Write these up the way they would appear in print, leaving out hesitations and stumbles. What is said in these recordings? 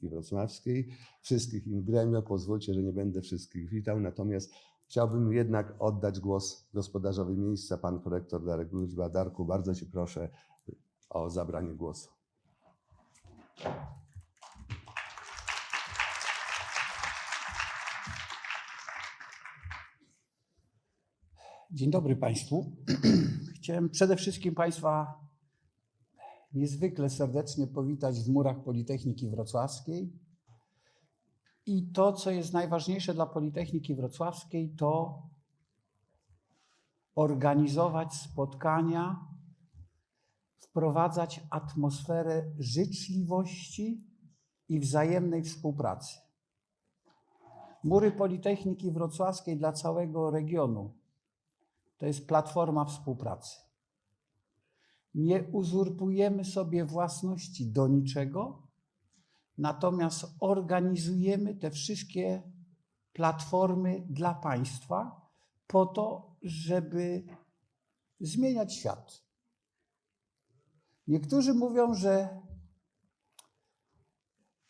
Politechniki Wrocławskiej. Wszystkich in gremio, pozwólcie, że nie będę wszystkich witał, natomiast chciałbym jednak oddać głos gospodarzowi miejsca, pan prorektor Darek Wróżba. Darku, bardzo Cię proszę o zabranie głosu. Dzień dobry Państwu. Chciałem przede wszystkim Państwa niezwykle serdecznie powitać w murach Politechniki Wrocławskiej. I to, co jest najważniejsze dla Politechniki Wrocławskiej, to organizować spotkania, wprowadzać atmosferę życzliwości i wzajemnej współpracy. Mury Politechniki Wrocławskiej dla całego regionu to jest platforma współpracy. Nie uzurpujemy sobie własności do niczego, natomiast organizujemy te wszystkie platformy dla państwa po to, żeby zmieniać świat. Niektórzy mówią, że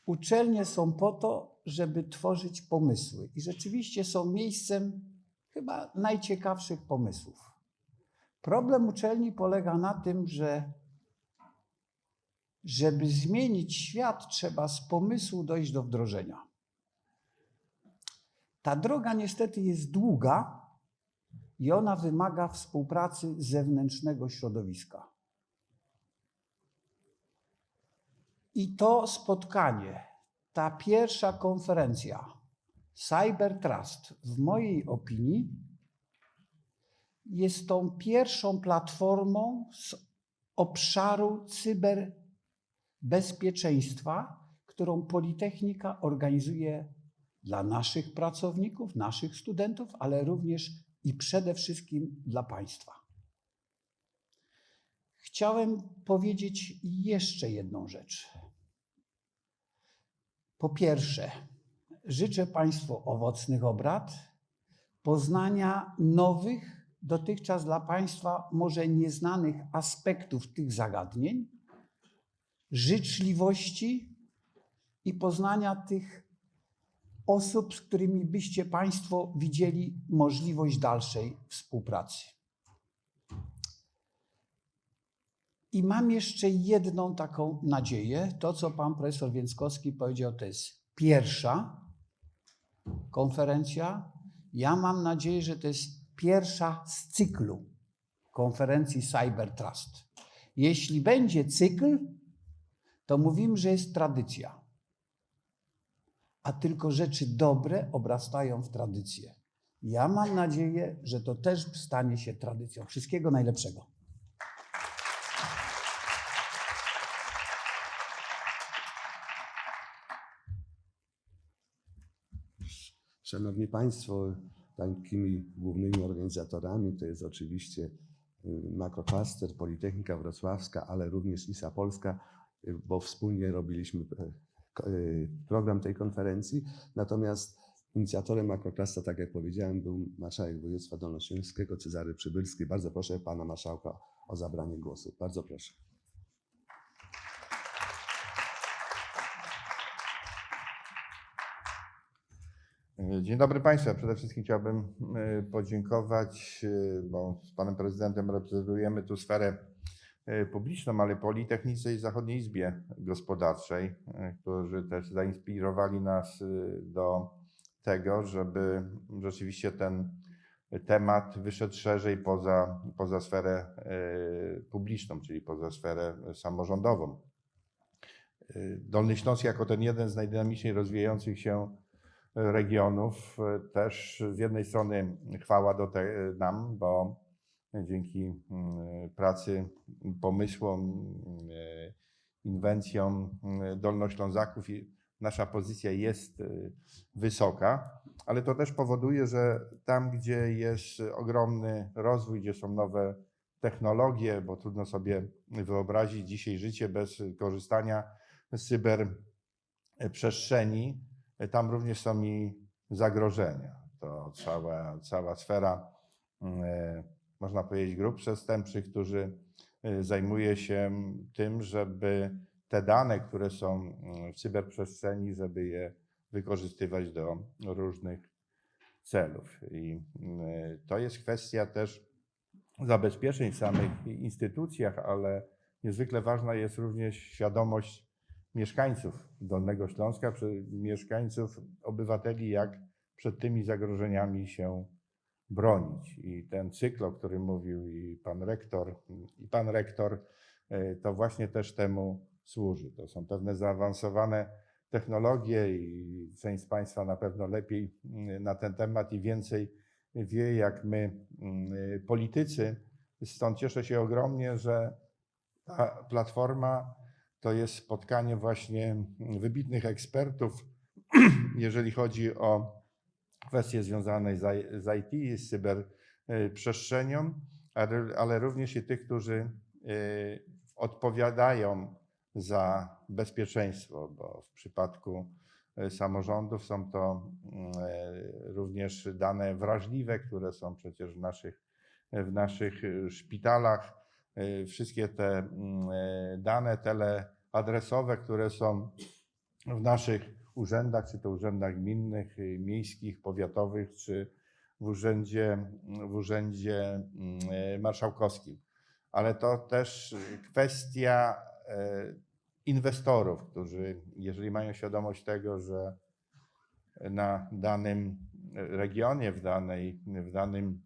uczelnie są po to, żeby tworzyć pomysły. I rzeczywiście są miejscem chyba najciekawszych pomysłów. Problem uczelni polega na tym, że żeby zmienić świat, trzeba z pomysłu dojść do wdrożenia. Ta droga niestety jest długa i ona wymaga współpracy zewnętrznego środowiska. I to spotkanie, ta pierwsza konferencja Cyber Trust, w mojej opinii, jest tą pierwszą platformą z obszaru cyberbezpieczeństwa, którą Politechnika organizuje dla naszych pracowników, naszych studentów, ale również i przede wszystkim dla państwa. Chciałem powiedzieć jeszcze jedną rzecz. Po pierwsze, życzę Państwu owocnych obrad, poznania nowych, dotychczas dla Państwa może nieznanych aspektów tych zagadnień, życzliwości i poznania tych osób, z którymi byście Państwo widzieli możliwość dalszej współpracy. I mam jeszcze jedną taką nadzieję. To, co pan profesor Więckowski powiedział, to jest pierwsza konferencja. Ja mam nadzieję, że to jest pierwsza z cyklu konferencji Cyber Trust. Jeśli będzie cykl, to mówimy, że jest tradycja. A tylko rzeczy dobre obrastają w tradycję. Ja mam nadzieję, że to też stanie się tradycją. Wszystkiego najlepszego. Szanowni Państwo, takimi głównymi organizatorami to jest oczywiście Makroklaster, Politechnika Wrocławska, ale również ISA Polska, bo wspólnie robiliśmy program tej konferencji. Natomiast inicjatorem Makroklastera, tak jak powiedziałem, był marszałek województwa dolnośląskiego Cezary Przybylski. Bardzo proszę pana marszałka o zabranie głosu. Bardzo proszę. Dzień dobry Państwu. Przede wszystkim chciałbym podziękować, bo z panem prezydentem reprezentujemy tu sferę publiczną, ale Politechnice i Zachodniej Izbie Gospodarczej, którzy też zainspirowali nas do tego, żeby rzeczywiście ten temat wyszedł szerzej poza sferę publiczną, czyli poza sferę samorządową. Dolny Śląsk jako ten jeden z najdynamiczniej rozwijających się regionów też z jednej strony chwała nam, bo dzięki pracy, pomysłom, inwencjom Dolnoślązaków nasza pozycja jest wysoka, ale to też powoduje, że tam, gdzie jest ogromny rozwój, gdzie są nowe technologie, bo trudno sobie wyobrazić dzisiaj życie bez korzystania z cyberprzestrzeni, tam również są i zagrożenia. To cała sfera, można powiedzieć, grup przestępczych, którzy zajmuje się tym, żeby te dane, które są w cyberprzestrzeni, żeby je wykorzystywać do różnych celów. I to jest kwestia też zabezpieczeń w samych instytucjach, ale niezwykle ważna jest również świadomość mieszkańców Dolnego Śląska, mieszkańców, obywateli, jak przed tymi zagrożeniami się bronić. I ten cykl, o którym mówił i pan rektor, to właśnie też temu służy. To są pewne zaawansowane technologie i część z Państwa na pewno lepiej na ten temat i więcej wie jak my, politycy. Stąd cieszę się ogromnie, że ta platforma to jest spotkanie właśnie wybitnych ekspertów, jeżeli chodzi o kwestie związane z IT, z cyberprzestrzenią, ale również i tych, którzy odpowiadają za bezpieczeństwo, bo w przypadku samorządów są to również dane wrażliwe, które są przecież w naszych szpitalach. Wszystkie te dane teleadresowe, które są w naszych urzędach, czy to urzędach gminnych, miejskich, powiatowych, czy w urzędzie marszałkowskim. Ale to też kwestia inwestorów, którzy, jeżeli mają świadomość tego, że na danym regionie, w danym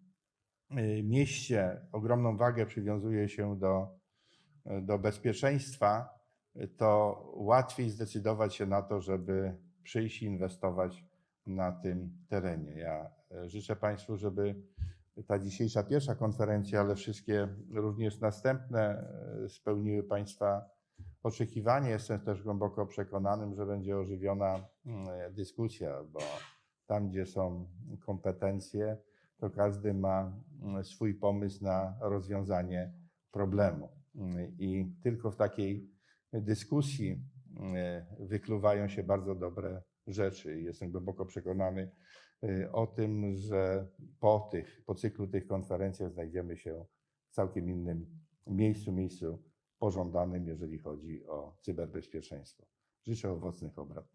mieście ogromną wagę przywiązuje się do bezpieczeństwa, to łatwiej zdecydować się na to, żeby przyjść i inwestować na tym terenie. Ja życzę Państwu, żeby ta dzisiejsza pierwsza konferencja, ale wszystkie również następne spełniły Państwa oczekiwanie. Jestem też głęboko przekonanym, że będzie ożywiona dyskusja, bo tam, gdzie są kompetencje, to każdy ma swój pomysł na rozwiązanie problemu. I tylko w takiej dyskusji wykluwają się bardzo dobre rzeczy. Jestem głęboko przekonany o tym, że po cyklu tych konferencji znajdziemy się w całkiem innym miejscu pożądanym, jeżeli chodzi o cyberbezpieczeństwo. Życzę owocnych obrad.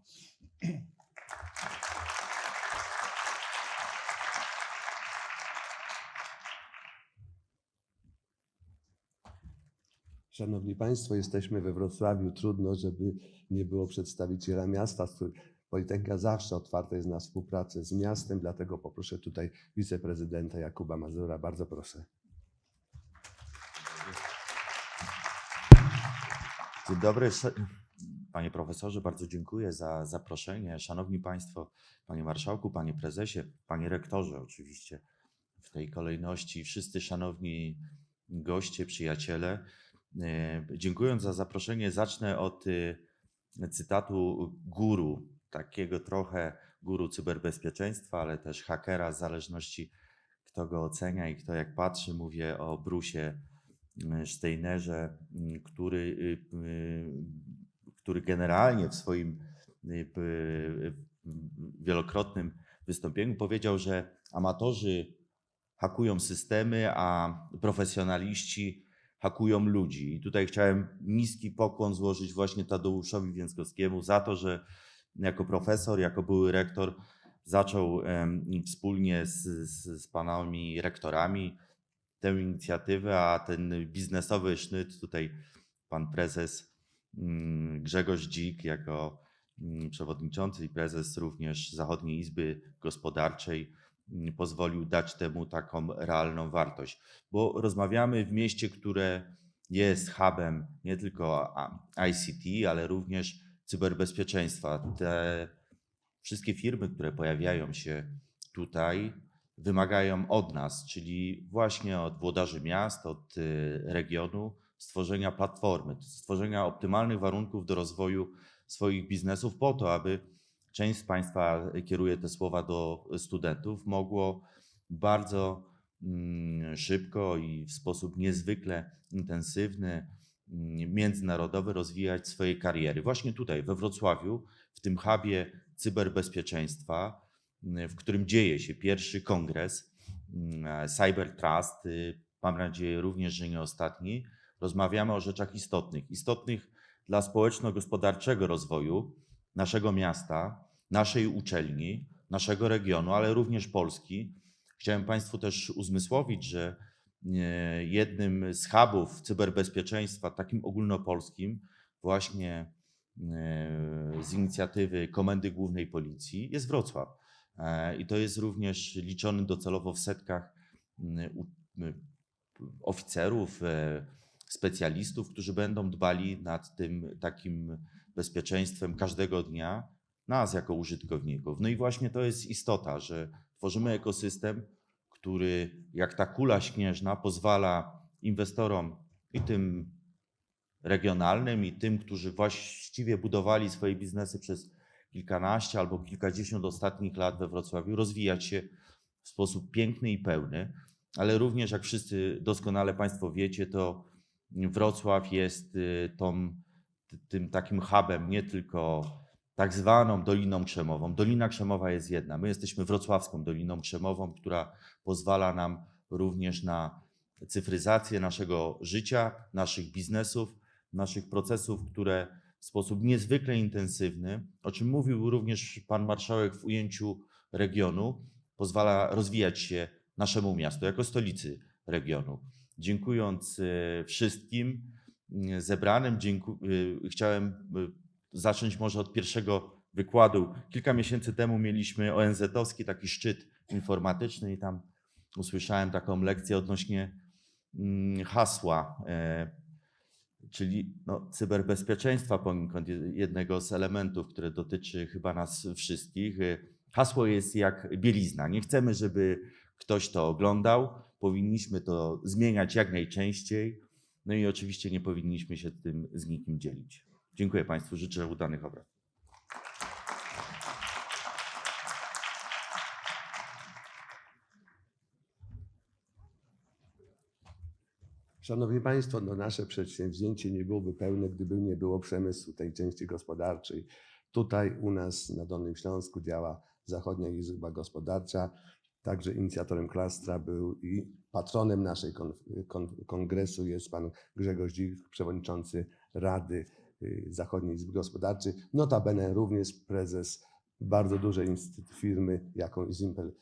Szanowni Państwo, jesteśmy we Wrocławiu. Trudno, żeby nie było przedstawiciela miasta. Politechnika zawsze otwarta jest na współpracę z miastem, dlatego poproszę tutaj wiceprezydenta Jakuba Mazura. Bardzo proszę. Dzień dobry, panie profesorze, bardzo dziękuję za zaproszenie. Szanowni Państwo, panie marszałku, panie prezesie, panie rektorze oczywiście w tej kolejności, wszyscy szanowni goście, przyjaciele. Dziękując za zaproszenie, zacznę od cytatu guru, takiego trochę guru cyberbezpieczeństwa, ale też hakera, w zależności kto go ocenia i kto jak patrzy. Mówię o Bruce'ie Steinerze, który generalnie w swoim wielokrotnym wystąpieniu powiedział, że amatorzy hakują systemy, a profesjonaliści hakują ludzi. I tutaj chciałem niski pokłon złożyć właśnie Tadeuszowi Więckowskiemu za to, że jako profesor, jako były rektor zaczął wspólnie z panami rektorami tę inicjatywę, a ten biznesowy sznyt tutaj pan prezes Grzegorz Dzik jako przewodniczący i prezes również Zachodniej Izby Gospodarczej pozwolił dać temu taką realną wartość. Bo rozmawiamy w mieście, które jest hubem nie tylko ICT, ale również cyberbezpieczeństwa. Te wszystkie firmy, które pojawiają się tutaj, wymagają od nas, czyli właśnie od włodarzy miast, od regionu, stworzenia platformy, stworzenia optymalnych warunków do rozwoju swoich biznesów po to, aby część z Państwa, kieruje te słowa do studentów, mogło bardzo szybko i w sposób niezwykle intensywny, międzynarodowy rozwijać swoje kariery. Właśnie tutaj we Wrocławiu, w tym hubie cyberbezpieczeństwa, w którym dzieje się pierwszy kongres Cyber Trust, mam nadzieję również, że nie ostatni, rozmawiamy o rzeczach istotnych dla społeczno-gospodarczego rozwoju naszego miasta, naszej uczelni, naszego regionu, ale również Polski. Chciałem Państwu też uzmysłowić, że jednym z hubów cyberbezpieczeństwa, takim ogólnopolskim, właśnie z inicjatywy Komendy Głównej Policji, jest Wrocław. I to jest również liczony docelowo w setkach oficerów, specjalistów, którzy będą dbali nad tym takim bezpieczeństwem każdego dnia, nas jako użytkowników. No i właśnie to jest istota, że tworzymy ekosystem, który jak ta kula śnieżna pozwala inwestorom i tym regionalnym, i tym, którzy właściwie budowali swoje biznesy przez kilkanaście albo kilkadziesiąt ostatnich lat we Wrocławiu, rozwijać się w sposób piękny i pełny, ale również, jak wszyscy doskonale Państwo wiecie, to Wrocław jest tym takim hubem nie tylko tak zwaną Doliną Krzemową. Dolina Krzemowa jest jedna. My jesteśmy wrocławską Doliną Krzemową, która pozwala nam również na cyfryzację naszego życia, naszych biznesów, naszych procesów, które w sposób niezwykle intensywny, o czym mówił również pan marszałek w ujęciu regionu, pozwala rozwijać się naszemu miastu jako stolicy regionu. Dziękując wszystkim zebranym, chciałem zacząć może od pierwszego wykładu. Kilka miesięcy temu mieliśmy ONZ-owski taki szczyt informatyczny i tam usłyszałem taką lekcję odnośnie hasła, czyli cyberbezpieczeństwa poniekąd, jednego z elementów, które dotyczy chyba nas wszystkich. Hasło jest jak bielizna. Nie chcemy, żeby ktoś to oglądał. Powinniśmy to zmieniać jak najczęściej. No i oczywiście nie powinniśmy się tym z nikim dzielić. Dziękuję Państwu. Życzę udanych obrad. Szanowni Państwo, nasze przedsięwzięcie nie byłoby pełne, gdyby nie było przemysłu tej części gospodarczej. Tutaj u nas na Dolnym Śląsku działa Zachodnia Izba Gospodarcza. Także inicjatorem klastra był i patronem naszej kongresu jest pan Grzegorz Dzik, przewodniczący Rady Zachodniej Izby Gospodarczej. Notabene również prezes bardzo dużej firmy, jaką jest Impel.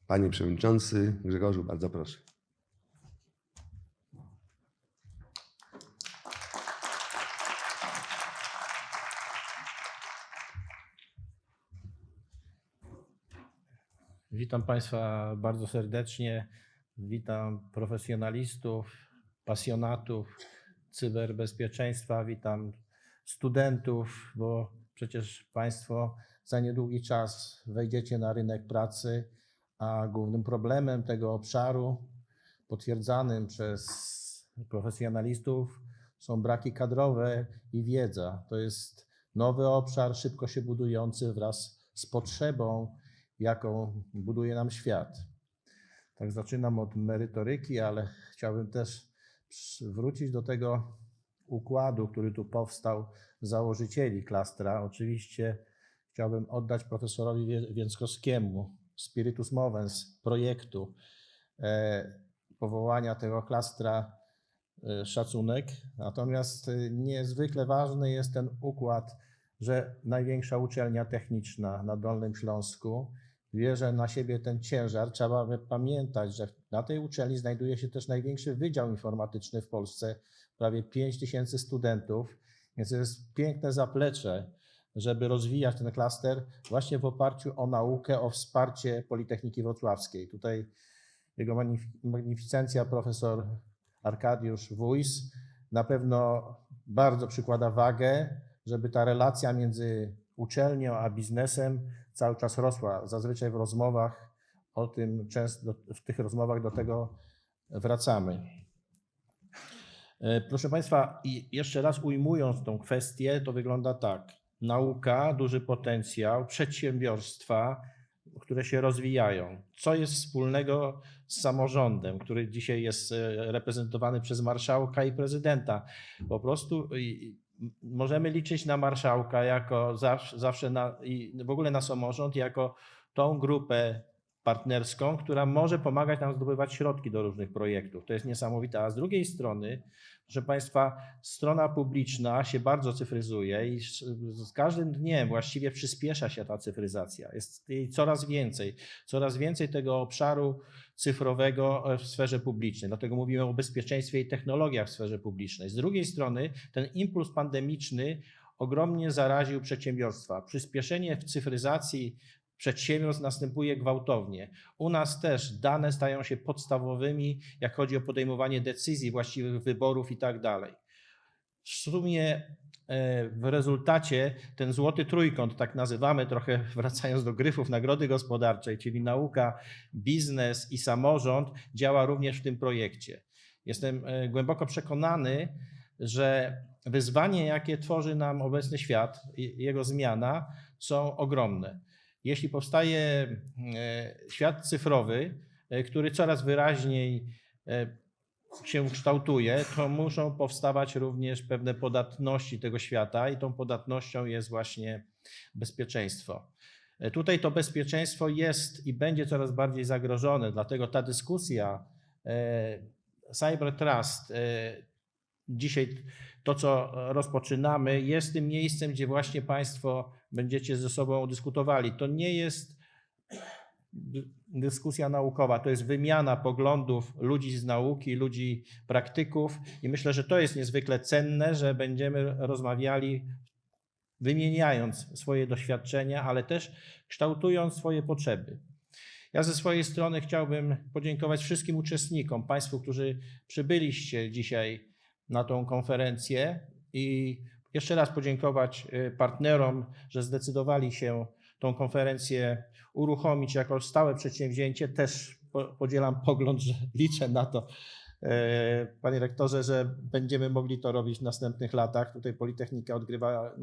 Panie przewodniczący Grzegorzu, bardzo proszę. Witam Państwa bardzo serdecznie. Witam profesjonalistów, pasjonatów cyberbezpieczeństwa. Witam studentów, bo przecież Państwo za niedługi czas wejdziecie na rynek pracy, a głównym problemem tego obszaru, potwierdzanym przez profesjonalistów, są braki kadrowe i wiedza. To jest nowy obszar, szybko się budujący wraz z potrzebą, jaką buduje nam świat. Tak zaczynam od merytoryki, ale chciałbym też wrócić do tego układu, który tu powstał założycieli klastra. Oczywiście chciałbym oddać profesorowi Więckowskiemu spiritus movens projektu powołania tego klastra szacunek. Natomiast niezwykle ważny jest ten układ, że największa uczelnia techniczna na Dolnym Śląsku bierze na siebie ten ciężar. Trzeba pamiętać, że na tej uczelni znajduje się też największy wydział informatyczny w Polsce, prawie 5000 studentów, więc to jest piękne zaplecze, żeby rozwijać ten klaster właśnie w oparciu o naukę, o wsparcie Politechniki Wrocławskiej. Tutaj jego magnificencja profesor Arkadiusz Wójs na pewno bardzo przykłada wagę, żeby ta relacja między uczelnią a biznesem cały czas rosła. Zazwyczaj w rozmowach o tym, często w tych rozmowach do tego wracamy. Proszę Państwa, i jeszcze raz ujmując tą kwestię, to wygląda tak. Nauka, duży potencjał, przedsiębiorstwa, które się rozwijają. Co jest wspólnego z samorządem, który dzisiaj jest reprezentowany przez marszałka i prezydenta? Po prostu możemy liczyć na marszałka jako zawsze i w ogóle na samorząd jako tą grupę partnerską, która może pomagać nam zdobywać środki do różnych projektów. To jest niesamowite. A z drugiej strony, proszę Państwa, strona publiczna się bardzo cyfryzuje i z każdym dniem właściwie przyspiesza się ta cyfryzacja. Jest jej coraz więcej tego obszaru cyfrowego w sferze publicznej. Dlatego mówimy o bezpieczeństwie i technologiach w sferze publicznej. Z drugiej strony ten impuls pandemiczny ogromnie zaraził przedsiębiorstwa. Przyspieszenie w cyfryzacji przedsiębiorstw następuje gwałtownie. U nas też dane stają się podstawowymi, jak chodzi o podejmowanie decyzji, właściwych wyborów i tak dalej. W sumie w rezultacie ten złoty trójkąt, tak nazywamy, trochę wracając do gryfów nagrody gospodarczej, czyli nauka, biznes i samorząd, działa również w tym projekcie. Jestem głęboko przekonany, że wyzwanie, jakie tworzy nam obecny świat, jego zmiana, są ogromne. Jeśli powstaje świat cyfrowy, który coraz wyraźniej się kształtuje, to muszą powstawać również pewne podatności tego świata i tą podatnością jest właśnie bezpieczeństwo. Tutaj to bezpieczeństwo jest i będzie coraz bardziej zagrożone, dlatego ta dyskusja Cyber Trust, dzisiaj to, co rozpoczynamy, jest tym miejscem, gdzie właśnie Państwo będziecie ze sobą dyskutowali. To nie jest dyskusja naukowa, to jest wymiana poglądów ludzi z nauki, ludzi praktyków i myślę, że to jest niezwykle cenne, że będziemy rozmawiali, wymieniając swoje doświadczenia, ale też kształtując swoje potrzeby. Ja ze swojej strony chciałbym podziękować wszystkim uczestnikom, Państwu, którzy przybyliście dzisiaj na tą konferencję i jeszcze raz podziękować partnerom, że zdecydowali się tą konferencję uruchomić jako stałe przedsięwzięcie. Też podzielam pogląd, że liczę na to, panie rektorze, że będziemy mogli to robić w następnych latach. Tutaj Politechnika odgrywa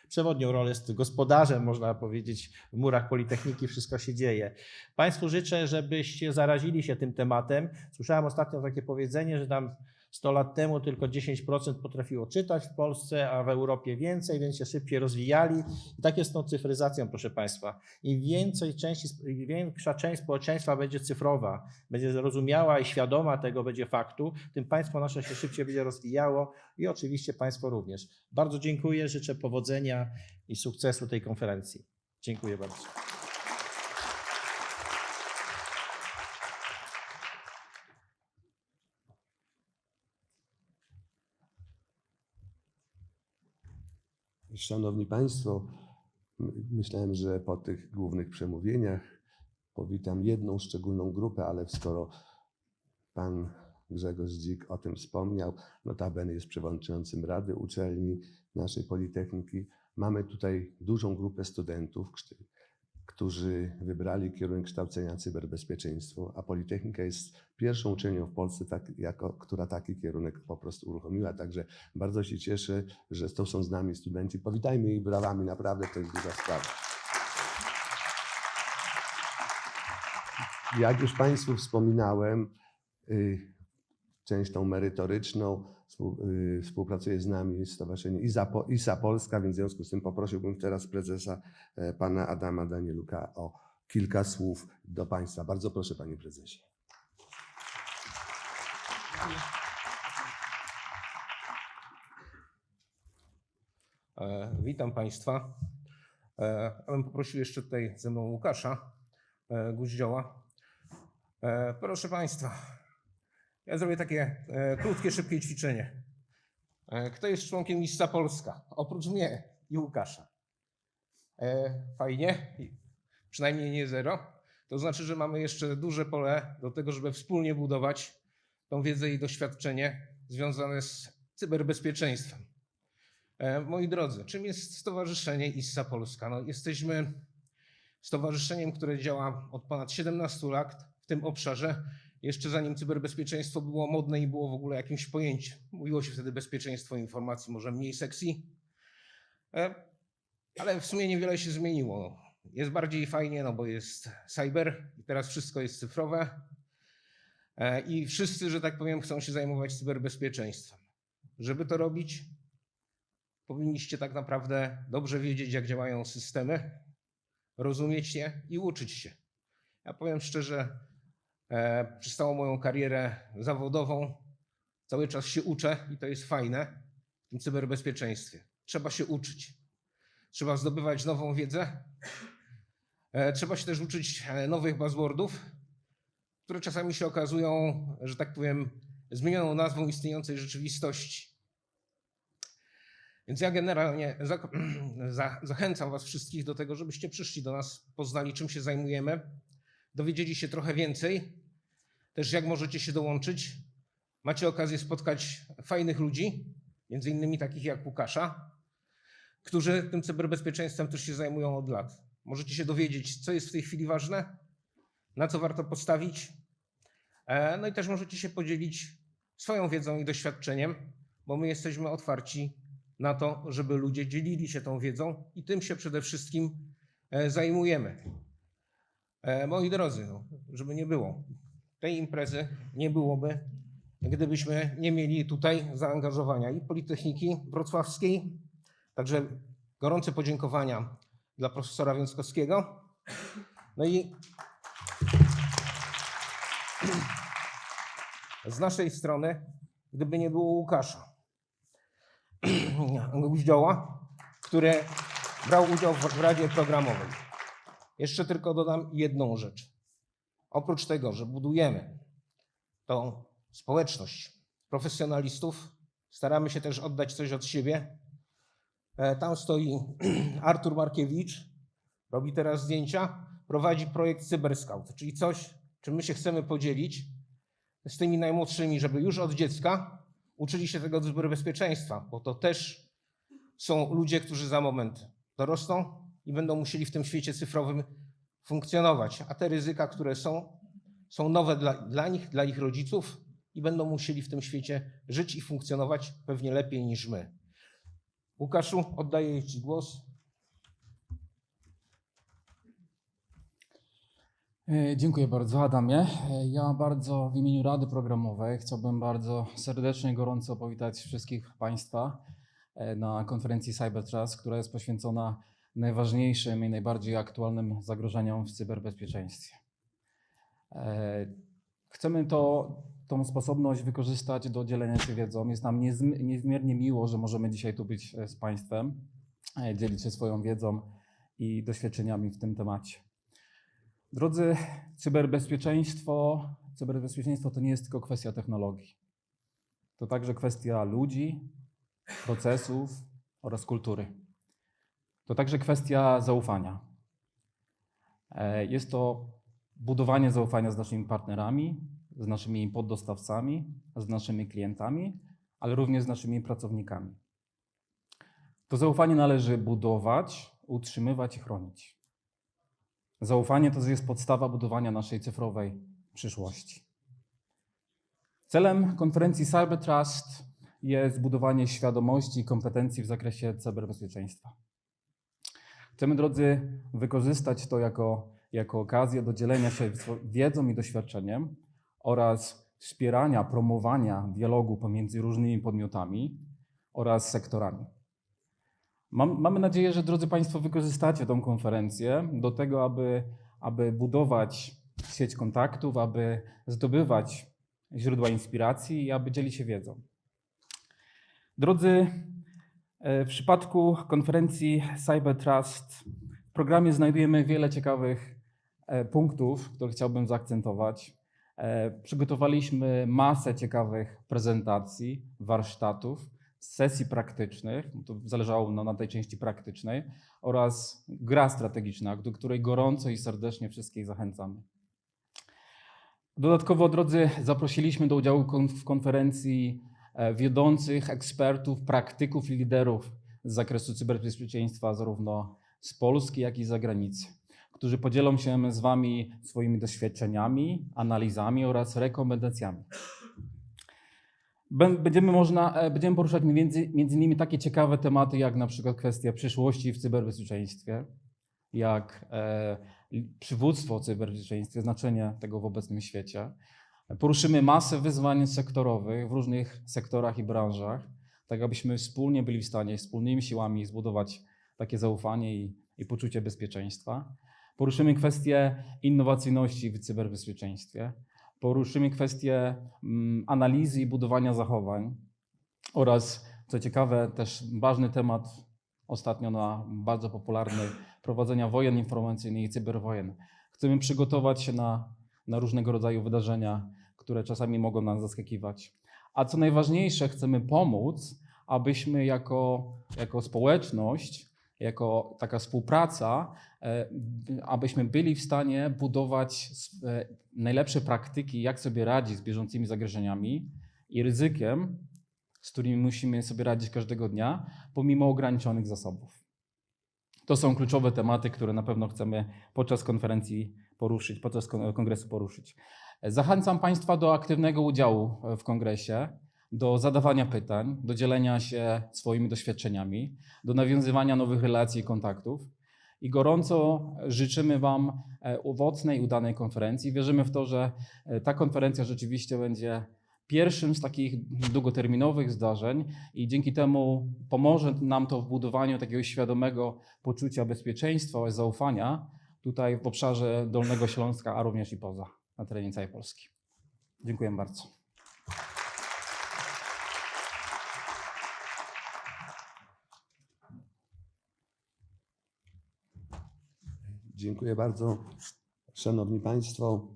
przewodnią rolę, jest gospodarzem, można powiedzieć, w murach Politechniki wszystko się dzieje. Państwu życzę, żebyście zarazili się tym tematem. Słyszałem ostatnio takie powiedzenie, że tam 100 lat temu tylko 10% potrafiło czytać w Polsce, a w Europie więcej, więc się szybciej rozwijali. I tak jest z tą cyfryzacją, proszę Państwa. Im większa część społeczeństwa będzie cyfrowa, będzie zrozumiała i świadoma tego będzie faktu, tym państwo nasze się szybciej będzie rozwijało i oczywiście Państwo również. Bardzo dziękuję, życzę powodzenia i sukcesu tej konferencji. Dziękuję bardzo. Szanowni Państwo, myślałem, że po tych głównych przemówieniach powitam jedną szczególną grupę, ale skoro pan Grzegorz Dzik o tym wspomniał, notabene jest przewodniczącym Rady Uczelni naszej Politechniki, mamy tutaj dużą grupę studentów, którzy wybrali kierunek kształcenia cyberbezpieczeństwo, a Politechnika jest pierwszą uczelnią w Polsce, która taki kierunek po prostu uruchomiła. Także bardzo się cieszę, że to są z nami studenci. Powitajmy ich brawami, naprawdę to jest duża sprawa. Jak już Państwu wspominałem, część tą merytoryczną współpracuje z nami Stowarzyszenie ISA Polska, więc w związku z tym poprosiłbym teraz prezesa pana Adama Danieluka o kilka słów do Państwa. Bardzo proszę, panie prezesie. Witam Państwa. Ja bym poprosił jeszcze tutaj ze mną Łukasza Guździoła. Proszę Państwa, ja zrobię takie krótkie, szybkie ćwiczenie. Kto jest członkiem ISA Polska? Oprócz mnie i Łukasza. Fajnie? Przynajmniej nie zero. To znaczy, że mamy jeszcze duże pole do tego, żeby wspólnie budować tą wiedzę i doświadczenie związane z cyberbezpieczeństwem. Moi drodzy, czym jest Stowarzyszenie ISA Polska? No, jesteśmy stowarzyszeniem, które działa od ponad 17 lat w tym obszarze. Jeszcze zanim cyberbezpieczeństwo było modne i było w ogóle jakimś pojęciem. Mówiło się wtedy bezpieczeństwo informacji, może mniej sexy, ale w sumie niewiele się zmieniło. Jest bardziej fajnie, no bo jest cyber i teraz wszystko jest cyfrowe i wszyscy, że tak powiem, chcą się zajmować cyberbezpieczeństwem. Żeby to robić, powinniście tak naprawdę dobrze wiedzieć, jak działają systemy, rozumieć je i uczyć się. Ja powiem szczerze, przez całą moją karierę zawodową cały czas się uczę i to jest fajne w tym cyberbezpieczeństwie. Trzeba się uczyć. Trzeba zdobywać nową wiedzę. Trzeba się też uczyć nowych buzzwordów, które czasami się okazują, że tak powiem, zmienioną nazwą istniejącej rzeczywistości. Więc ja generalnie zachęcam was wszystkich do tego, żebyście przyszli do nas, poznali, czym się zajmujemy, dowiedzieli się trochę więcej, też jak możecie się dołączyć. Macie okazję spotkać fajnych ludzi, między innymi takich jak Łukasza, którzy tym cyberbezpieczeństwem też się zajmują od lat. Możecie się dowiedzieć, co jest w tej chwili ważne, na co warto postawić. No i też możecie się podzielić swoją wiedzą i doświadczeniem, bo my jesteśmy otwarci na to, żeby ludzie dzielili się tą wiedzą i tym się przede wszystkim zajmujemy. Moi drodzy, żeby nie było, tej imprezy nie byłoby, gdybyśmy nie mieli tutaj zaangażowania i Politechniki Wrocławskiej. Także gorące podziękowania dla profesora Więckowskiego. No i z naszej strony, gdyby nie było Łukasza Guździoła, który brał udział w Radzie Programowej. Jeszcze tylko dodam jedną rzecz. Oprócz tego, że budujemy tą społeczność profesjonalistów, staramy się też oddać coś od siebie. Tam stoi Artur Markiewicz, robi teraz zdjęcia, prowadzi projekt CyberScout, czyli coś, czym my się chcemy podzielić z tymi najmłodszymi, żeby już od dziecka uczyli się tego cyberbezpieczeństwa, bo to też są ludzie, którzy za moment dorosną i będą musieli w tym świecie cyfrowym funkcjonować. A te ryzyka, które są nowe dla nich, dla ich rodziców i będą musieli w tym świecie żyć i funkcjonować pewnie lepiej niż my. Łukaszu, oddaję ci głos. Dziękuję bardzo, Adamie. Ja bardzo w imieniu Rady Programowej chciałbym bardzo serdecznie, gorąco powitać wszystkich Państwa na konferencji CyberTrust, która jest poświęcona najważniejszym i najbardziej aktualnym zagrożeniom w cyberbezpieczeństwie. Chcemy tą sposobność wykorzystać do dzielenia się wiedzą. Jest nam niezmiernie miło, że możemy dzisiaj tu być z Państwem, dzielić się swoją wiedzą i doświadczeniami w tym temacie. Drodzy, cyberbezpieczeństwo to nie jest tylko kwestia technologii. To także kwestia ludzi, procesów oraz kultury. To także kwestia zaufania. Jest to budowanie zaufania z naszymi partnerami, z naszymi poddostawcami, z naszymi klientami, ale również z naszymi pracownikami. To zaufanie należy budować, utrzymywać i chronić. Zaufanie to jest podstawa budowania naszej cyfrowej przyszłości. Celem konferencji CyberTrust jest budowanie świadomości i kompetencji w zakresie cyberbezpieczeństwa. Chcemy, drodzy, wykorzystać to jako okazję do dzielenia się wiedzą i doświadczeniem oraz wspierania, promowania dialogu pomiędzy różnymi podmiotami oraz sektorami. Mamy nadzieję, że, drodzy Państwo, wykorzystacie tę konferencję do tego, aby budować sieć kontaktów, aby zdobywać źródła inspiracji i aby dzielić się wiedzą. Drodzy, w przypadku konferencji CyberTrust w programie znajdujemy wiele ciekawych punktów, które chciałbym zaakcentować. Przygotowaliśmy masę ciekawych prezentacji, warsztatów, sesji praktycznych, to zależało na tej części praktycznej, oraz gra strategiczna, do której gorąco i serdecznie wszystkich zachęcamy. Dodatkowo, drodzy, zaprosiliśmy do udziału w konferencji wiodących ekspertów, praktyków i liderów z zakresu cyberbezpieczeństwa zarówno z Polski, jak i z zagranicy, którzy podzielą się z Wami swoimi doświadczeniami, analizami oraz rekomendacjami. Będziemy poruszać między innymi takie ciekawe tematy, jak na przykład kwestia przyszłości w cyberbezpieczeństwie, jak przywództwo w cyberbezpieczeństwie, znaczenie tego w obecnym świecie. Poruszymy masę wyzwań sektorowych w różnych sektorach i branżach, tak abyśmy wspólnie byli w stanie wspólnymi siłami zbudować takie zaufanie i poczucie bezpieczeństwa. Poruszymy kwestię innowacyjności w cyberbezpieczeństwie. Poruszymy kwestię analizy i budowania zachowań oraz, co ciekawe, też ważny temat ostatnio bardzo popularny, prowadzenia wojen informacyjnych i cyberwojen. Chcemy przygotować się na różnego rodzaju wydarzenia, które czasami mogą nas zaskakiwać. A co najważniejsze, chcemy pomóc, abyśmy jako społeczność, jako taka współpraca, abyśmy byli w stanie budować najlepsze praktyki, jak sobie radzić z bieżącymi zagrożeniami i ryzykiem, z którymi musimy sobie radzić każdego dnia, pomimo ograniczonych zasobów. To są kluczowe tematy, które na pewno chcemy podczas konferencji poruszyć, podczas kongresu poruszyć. Zachęcam Państwa do aktywnego udziału w kongresie, do zadawania pytań, do dzielenia się swoimi doświadczeniami, do nawiązywania nowych relacji i kontaktów. I gorąco życzymy Wam owocnej, udanej konferencji. Wierzymy w to, że ta konferencja rzeczywiście będzie pierwszym z takich długoterminowych zdarzeń i dzięki temu pomoże nam to w budowaniu takiego świadomego poczucia bezpieczeństwa oraz zaufania tutaj w obszarze Dolnego Śląska, a również i poza, na terenie całej Polski. Dziękuję bardzo. Dziękuję bardzo. Szanowni Państwo,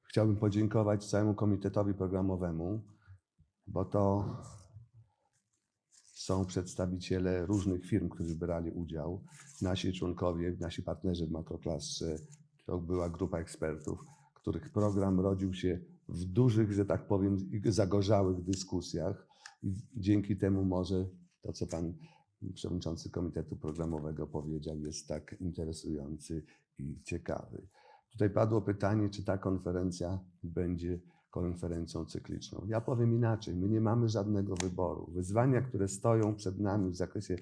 chciałbym podziękować całemu komitetowi programowemu, bo to są przedstawiciele różnych firm, którzy brali udział. Nasi członkowie, nasi partnerzy w makroklasce, to była grupa ekspertów, których program rodził się w dużych, że tak powiem, zagorzałych dyskusjach. I dzięki temu może to, co Pan Przewodniczący Komitetu Programowego powiedział, jest tak interesujący i ciekawy. Tutaj padło pytanie, czy ta konferencja będzie konferencją cykliczną. Ja powiem inaczej, my nie mamy żadnego wyboru. Wyzwania, które stoją przed nami w zakresie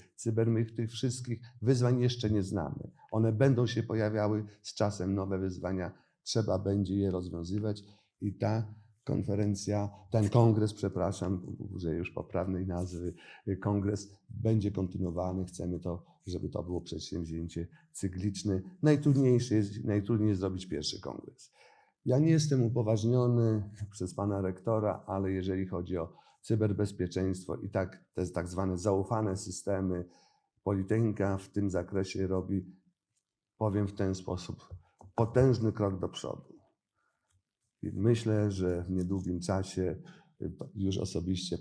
my tych wszystkich wyzwań jeszcze nie znamy. One będą się pojawiały z czasem, nowe wyzwania, trzeba będzie je rozwiązywać i ta konferencja, ten kongres, przepraszam, użyję już poprawnej nazwy, kongres będzie kontynuowany. Chcemy to, żeby to było przedsięwzięcie cykliczne. Najtrudniej jest zrobić pierwszy kongres. Ja nie jestem upoważniony przez pana rektora, ale jeżeli chodzi o cyberbezpieczeństwo i te tak zwane zaufane systemy, Politechnika w tym zakresie robi, powiem w ten sposób, potężny krok do przodu. I myślę, że w niedługim czasie już osobiście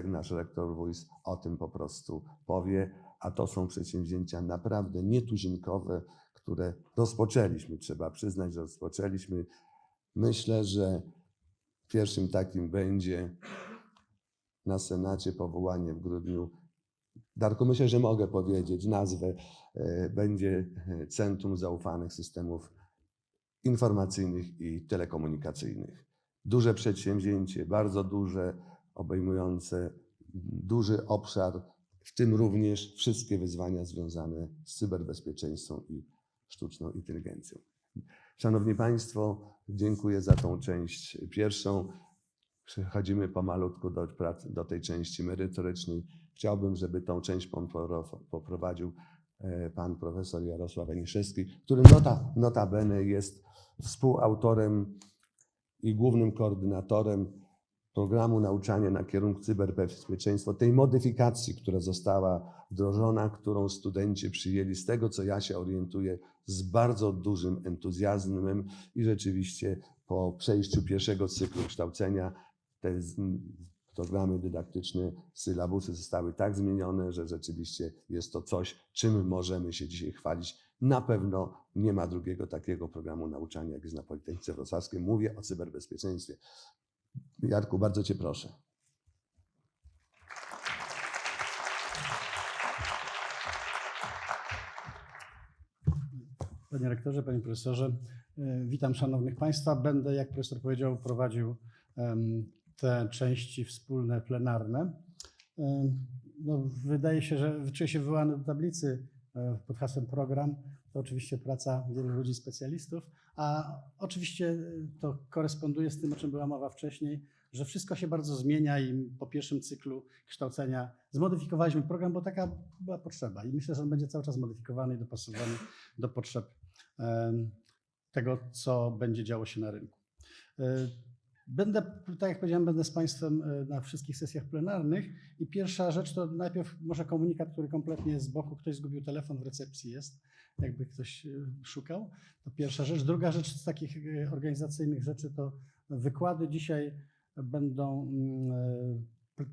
nasz rektor Wójs o tym po prostu powie, a to są przedsięwzięcia naprawdę nietuzinkowe, które rozpoczęliśmy, trzeba przyznać, że rozpoczęliśmy. Myślę, że pierwszym takim będzie na Senacie powołanie w grudniu. Darku, myślę, że mogę powiedzieć nazwę. Będzie Centrum Zaufanych Systemów Informacyjnych i Telekomunikacyjnych. Duże przedsięwzięcie, bardzo duże, obejmujące duży obszar, w tym również wszystkie wyzwania związane z cyberbezpieczeństwem i sztuczną inteligencją. Szanowni Państwo, dziękuję za tą część pierwszą. Przechodzimy pomalutku do tej części merytorycznej. Chciałbym, żeby tą część poprowadził pan profesor Jarosław Aniszewski, który notabene jest współautorem i głównym koordynatorem programu nauczania na kierunku cyberbezpieczeństwo, tej modyfikacji, która została wdrożona, którą studenci przyjęli, z tego co ja się orientuję, z bardzo dużym entuzjazmem i rzeczywiście po przejściu pierwszego cyklu kształcenia te programy dydaktyczne, sylabusy zostały tak zmienione, że rzeczywiście jest to coś, czym możemy się dzisiaj chwalić. Na pewno nie ma drugiego takiego programu nauczania, jak jest na Politechnice Wrocławskiej. Mówię o cyberbezpieczeństwie. Jarku, bardzo Cię proszę. Panie rektorze, panie profesorze, witam szanownych państwa. Będę, jak profesor powiedział, prowadził te części wspólne, plenarne. No, wydaje się, że czuję się wywołany do tablicy pod hasłem program. To oczywiście praca wielu ludzi, specjalistów, a oczywiście to koresponduje z tym, o czym była mowa wcześniej, że wszystko się bardzo zmienia i po pierwszym cyklu kształcenia zmodyfikowaliśmy program, bo taka była potrzeba i myślę, że on będzie cały czas modyfikowany i dopasowany do potrzeb tego, co będzie działo się na rynku. Będę, tak jak powiedziałem, będę z Państwem na wszystkich sesjach plenarnych i pierwsza rzecz to najpierw może komunikat, który kompletnie jest z boku, ktoś zgubił telefon, w recepcji jest, jakby ktoś szukał, to pierwsza rzecz. Druga rzecz z takich organizacyjnych rzeczy to wykłady. Dzisiaj będą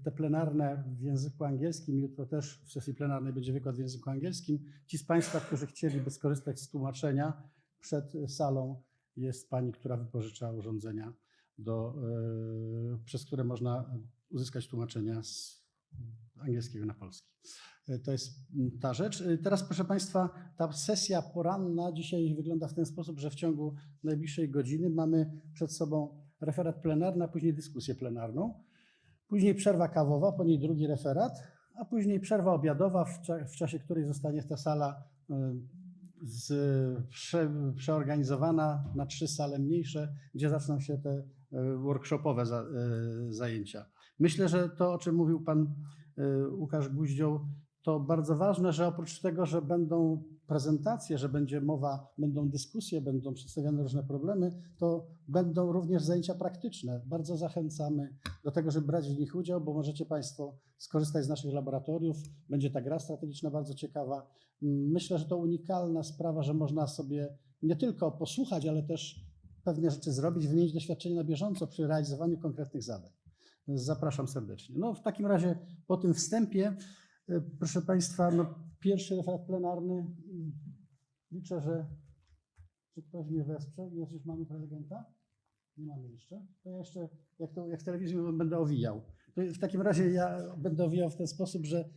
te plenarne w języku angielskim, jutro też w sesji plenarnej będzie wykład w języku angielskim. Ci z Państwa, którzy chcieliby skorzystać z tłumaczenia, przed salą jest pani, która wypożycza urządzenia, przez które można uzyskać tłumaczenia z angielskiego na polski. To jest ta rzecz. Teraz, proszę Państwa, ta sesja poranna dzisiaj wygląda w ten sposób, że w ciągu najbliższej godziny mamy przed sobą referat plenarny, a później dyskusję plenarną, później przerwa kawowa, po niej drugi referat, a później przerwa obiadowa, w czasie której zostanie ta sala przeorganizowana na 3 sale mniejsze, gdzie zaczną się te workshopowe zajęcia. Myślę, że to, o czym mówił pan Łukasz Guździoł, to bardzo ważne, że oprócz tego, że będą prezentacje, że będzie mowa, będą dyskusje, będą przedstawiane różne problemy, to będą również zajęcia praktyczne. Bardzo zachęcamy do tego, żeby brać w nich udział, bo możecie Państwo skorzystać z naszych laboratoriów. Będzie ta gra strategiczna bardzo ciekawa. Myślę, że to unikalna sprawa, że można sobie nie tylko posłuchać, ale też pewne rzeczy zrobić, wymienić doświadczenie na bieżąco przy realizowaniu konkretnych zadań. Zapraszam serdecznie. No, w takim razie po tym wstępie, proszę Państwa, no, pierwszy referat plenarny. Liczę, że ktoś mnie wesprze. Już mamy prelegenta? Nie mamy jeszcze. To ja jeszcze, jak w telewizji będę owijał. To w takim razie ja będę owijał w ten sposób, że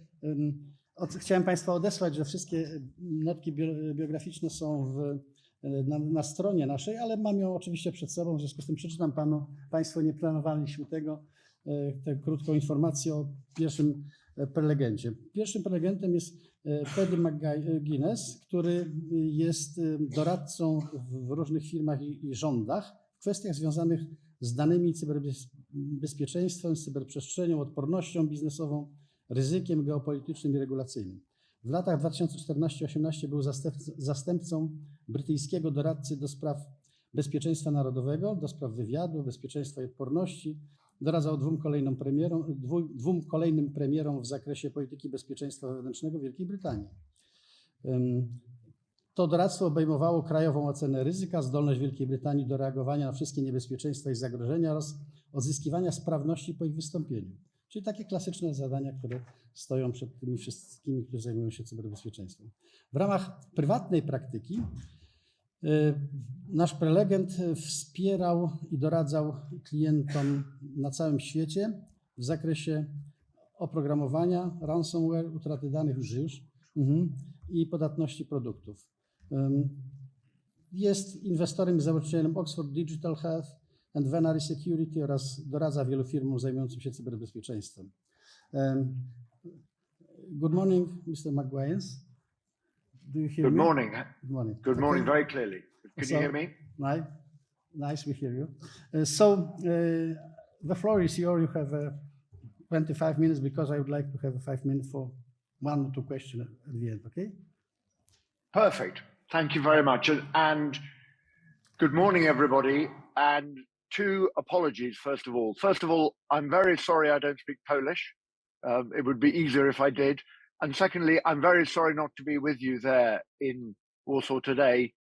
chciałem Państwa odesłać, że wszystkie notki biograficzne są na stronie naszej, ale mam ją oczywiście przed sobą, w związku z tym przeczytam Państwu, nie planowaliśmy tego, tę krótką informację o pierwszym prelegencie. Pierwszym prelegentem jest Paddy McGuinness, który jest doradcą w różnych firmach i rządach w kwestiach związanych z danymi, cyberbezpieczeństwem, cyberprzestrzenią, odpornością biznesową, ryzykiem geopolitycznym i regulacyjnym. W latach 2014-18 był zastępcą brytyjskiego doradcy do spraw bezpieczeństwa narodowego, do spraw wywiadu, bezpieczeństwa i odporności. Doradzał dwóm kolejnym premierom w zakresie polityki bezpieczeństwa wewnętrznego Wielkiej Brytanii. To doradztwo obejmowało krajową ocenę ryzyka, zdolność Wielkiej Brytanii do reagowania na wszystkie niebezpieczeństwa i zagrożenia oraz odzyskiwania sprawności po ich wystąpieniu. Czyli takie klasyczne zadania, które stoją przed tymi wszystkimi, którzy zajmują się cyberbezpieczeństwem. W ramach prywatnej praktyki nasz prelegent wspierał i doradzał klientom na całym świecie w zakresie oprogramowania, ransomware, utraty danych i podatności produktów. Jest inwestorem i założycielem Oxford Digital Health and Venary Security oraz doradza wielu firmom zajmującym się cyberbezpieczeństwem. Good morning, Mr. McGuinness. Do you hear me? Good morning. Good morning. Good morning, Okay. very clearly. Can you hear me? Nice, we hear you. The floor is yours. You have 25 minutes because I would like to have 5 minutes for 1 or 2 questions at the end, okay? Perfect. Thank you very much. And good morning, everybody. And 2 apologies, first of all. First of all, I'm very sorry I don't speak Polish. It would be easier if I did. And secondly, I'm very sorry not to be with you there in Warsaw today.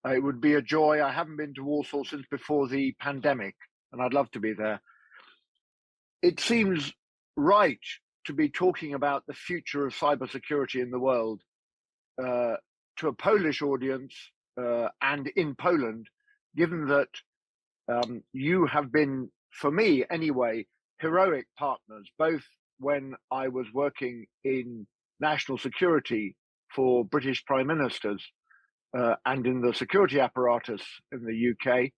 It would be a joy. I haven't been to Warsaw since before the pandemic, and I'd love to be there. It seems right to be talking about the future of cybersecurity in the world to a Polish audience and in Poland, given that you have been, for me anyway, heroic partners, both when I was working in national security for British prime ministers and in the security apparatus in the UK,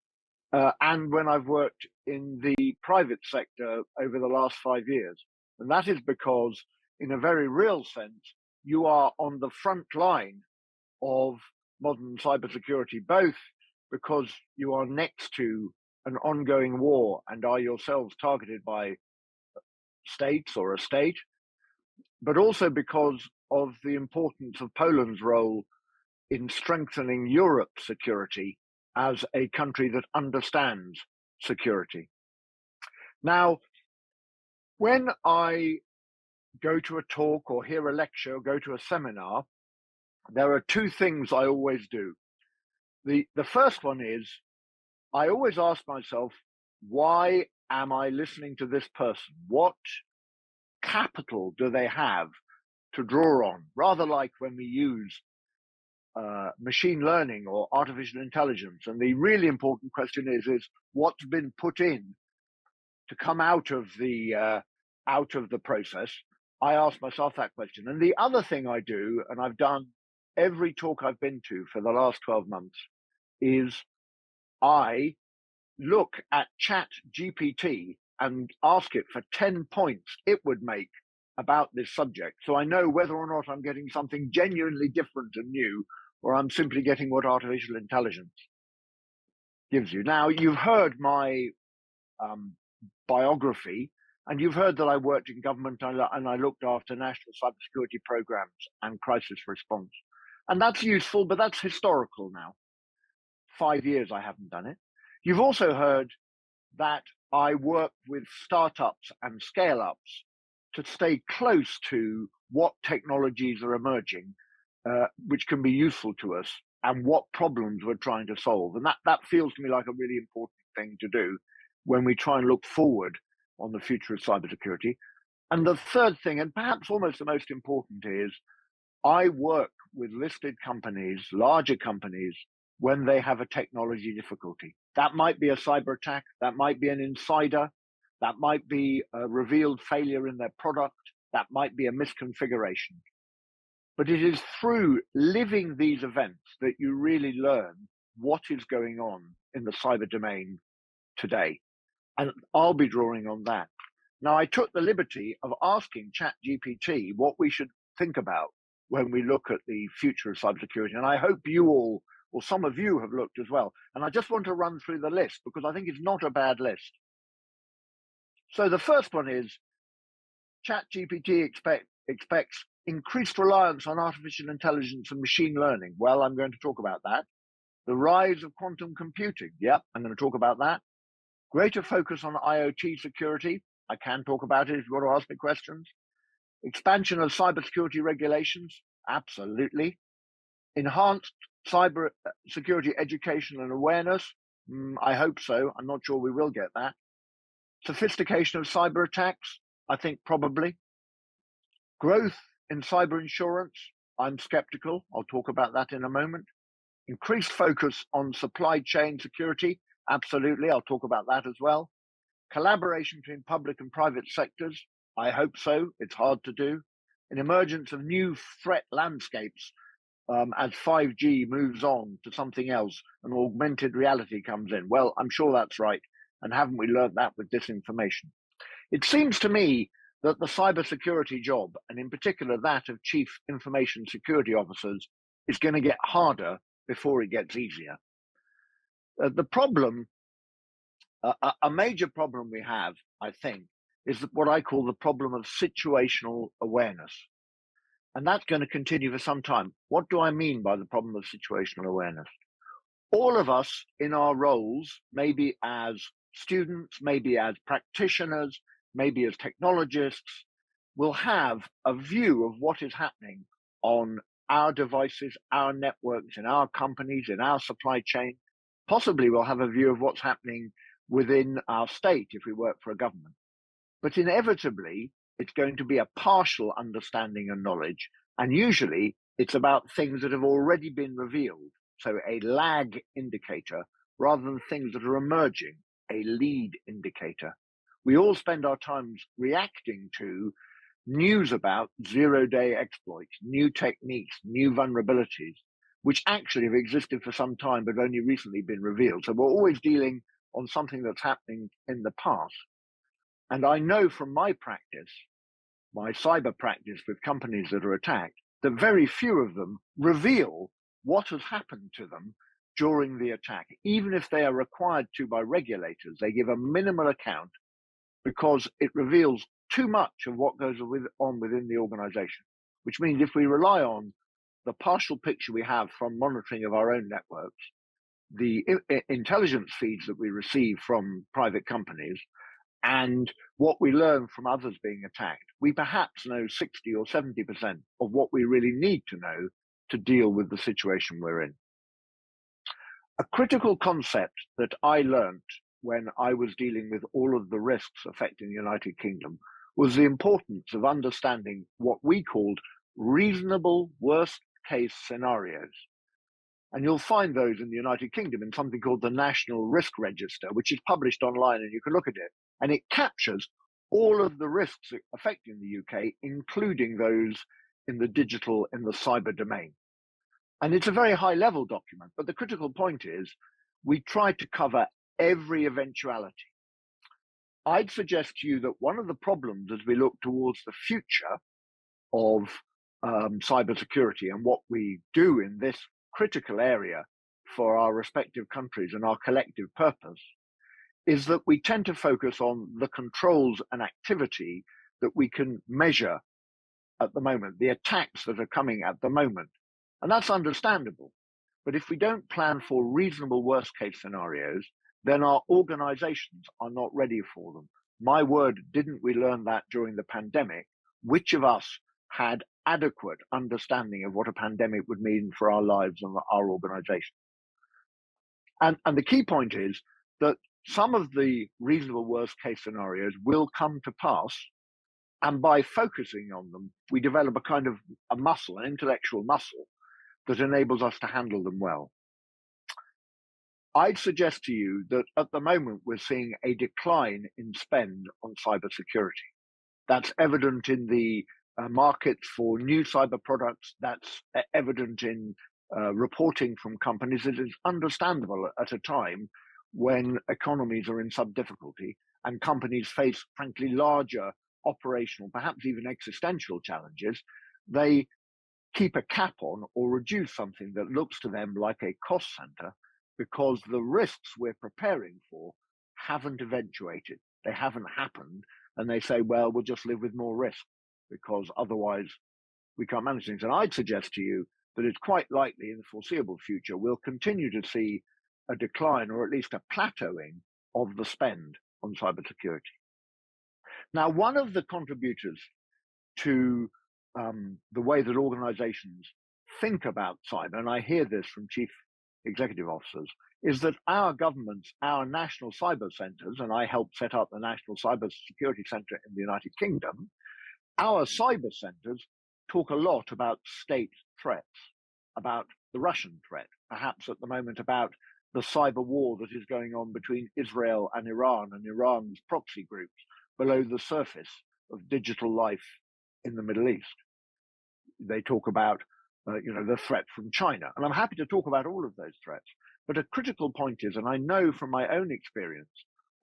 and when I've worked in the private sector over the last 5 years. And that is because, in a very real sense, you are on the front line of modern cybersecurity, both because you are next to an ongoing war and are yourselves targeted by states or a state, but also because of the importance of Poland's role in strengthening Europe's security as a country that understands security. Now, when I go to a talk or hear a lecture or go to a seminar, there are two things I always do. The first one is I always ask myself, why am I listening to this person? What capital do they have to draw on? Rather like when we use machine learning or artificial intelligence. And the really important question is what's been put in to come out of the process. I ask myself that question. And the other thing I do, and I've done every talk I've been to for the last 12 months, is I look at Chat GPT and ask it for 10 points it would make about this subject. So I know whether or not I'm getting something genuinely different and new, or I'm simply getting what artificial intelligence gives you. Now, you've heard my biography, and you've heard that I worked in government and I looked after national cybersecurity programs and crisis response. And that's useful, but that's historical now. 5 years I haven't done it. You've also heard that I work with startups and scale-ups to stay close to what technologies are emerging, which can be useful to us, and what problems we're trying to solve. And that feels to me like a really important thing to do when we try and look forward on the future of cybersecurity. And the third thing, and perhaps almost the most important, is I work with listed companies, larger companies, when they have a technology difficulty. That might be a cyber attack, that might be an insider, that might be a revealed failure in their product, that might be a misconfiguration. But it is through living these events that you really learn what is going on in the cyber domain today. And I'll be drawing on that. Now, I took the liberty of asking ChatGPT what we should think about when we look at the future of cybersecurity. And I hope you all, or some of you, have looked as well. And I just want to run through the list because I think it's not a bad list. So the first one is ChatGPT expects increased reliance on artificial intelligence and machine learning. Well, I'm going to talk about that. The rise of quantum computing. Yep, I'm going to talk about that. Greater focus on IoT security. I can talk about it if you want to ask me questions. Expansion of cybersecurity regulations. Absolutely. Enhanced cyber security education and awareness. I hope so. I'm not sure we will get that. Sophistication of cyber attacks. I think probably. Growth in cyber insurance. I'm skeptical. I'll talk about that in a moment. Increased focus on supply chain security. Absolutely. I'll talk about that as well. Collaboration between public and private sectors. I hope so. It's hard to do. An emergence of new threat landscapes as 5G moves on to something else and augmented reality comes in. Well, I'm sure that's right. And haven't we learned that with disinformation? It seems to me that the cybersecurity job, and in particular that of chief information security officers, is going to get harder before it gets easier. The problem, a major problem we have, I think, is what I call the problem of situational awareness. And that's going to continue for some time. What do I mean by the problem of situational awareness? All of us in our roles, maybe as students, maybe as practitioners, maybe as technologists, will have a view of what is happening on our devices, our networks, in our companies, in our supply chain. Possibly we'll have a view of what's happening within our state if we work for a government. But inevitably, it's going to be a partial understanding and knowledge. And usually it's about things that have already been revealed. So a lag indicator rather than things that are emerging, a lead indicator. We all spend our times reacting to news about zero-day exploits, new techniques, new vulnerabilities, which actually have existed for some time but only recently been revealed. So we're always dealing on something that's happening in the past. And I know from my practice, my cyber practice with companies that are attacked, that very few of them reveal what has happened to them during the attack, even if they are required to by regulators. They give a minimal account because it reveals too much of what goes on within the organization, which means if we rely on the partial picture we have from monitoring of our own networks, the intelligence feeds that we receive from private companies, and what we learn from others being attacked, we perhaps know 60 or 70% of what we really need to know to deal with the situation we're in. A critical concept that I learned when I was dealing with all of the risks affecting the United Kingdom was the importance of understanding what we called reasonable worst case scenarios. And you'll find those in the United Kingdom in something called the National Risk Register, which is published online and you can look at it. And it captures all of the risks affecting the UK, including those in the digital, in the cyber domain. And it's a very high level document, but the critical point is we try to cover every eventuality. I'd suggest to you that one of the problems as we look towards the future of cybersecurity and what we do in this critical area for our respective countries and our collective purpose is that we tend to focus on the controls and activity that we can measure at the moment, the attacks that are coming at the moment. And that's understandable. But if we don't plan for reasonable worst case scenarios, then our organizations are not ready for them. My word, didn't we learn that during the pandemic? Which of us had adequate understanding of what a pandemic would mean for our lives and our organization? And the key point is that some of the reasonable worst case scenarios will come to pass. And by focusing on them, we develop a kind of a muscle, an intellectual muscle that enables us to handle them well. I'd suggest to you that at the moment, we're seeing a decline in spend on cybersecurity. That's evident in the markets for new cyber products. That's evident in reporting from companies. It is understandable at a time when economies are in some difficulty and companies face, frankly, larger operational, perhaps even existential challenges. They keep a cap on or reduce something that looks to them like a cost center because the risks we're preparing for haven't eventuated. They haven't happened. And they say, well, we'll just live with more risk because otherwise we can't manage things. And I'd suggest to you that it's quite likely in the foreseeable future, we'll continue to see a decline or at least a plateauing of the spend on cybersecurity. Now, one of the contributors to the way that organizations think about cyber, and I hear this from chief executive officers, is that our governments, our national cyber centers, and I helped set up the National Cyber Security Center in the United Kingdom, our cyber centers talk a lot about state threats, about the Russian threat, perhaps at the moment about the cyber war that is going on between Israel and Iran's proxy groups below the surface of digital life in the Middle East. They talk about the threat from China. And I'm happy to talk about all of those threats. But a critical point is, and I know from my own experience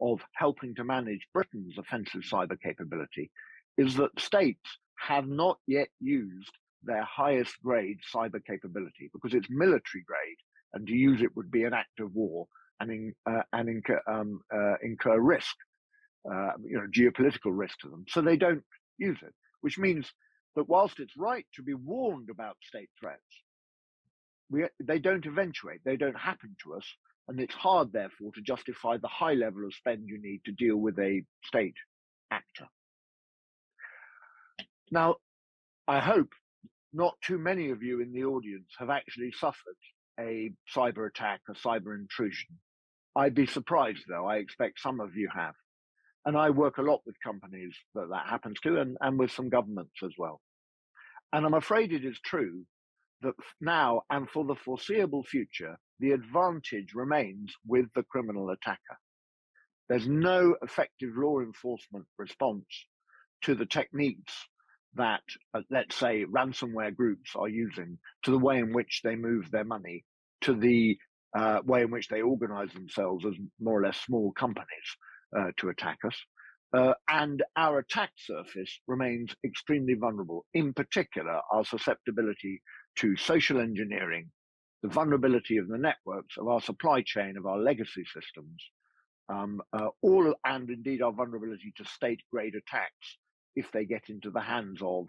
of helping to manage Britain's offensive cyber capability, is that states have not yet used their highest grade cyber capability because it's military grade, and to use it would be an act of war and incur risk, geopolitical risk to them. So they don't use it, which means that whilst it's right to be warned about state threats, they don't eventuate, they don't happen to us, and it's hard, therefore, to justify the high level of spend you need to deal with a state actor. Now, I hope not too many of you in the audience have actually suffered a cyber attack, a cyber intrusion. I'd be surprised, though. I expect some of you have. And I work a lot with companies that happens to, and with some governments as well. And I'm afraid it is true that now and for the foreseeable future, the advantage remains with the criminal attacker. There's no effective law enforcement response to the techniques that, let's say, ransomware groups are using, to the way in which they move their money, to the way in which they organize themselves as more or less small companies to attack us. And our attack surface remains extremely vulnerable, in particular, our susceptibility to social engineering the vulnerability of the networks, of our supply chain, of our legacy systems, and indeed our vulnerability to state-grade attacks if they get into the hands of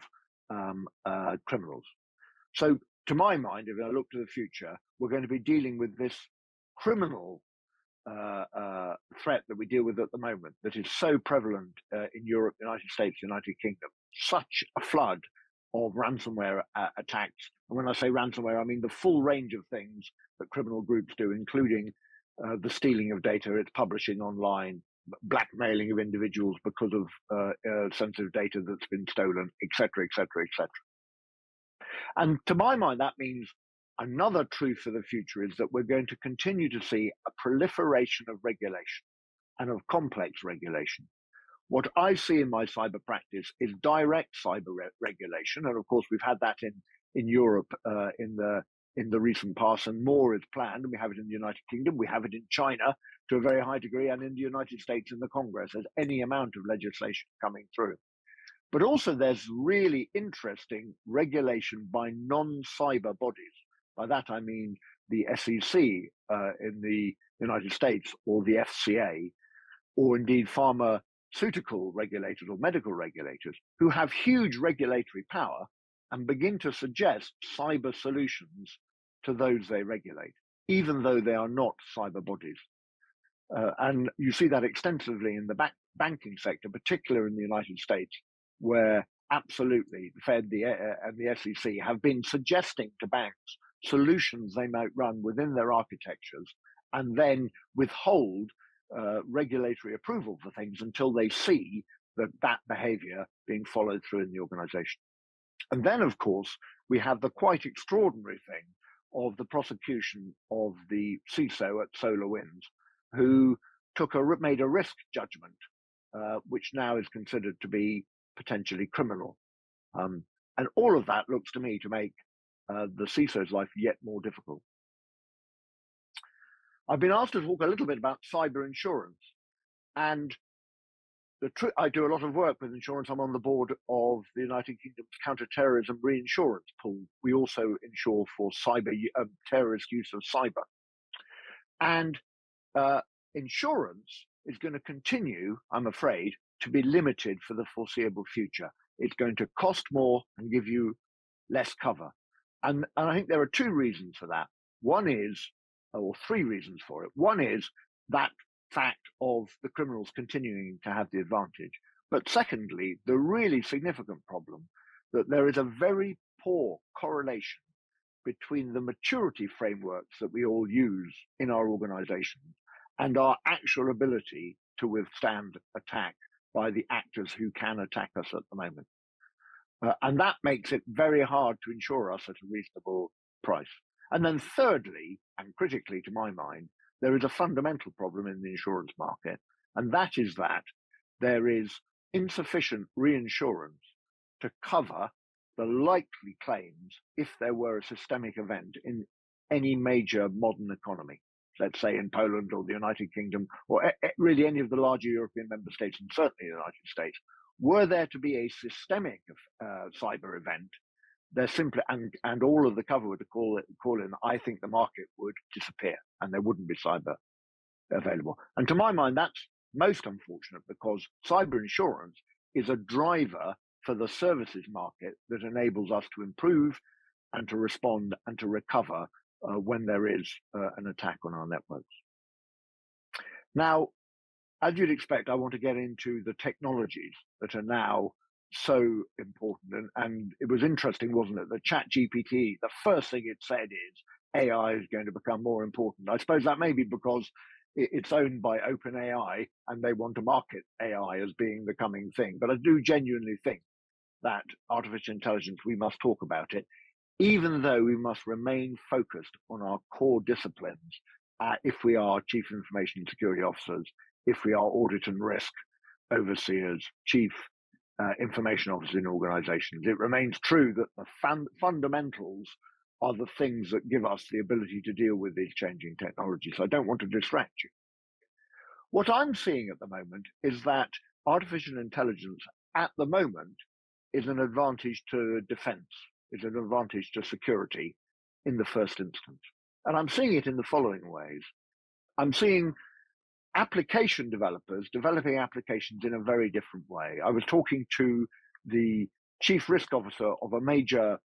criminals. So, to my mind, if I look to the future, we're going to be dealing with this criminal threat that we deal with at the moment that is so prevalent in Europe, United States, United Kingdom. Such a flood of ransomware attacks. And when I say ransomware, I mean the full range of things that criminal groups do, including the stealing of data, its publishing online, blackmailing of individuals because of sensitive data that's been stolen, etc., etc., etc. And to my mind, that means another truth for the future is that we're going to continue to see a proliferation of regulation and of complex regulation. What I see in my cyber practice is direct cyber regulation, and of course we've had that in Europe in the recent past, and more is planned. And we have it in the United Kingdom, we have it in China to a very high degree, and in the United States in the Congress. There's any amount of legislation coming through. But also there's really interesting regulation by non-cyber bodies. By that I mean the SEC in the United States, or the FCA, or indeed pharmaceutical regulators or medical regulators, who have huge regulatory power and begin to suggest cyber solutions to those they regulate, even though they are not cyber bodies. And you see that extensively in the banking sector, particularly in the United States, where absolutely the Fed and the SEC have been suggesting to banks solutions they might run within their architectures and then withhold regulatory approval for things until they see that behavior being followed through in the organization. And then, of course, we have the quite extraordinary thing of the prosecution of the CISO at SolarWinds, who made a risk judgment, which now is considered to be potentially criminal. And all of that looks to me to make the CISO's life yet more difficult. I've been asked to talk a little bit about cyber insurance, and I do a lot of work with insurance. I'm on the board of the United Kingdom's counter-terrorism reinsurance pool. We also insure for terrorist use of cyber. And insurance is going to continue, I'm afraid, to be limited for the foreseeable future. It's going to cost more and give you less cover. And I think there are two reasons for that. Three reasons for it. One is that fact of the criminals continuing to have the advantage. But secondly, the really significant problem that there is a very poor correlation between the maturity frameworks that we all use in our organizations and our actual ability to withstand attack by the actors who can attack us at the moment. And that makes it very hard to insure us at a reasonable price. And then thirdly, and critically to my mind, there is a fundamental problem in the insurance market, and that is that there is insufficient reinsurance to cover the likely claims if there were a systemic event in any major modern economy, let's say in Poland or the United Kingdom, or really any of the larger European member states, and certainly the United States. Were there to be a systemic cyber event, there simply, and all of the cover would call in, I think the market would disappear and there wouldn't be cyber available. And to my mind, that's most unfortunate, because cyber insurance is a driver for the services market that enables us to improve and to respond and to recover when there is an attack on our networks. Now, as you'd expect, I want to get into the technologies that are now so important. And it was interesting, wasn't it, that ChatGPT, the first thing it said is AI is going to become more important. I suppose that may be because it's owned by OpenAI and they want to market AI as being the coming thing. But I do genuinely think that artificial intelligence, we must talk about it, even though we must remain focused on our core disciplines if we are chief information security officers, if we are audit and risk overseers, chief information officers in organizations. It remains true that the fundamentals are the things that give us the ability to deal with these changing technologies. So I don't want to distract you. What I'm seeing at the moment is that artificial intelligence at the moment is an advantage to defense, is an advantage to security in the first instance. And I'm seeing it in the following ways. I'm seeing application developers developing applications in a very different way. I was talking to the chief risk officer of a major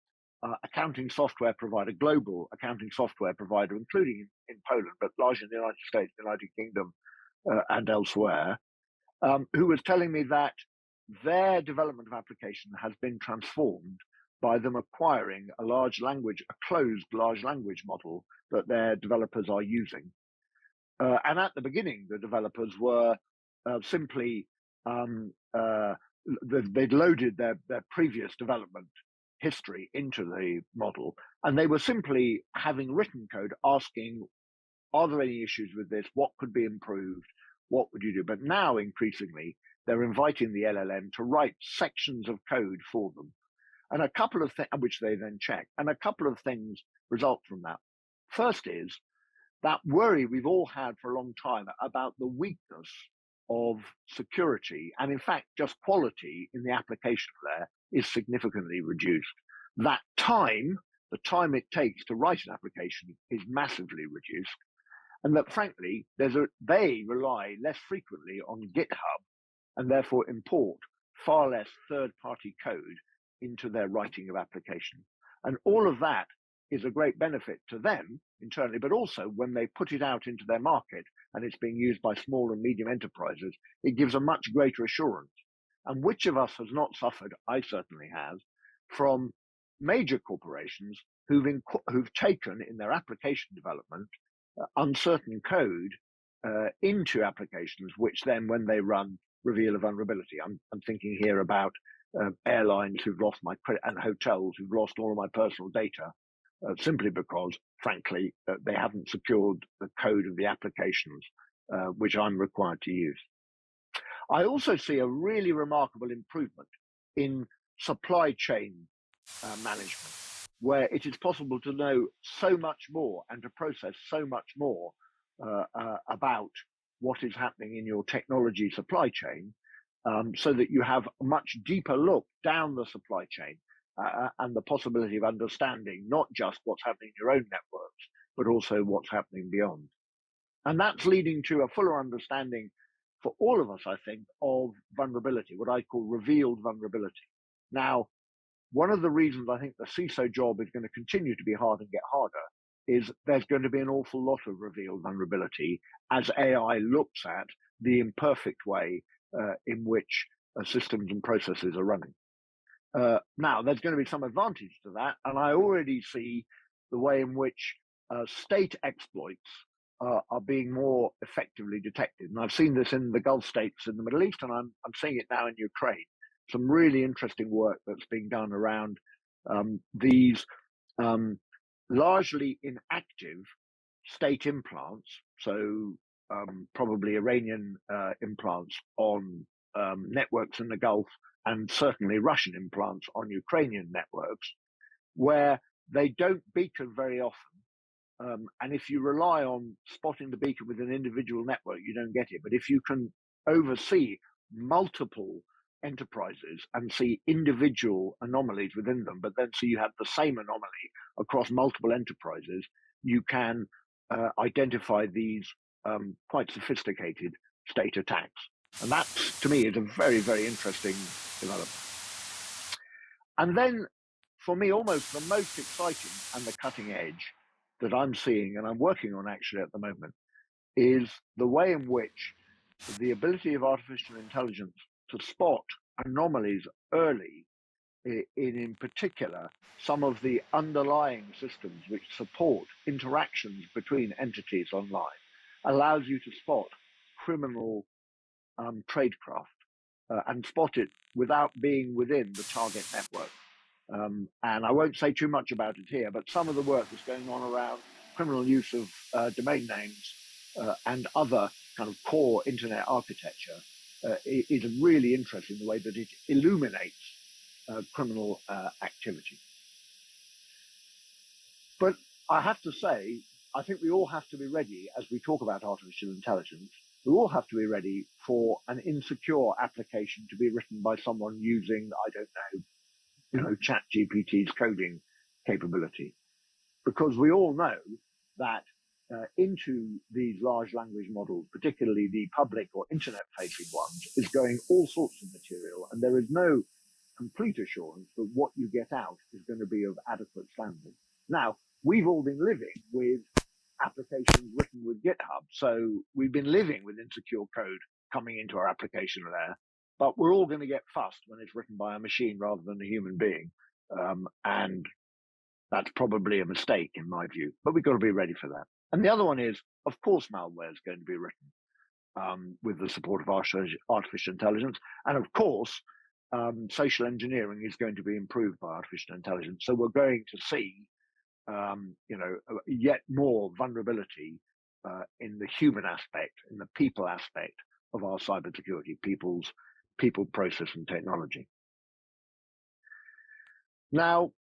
accounting software provider, global accounting software provider, including in Poland, but largely in the United States, the United Kingdom, and elsewhere, who was telling me that their development of application has been transformed by them acquiring a closed large language model that their developers are using. And at the beginning, the developers were simply, they'd loaded their previous development history into the model, and they were simply having written code asking, are there any issues with this? What could be improved? What would you do? But now, increasingly, they're inviting the LLM to write sections of code for them. And a couple of things, which they then check, and a couple of things result from that. First is that worry we've all had for a long time about the weakness of security, and in fact, just quality in the application layer is significantly reduced. That time, the time it takes to write an application is massively reduced. And that frankly, they rely less frequently on GitHub and therefore import far less third-party code into their writing of applications. And all of that is a great benefit to them internally, but also when they put it out into their market and it's being used by small and medium enterprises, it gives a much greater assurance. And which of us has not suffered, I certainly have, from major corporations who've taken in their application development uncertain code into applications, which then when they run reveal a vulnerability. I'm thinking here about airlines who've lost my credit and hotels who've lost all of my personal data simply because, frankly, they haven't secured the code of the applications which I'm required to use. I also see a really remarkable improvement in supply chain management, where it is possible to know so much more and to process so much more about what is happening in your technology supply chain, so that you have a much deeper look down the supply chain and the possibility of understanding not just what's happening in your own networks, but also what's happening beyond. And that's leading to a fuller understanding for all of us, I think, of vulnerability, what I call revealed vulnerability. Now, one of the reasons I think the CISO job is going to continue to be hard and get harder is there's going to be an awful lot of revealed vulnerability as AI looks at the imperfect way in which systems and processes are running. Now, there's going to be some advantage to that, and I already see the way in which state exploits are being more effectively detected. And I've seen this in the Gulf states in the Middle East, and I'm seeing it now in Ukraine. Some really interesting work that's being done around these largely inactive state implants, so probably Iranian implants on networks in the Gulf, and certainly Russian implants on Ukrainian networks, where they don't beacon very often. And if you rely on spotting the beacon with an individual network, you don't get it. But if you can oversee multiple enterprises and see individual anomalies within them, but then see you have the same anomaly across multiple enterprises, you can identify these quite sophisticated state attacks. And that, to me, is a very, very interesting development. And then, for me, almost the most exciting and the cutting edge that I'm seeing, and I'm working on actually at the moment, is the way in which the ability of artificial intelligence to spot anomalies early, in particular, some of the underlying systems which support interactions between entities online, allows you to spot criminal tradecraft and spot it without being within the target network. And I won't say too much about it here, but some of the work that's going on around criminal use of domain names and other kind of core internet architecture is really interesting, the way that it illuminates criminal activity. But I have to say, I think we all have to be ready as we talk about artificial intelligence. We all have to be ready for an insecure application to be written by someone using, I don't know, ChatGPT's coding capability. Because we all know that into these large language models, particularly the public or internet-facing ones, is going all sorts of material, and there is no complete assurance that what you get out is going to be of adequate standard. Now, we've all been living with applications written with GitHub, so we've been living with insecure code coming into our application layer, but we're all going to get fussed when it's written by a machine rather than a human being, and that's probably a mistake in my view, but we've got to be ready for that. And the other one is, of course, malware is going to be written with the support of artificial intelligence. And of course, social engineering is going to be improved by artificial intelligence. So we're going to see, yet more vulnerability in the human aspect, in the people aspect of our cybersecurity, people, process, and technology. Now,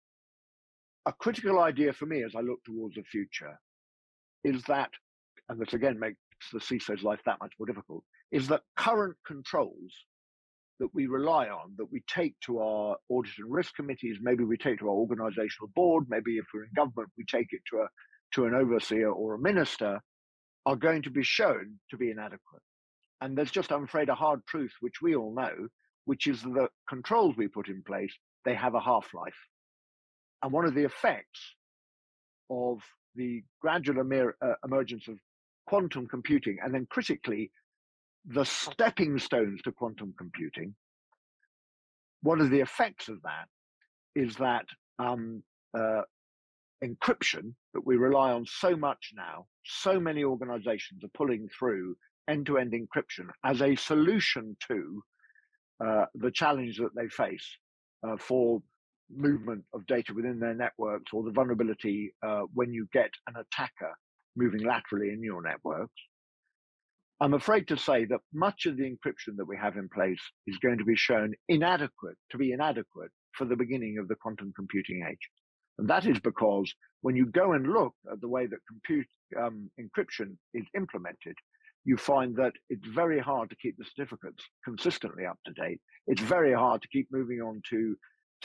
a critical idea for me as I look towards the future is that, and this again makes the CISO's life that much more difficult, is that current controls that we rely on, that we take to our audit and risk committees, maybe we take to our organizational board, maybe if we're in government, we take it to an overseer or a minister, are going to be shown to be inadequate. And there's just, I'm afraid, a hard truth, which we all know, which is that controls we put in place, they have a half-life. And one of the effects of the gradual emergence of quantum computing, and then critically, the stepping stones to quantum computing, one of the effects of that is that encryption that we rely on so much now, so many organizations are pulling through end-to-end encryption as a solution to the challenge that they face for movement of data within their networks, or the vulnerability when you get an attacker moving laterally in your networks. I'm afraid to say that much of the encryption that we have in place is going to be shown inadequate for the beginning of the quantum computing age. And that is because when you go and look at the way that encryption is implemented, you find that it's very hard to keep the certificates consistently up to date. It's very hard to keep moving on to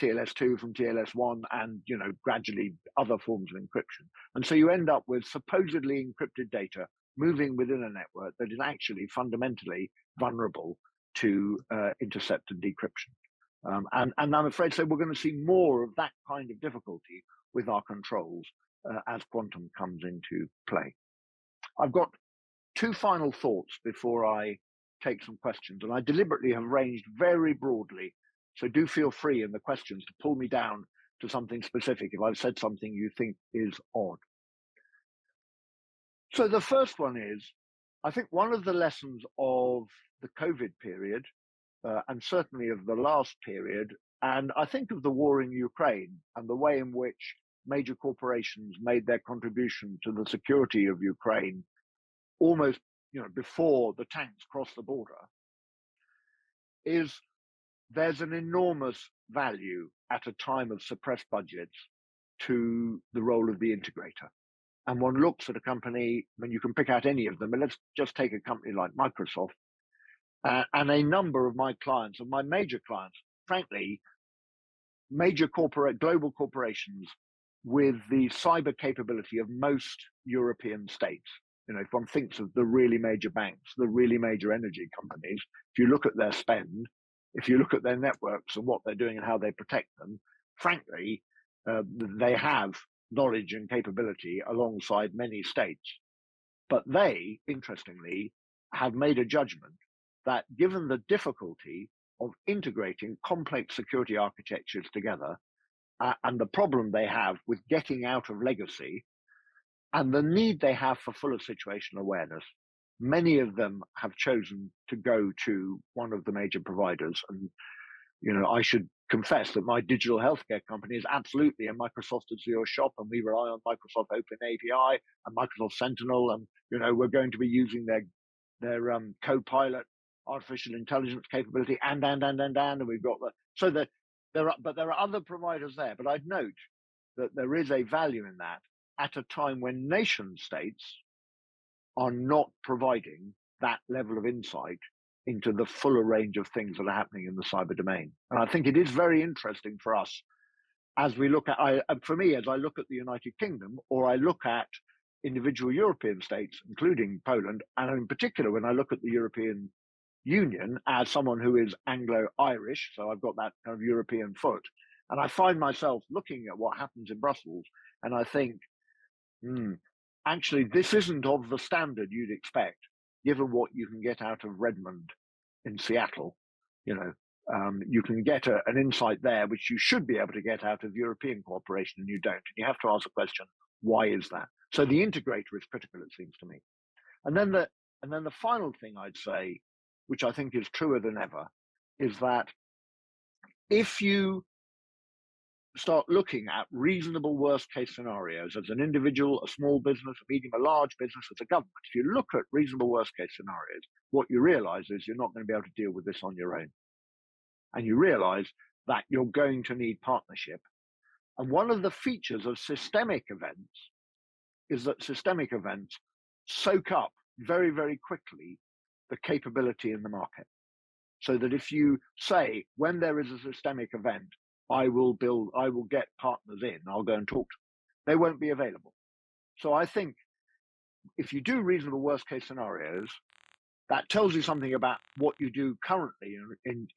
TLS2 from TLS1 and, gradually other forms of encryption. And so you end up with supposedly encrypted data moving within a network that is actually fundamentally vulnerable to intercept and decryption. And I'm afraid so we're going to see more of that kind of difficulty with our controls as quantum comes into play. I've got two final thoughts before I take some questions, and I deliberately have ranged very broadly. So do feel free in the questions to pull me down to something specific if I've said something you think is odd. So the first one is, I think one of the lessons of the COVID period, and certainly of the last period, and I think of the war in Ukraine and the way in which major corporations made their contribution to the security of Ukraine almost before the tanks crossed the border, is there's an enormous value at a time of suppressed budgets to the role of the integrator. And one looks at a company, you can pick out any of them, but let's just take a company like Microsoft, and a number of my clients, and my major clients, frankly, major global corporations with the cyber capability of most European states. If one thinks of the really major banks, the really major energy companies, if you look at their spend, if you look at their networks and what they're doing and how they protect them, frankly, they have knowledge and capability alongside many states. But they, interestingly, have made a judgment that given the difficulty of integrating complex security architectures together and the problem they have with getting out of legacy and the need they have for fuller situational awareness, many of them have chosen to go to one of the major providers. And, I should confess that my digital healthcare company is absolutely a Microsoft Azure shop, and we rely on Microsoft Open API and Microsoft Sentinel. And, we're going to be using their Copilot artificial intelligence capability and we've got there are other providers there. But I'd note that there is a value in that at a time when nation states are not providing that level of insight into the fuller range of things that are happening in the cyber domain. And I think it is very interesting for us as we look at, for me, as I look at the United Kingdom, or I look at individual European states, including Poland, and in particular, when I look at the European Union as someone who is Anglo-Irish, so I've got that kind of European foot, and I find myself looking at what happens in Brussels, and I think, actually, this isn't of the standard you'd expect, given what you can get out of Redmond in Seattle. You know, you can get an insight there which you should be able to get out of European cooperation, and you don't. And you have to ask the question, why is that? So the integrator is critical, it seems to me. And then the final thing I'd say, which I think is truer than ever, is that if you start looking at reasonable worst case scenarios as an individual, a small business, a medium, a large business, as a government, if you look at reasonable worst case scenarios, what you realize is you're not going to be able to deal with this on your own. And you realize that you're going to need partnership. And one of the features of systemic events is that systemic events soak up very, very quickly the capability in the market. So that if you say, when there is a systemic event, I will get partners in, I'll go and talk to them, they won't be available. So I think if you do reasonable worst case scenarios, that tells you something about what you do currently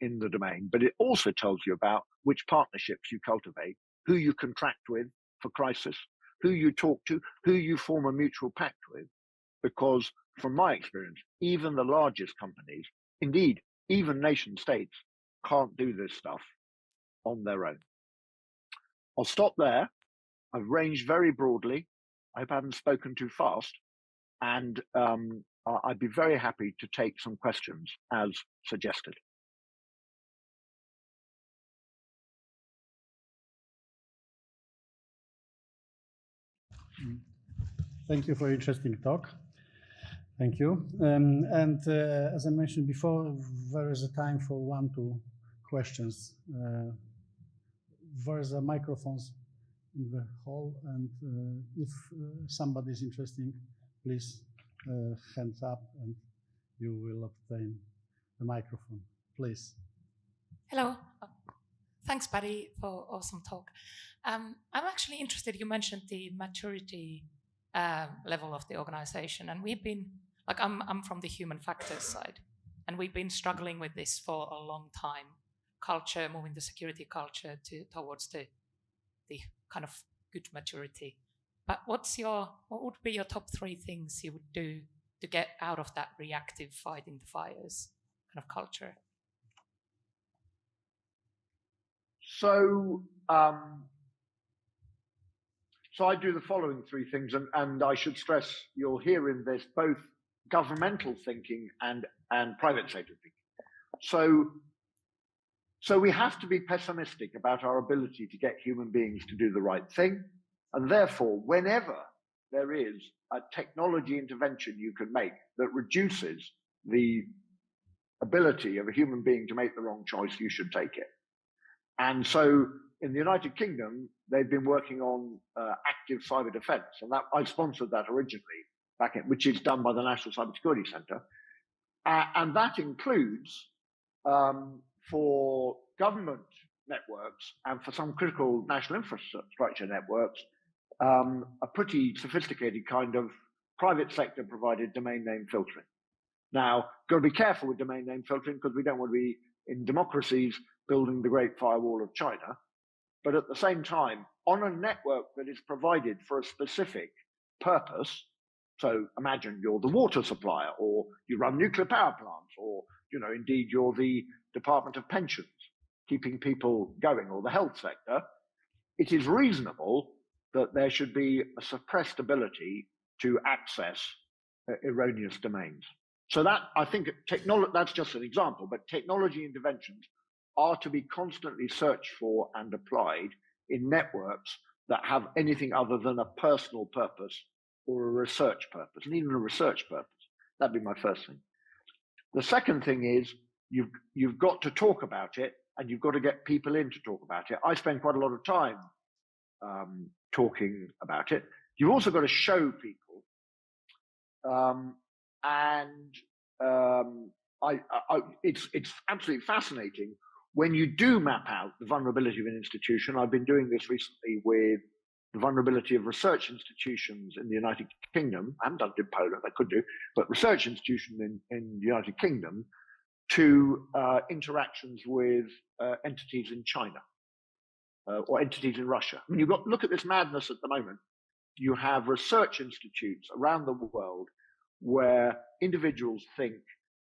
in the domain, but it also tells you about which partnerships you cultivate, who you contract with for crisis, who you talk to, who you form a mutual pact with, because from my experience, even the largest companies, indeed, even nation states, can't do this stuff on their own. I'll stop there. I've ranged very broadly. I hope I haven't spoken too fast. And I'd be very happy to take some questions as suggested. Thank you for your interesting talk. Thank you. As I mentioned before, there is a time for 1-2 questions. There is a microphones in the hall, and if somebody is interested, please hands up, and you will obtain the microphone. Please. Hello. Thanks, Barry, for awesome talk. I'm actually interested, you mentioned the maturity level of the organization, and we've been, like I'm from the human factors side, and we've been struggling with this for a long time. Culture, moving the security culture towards the kind of good maturity. But what would be your top 3 things you would do to get out of that reactive fighting the fires kind of culture? So I do the following 3 things, and I should stress you'll hear in this both governmental thinking and private sector thinking. So we have to be pessimistic about our ability to get human beings to do the right thing. And therefore, whenever there is a technology intervention you can make that reduces the ability of a human being to make the wrong choice, you should take it. And so in the United Kingdom, they've been working on active cyber defense. And that I sponsored that originally, which is done by the National Cybersecurity Centre. And that includes for government networks and for some critical national infrastructure networks, a pretty sophisticated kind of private sector provided domain name filtering. Now, got to be careful with domain name filtering because we don't want to be in democracies building the Great Firewall of China. But at the same time, on a network that is provided for a specific purpose, so imagine you're the water supplier, or you run nuclear power plants, or indeed you're the Department of Pensions, keeping people going, or the health sector, it is reasonable that there should be a suppressed ability to access erroneous domains. So that, I think, that's just an example, but technology interventions are to be constantly searched for and applied in networks that have anything other than a personal purpose or a research purpose, and even a research purpose. That'd be my first thing. The second thing is you've got to talk about it, and you've got to get people in to talk about it. I spend quite a lot of time talking about it. You've also got to show people, it's absolutely fascinating when you do map out the vulnerability of an institution. I've been doing this recently with the vulnerability of research institutions in the United Kingdom. I haven't done it in Poland, I could do, but research institutions in the United Kingdom to interactions with entities in China or entities in Russia. I mean, you've got, look at this madness at the moment. You have research institutes around the world where individuals think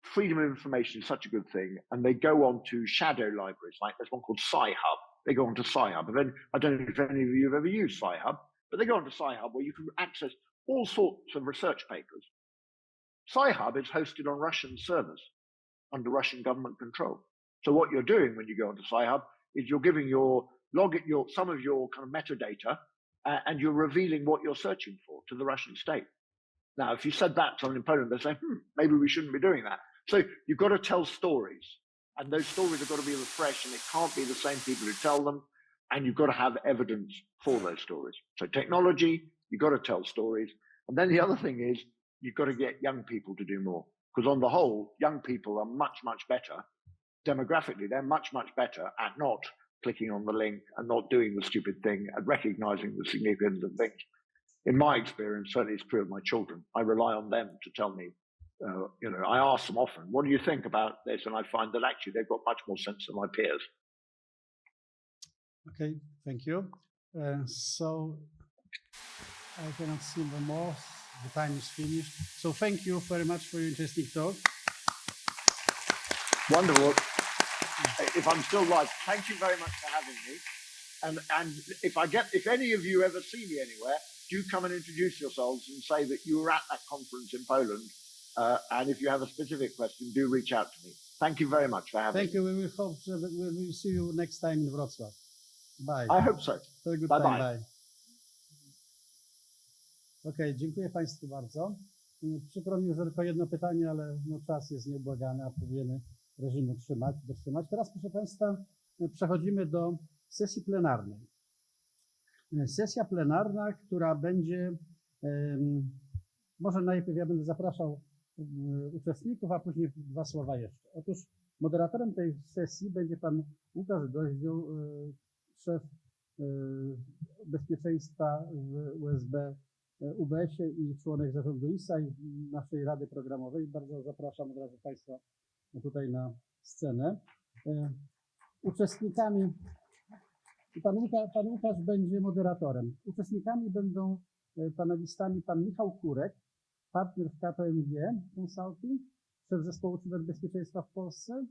freedom of information is such a good thing, and they go on to shadow libraries, like there's one called Sci-Hub. They go on to Sci-Hub. And then, I don't know if any of you have ever used Sci-Hub, but they go on to Sci-Hub where you can access all sorts of research papers. Sci-Hub is hosted on Russian servers under Russian government control. So what you're doing when you go onto Sci-Hub is you're giving some of your kind of metadata, and you're revealing what you're searching for to the Russian state. Now, if you said that to someone in Poland, they'd say, maybe we shouldn't be doing that. So you've got to tell stories, and those stories have got to be refreshed, and it can't be the same people who tell them, and you've got to have evidence for those stories. So technology, you've got to tell stories. And then the other thing is you've got to get young people to do more, because on the whole, young people are much, much better. Demographically, they're much, much better at not clicking on the link and not doing the stupid thing and recognizing the significance of things. In my experience, certainly it's true of my children. I rely on them to tell me, I ask them often, what do you think about this? And I find that actually they've got much more sense than my peers. Okay, thank you. So I cannot see no more. The time is finished. So thank you very much for your interesting talk. Wonderful. If I'm still live, thank you very much for having me. And if any of you ever see me anywhere, do come and introduce yourselves and say that you were at that conference in Poland. And if you have a specific question, do reach out to me. Thank you very much for having me. Thank you. We will hope that we will see you next time in Wrocław. Bye. I hope so. Have a good Bye time. bye. Bye. Okej, dziękuję Państwu bardzo. Przykro mi, że tylko jedno pytanie, ale czas jest nieubłagany, a próbujemy reżimu dotrzymać. Teraz, proszę Państwa, przechodzimy do sesji plenarnej. Sesja plenarna, która będzie, może najpierw ja będę zapraszał uczestników, a później dwa słowa jeszcze. Otóż moderatorem tej sesji będzie pan Łukasz Goździł, szef bezpieczeństwa w USB UBS-ie i członek zarządu ISA i naszej Rady Programowej. Bardzo zapraszam od razu Państwa tutaj na scenę. Uczestnikami, pan Łukasz będzie moderatorem. Uczestnikami będą panelistami pan Michał Kurek, partner w KPMG Consulting, szef zespołu cyberbezpieczeństwa w Polsce,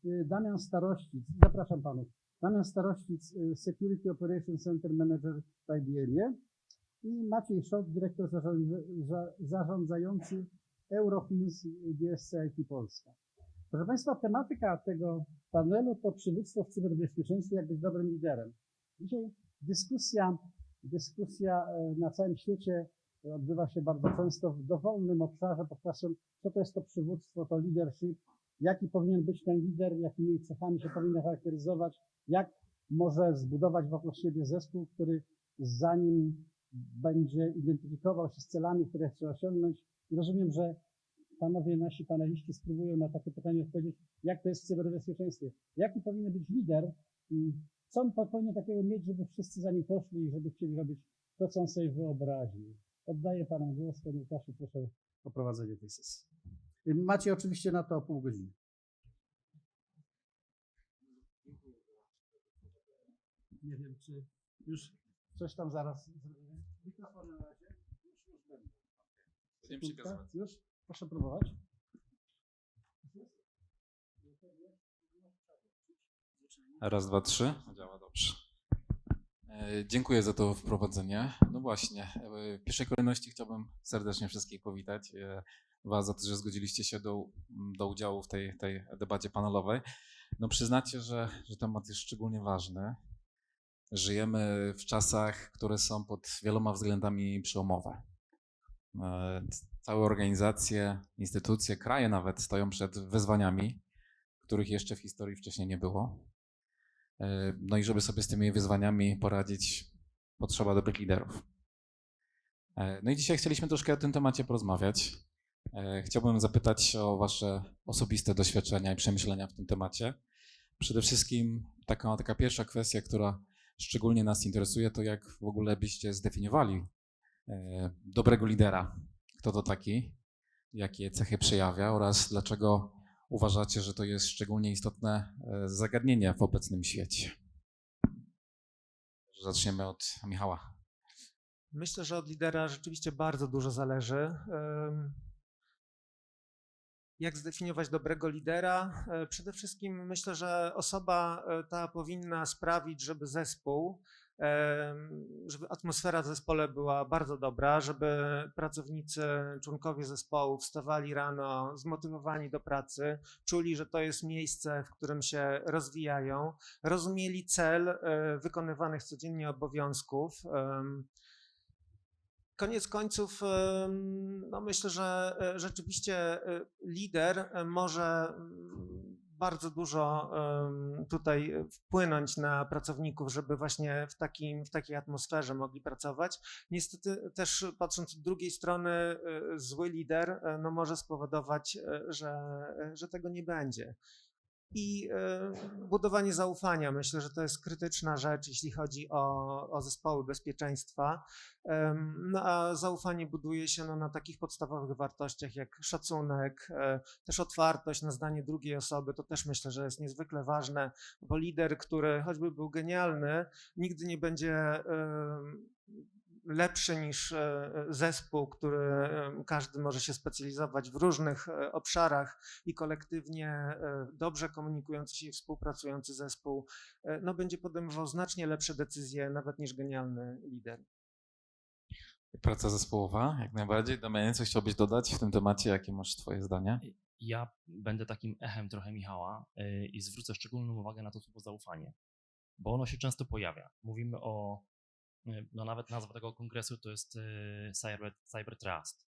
Damian Starościc, zapraszam panów, Damian Starościc, Security Operations Center Manager w IBM-ie i Maciej Szot, dyrektor zarządzający Eurofins GSC IT Polska. Proszę Państwa, tematyka tego panelu to przywództwo w cyberbezpieczeństwie, jak być dobrym liderem. Dzisiaj dyskusja na całym świecie odbywa się bardzo często w dowolnym obszarze pod hasłem, co to jest to przywództwo, to leadership, jaki powinien być ten lider, jakimi cechami się powinien charakteryzować, jak może zbudować wokół siebie zespół, który zanim będzie identyfikował się z celami, które chce osiągnąć. I rozumiem, że panowie nasi paneliści spróbują na takie pytanie odpowiedzieć, jak to jest w cyberbezpieczeństwie. Jaki powinien być lider, co on powinien takiego mieć, żeby wszyscy za nim poszli i żeby chcieli robić to, co on sobie wyobraził. Oddaję panom głos, panie Łukaszu, proszę o prowadzenie tej sesji. Macie oczywiście na to pół godziny. Nie wiem, czy już coś tam zaraz. Mikrofon na razie. Już będę. Chcę przekazywać. Już? Proszę próbować. Raz, dwa, trzy. Działa dobrze. Dziękuję za to wprowadzenie. No właśnie, w pierwszej kolejności chciałbym serdecznie wszystkich powitać. Was za to, że zgodziliście się do udziału w tej debacie panelowej. No przyznacie, że temat jest szczególnie ważny. Żyjemy w czasach, które są pod wieloma względami przełomowe. Całe organizacje, instytucje, kraje nawet stoją przed wyzwaniami, których jeszcze w historii wcześniej nie było. No i żeby sobie z tymi wyzwaniami poradzić, potrzeba dobrych liderów. No i dzisiaj chcieliśmy troszkę o tym temacie porozmawiać. Chciałbym zapytać o wasze osobiste doświadczenia i przemyślenia w tym temacie. Przede wszystkim taka pierwsza kwestia, która szczególnie nas interesuje to, jak w ogóle byście zdefiniowali dobrego lidera. Kto to taki, jakie cechy przejawia oraz dlaczego uważacie, że to jest szczególnie istotne zagadnienie w obecnym świecie. Zaczniemy od Michała. Myślę, że od lidera rzeczywiście bardzo dużo zależy. Jak zdefiniować dobrego lidera? Przede wszystkim myślę, że osoba ta powinna sprawić, żeby zespół, żeby atmosfera w zespole była bardzo dobra, żeby pracownicy, członkowie zespołu wstawali rano zmotywowani do pracy, czuli, że to jest miejsce, w którym się rozwijają, rozumieli cel wykonywanych codziennie obowiązków. Koniec końców, no myślę, że rzeczywiście lider może bardzo dużo tutaj wpłynąć na pracowników, żeby właśnie w takiej atmosferze mogli pracować. Niestety też patrząc od drugiej strony, zły lider no może spowodować, że tego nie będzie. I budowanie zaufania, myślę, że to jest krytyczna rzecz, jeśli chodzi o zespoły bezpieczeństwa. No a zaufanie buduje się na takich podstawowych wartościach jak szacunek, też otwartość na zdanie drugiej osoby. To też myślę, że jest niezwykle ważne, bo lider, który choćby był genialny, nigdy nie będzie lepszy niż zespół, który każdy może się specjalizować w różnych obszarach i kolektywnie dobrze komunikujący się i współpracujący zespół no, będzie podejmował znacznie lepsze decyzje nawet niż genialny lider. Praca zespołowa, jak najbardziej. Damianie, coś chciałbyś dodać w tym temacie? Jakie masz twoje zdanie? Ja będę takim echem trochę Michała i zwrócę szczególną uwagę na to słowo zaufanie, bo ono się często pojawia. Mówimy o, no nawet nazwa tego kongresu to jest Cyber Trust.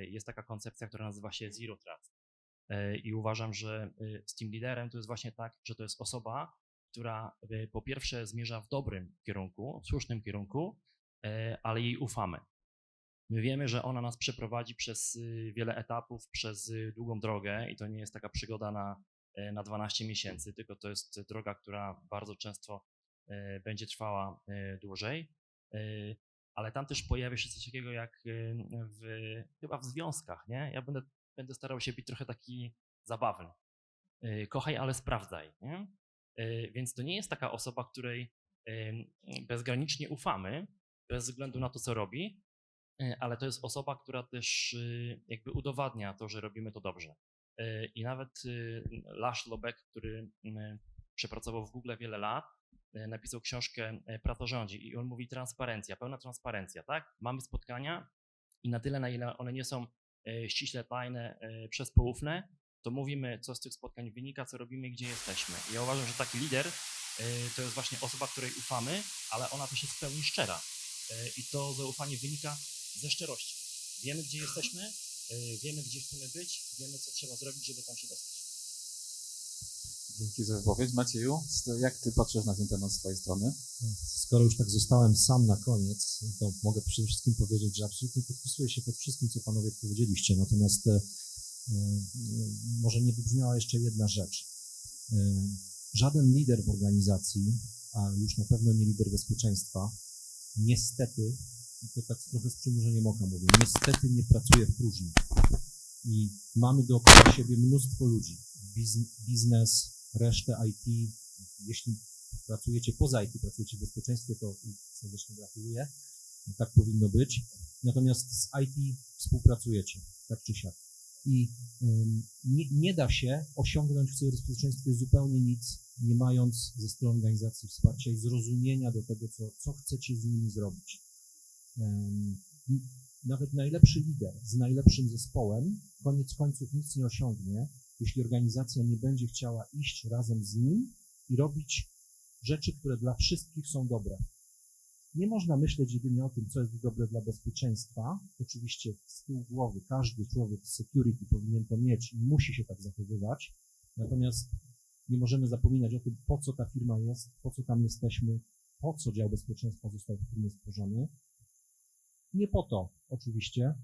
Jest taka koncepcja, która nazywa się Zero Trust. I uważam, że z team liderem to jest właśnie tak, że to jest osoba, która po pierwsze zmierza w dobrym kierunku, w słusznym kierunku, ale jej ufamy. My wiemy, że ona nas przeprowadzi przez wiele etapów, przez długą drogę i to nie jest taka przygoda na 12 miesięcy, tylko to jest droga, która bardzo często będzie trwała dłużej, ale tam też pojawia się coś takiego jak chyba w związkach, nie? Ja będę starał się być trochę taki zabawny. Kochaj, ale sprawdzaj, nie? Więc to nie jest taka osoba, której bezgranicznie ufamy, bez względu na to, co robi, ale to jest osoba, która też jakby udowadnia to, że robimy to dobrze. I nawet Lash Lobek, który przepracował w Google wiele lat, napisał książkę Praca rządzi i on mówi transparencja, pełna transparencja, tak? Mamy spotkania i na tyle, na ile one nie są ściśle tajne przez poufne, to mówimy, co z tych spotkań wynika, co robimy i gdzie jesteśmy. I ja uważam, że taki lider to jest właśnie osoba, której ufamy, ale ona też jest w pełni szczera. I to zaufanie wynika ze szczerości. Wiemy, gdzie jesteśmy, wiemy, gdzie chcemy być, wiemy, co trzeba zrobić, żeby tam się dostać. Dzięki za wypowiedź. Macieju, jak ty patrzysz na ten temat z twojej strony? Skoro już tak zostałem sam na koniec, to mogę przede wszystkim powiedzieć, że absolutnie podpisuję się pod wszystkim, co panowie powiedzieliście, natomiast może nie wybrzmiała jeszcze jedna rzecz. Żaden lider w organizacji, a już na pewno nie lider bezpieczeństwa, niestety, i to tak trochę z przymrużeniem oka mówię, niestety nie pracuje w próżni. I mamy dookoła siebie mnóstwo ludzi, biznes, resztę IT. Jeśli pracujecie poza IT, pracujecie w bezpieczeństwie, to serdecznie gratuluję, tak powinno być. Natomiast z IT współpracujecie, tak czy siak. I nie da się osiągnąć w cyberbezpieczeństwie zupełnie nic, nie mając ze strony organizacji wsparcia i zrozumienia do tego, co chcecie z nimi zrobić. Nawet najlepszy lider z najlepszym zespołem koniec końców nic nie osiągnie, jeśli organizacja nie będzie chciała iść razem z nim i robić rzeczy, które dla wszystkich są dobre. Nie można myśleć jedynie o tym, co jest dobre dla bezpieczeństwa. Oczywiście z tyłu głowy każdy człowiek z security powinien to mieć i musi się tak zachowywać. Natomiast nie możemy zapominać o tym, po co ta firma jest, po co tam jesteśmy, po co dział bezpieczeństwa został w firmie stworzony. Nie po to oczywiście,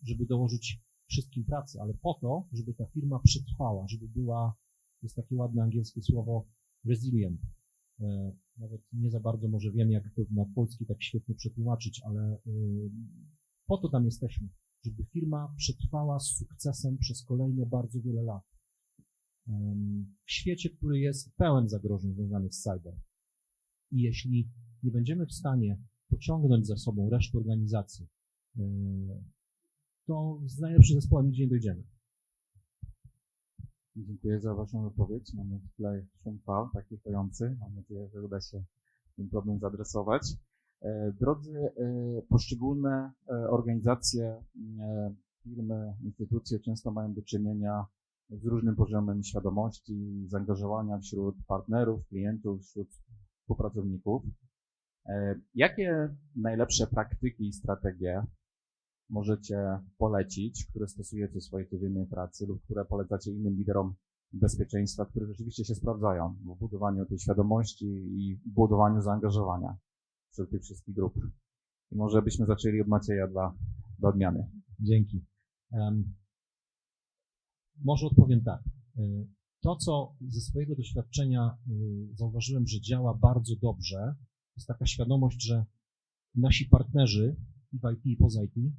żeby dołożyć wszystkim pracy, ale po to, żeby ta firma przetrwała, żeby była, jest takie ładne angielskie słowo resilient, Nawet nie za bardzo może wiem, jak to na polski tak świetnie przetłumaczyć, ale po to tam jesteśmy, żeby firma przetrwała z sukcesem przez kolejne bardzo wiele lat. W świecie, który jest pełen zagrożeń związanych z cyber. I jeśli nie będziemy w stanie pociągnąć za sobą resztę organizacji, to z najlepszym zespołem nigdzie nie dojdziemy. Dziękuję za Waszą wypowiedź. Mamy tutaj szum fal, taki stojący. Mam nadzieję, że uda się ten problem zaadresować. Drodzy, poszczególne organizacje, firmy, instytucje często mają do czynienia z różnym poziomem świadomości, zaangażowania wśród partnerów, klientów, wśród współpracowników. Jakie najlepsze praktyki i strategie możecie polecić, które stosujecie w swojej codziennej pracy lub które polecacie innym liderom bezpieczeństwa, które rzeczywiście się sprawdzają w budowaniu tej świadomości i budowaniu zaangażowania wśród tych wszystkich grup? I może byśmy zaczęli od Macieja dla odmiany. Dzięki. Może odpowiem tak. To, co ze swojego doświadczenia zauważyłem, że działa bardzo dobrze, to jest taka świadomość, że nasi partnerzy i w IT, i poza IT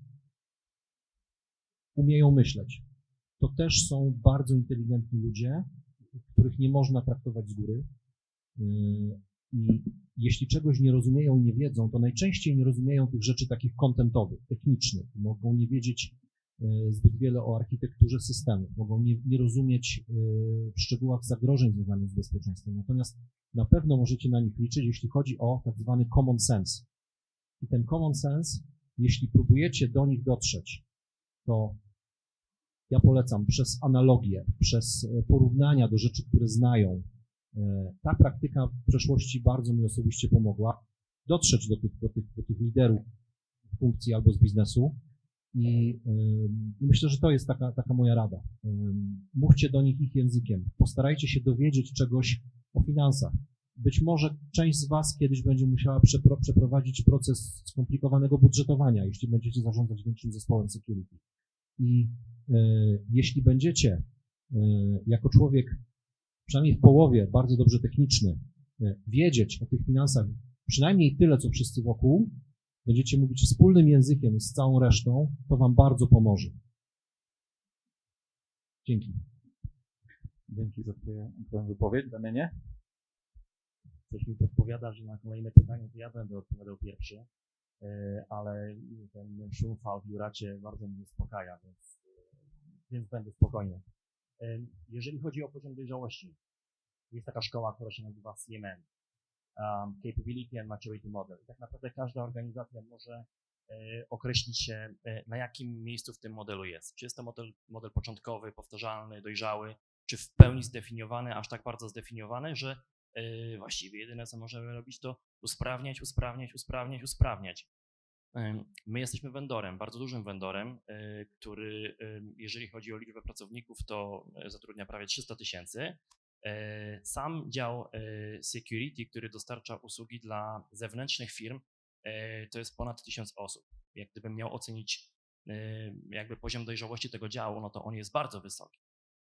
umieją myśleć. To też są bardzo inteligentni ludzie, których nie można traktować z góry. I jeśli czegoś nie rozumieją i nie wiedzą, to najczęściej nie rozumieją tych rzeczy takich kontentowych, technicznych. Mogą nie wiedzieć zbyt wiele o architekturze systemów, mogą nie rozumieć w szczegółach zagrożeń związanych z bezpieczeństwem. Natomiast na pewno możecie na nich liczyć, jeśli chodzi o tak zwany common sense. I ten common sense, jeśli próbujecie do nich dotrzeć, to ja polecam przez analogię, przez porównania do rzeczy, które znają. Ta praktyka w przeszłości bardzo mi osobiście pomogła dotrzeć do tych liderów funkcji albo z biznesu i myślę, że to jest taka moja rada. Mówcie do nich ich językiem, postarajcie się dowiedzieć czegoś o finansach. Być może część z Was kiedyś będzie musiała przeprowadzić proces skomplikowanego budżetowania, jeśli będziecie zarządzać większym zespołem security. I jeśli będziecie jako człowiek, przynajmniej w połowie, bardzo dobrze techniczny, wiedzieć o tych finansach przynajmniej tyle, co wszyscy wokół, będziecie mówić wspólnym językiem z całą resztą, to Wam bardzo pomoże. Dzięki. Dzięki za Twoją wypowiedź, Damianie. Coś mi podpowiada, że na kolejne pytanie to ja będę odpowiadał pierwszy, ale ten szum fal w Juracie bardzo mnie uspokaja, więc będę spokojny. Jeżeli chodzi o poziom dojrzałości, jest taka szkoła, która się nazywa CMM, Capability and Maturity Model. I tak naprawdę każda organizacja może określić się, na jakim miejscu w tym modelu jest. Czy jest to model początkowy, powtarzalny, dojrzały, czy w pełni zdefiniowany, aż tak bardzo zdefiniowany, że właściwie jedyne, co możemy robić, to usprawniać. My jesteśmy vendorem, bardzo dużym vendorem, który, jeżeli chodzi o liczbę pracowników, to zatrudnia prawie 300 000. Sam dział security, który dostarcza usługi dla zewnętrznych firm, to jest ponad 1000 osób. Jak gdybym miał ocenić jakby poziom dojrzałości tego działu, no to on jest bardzo wysoki.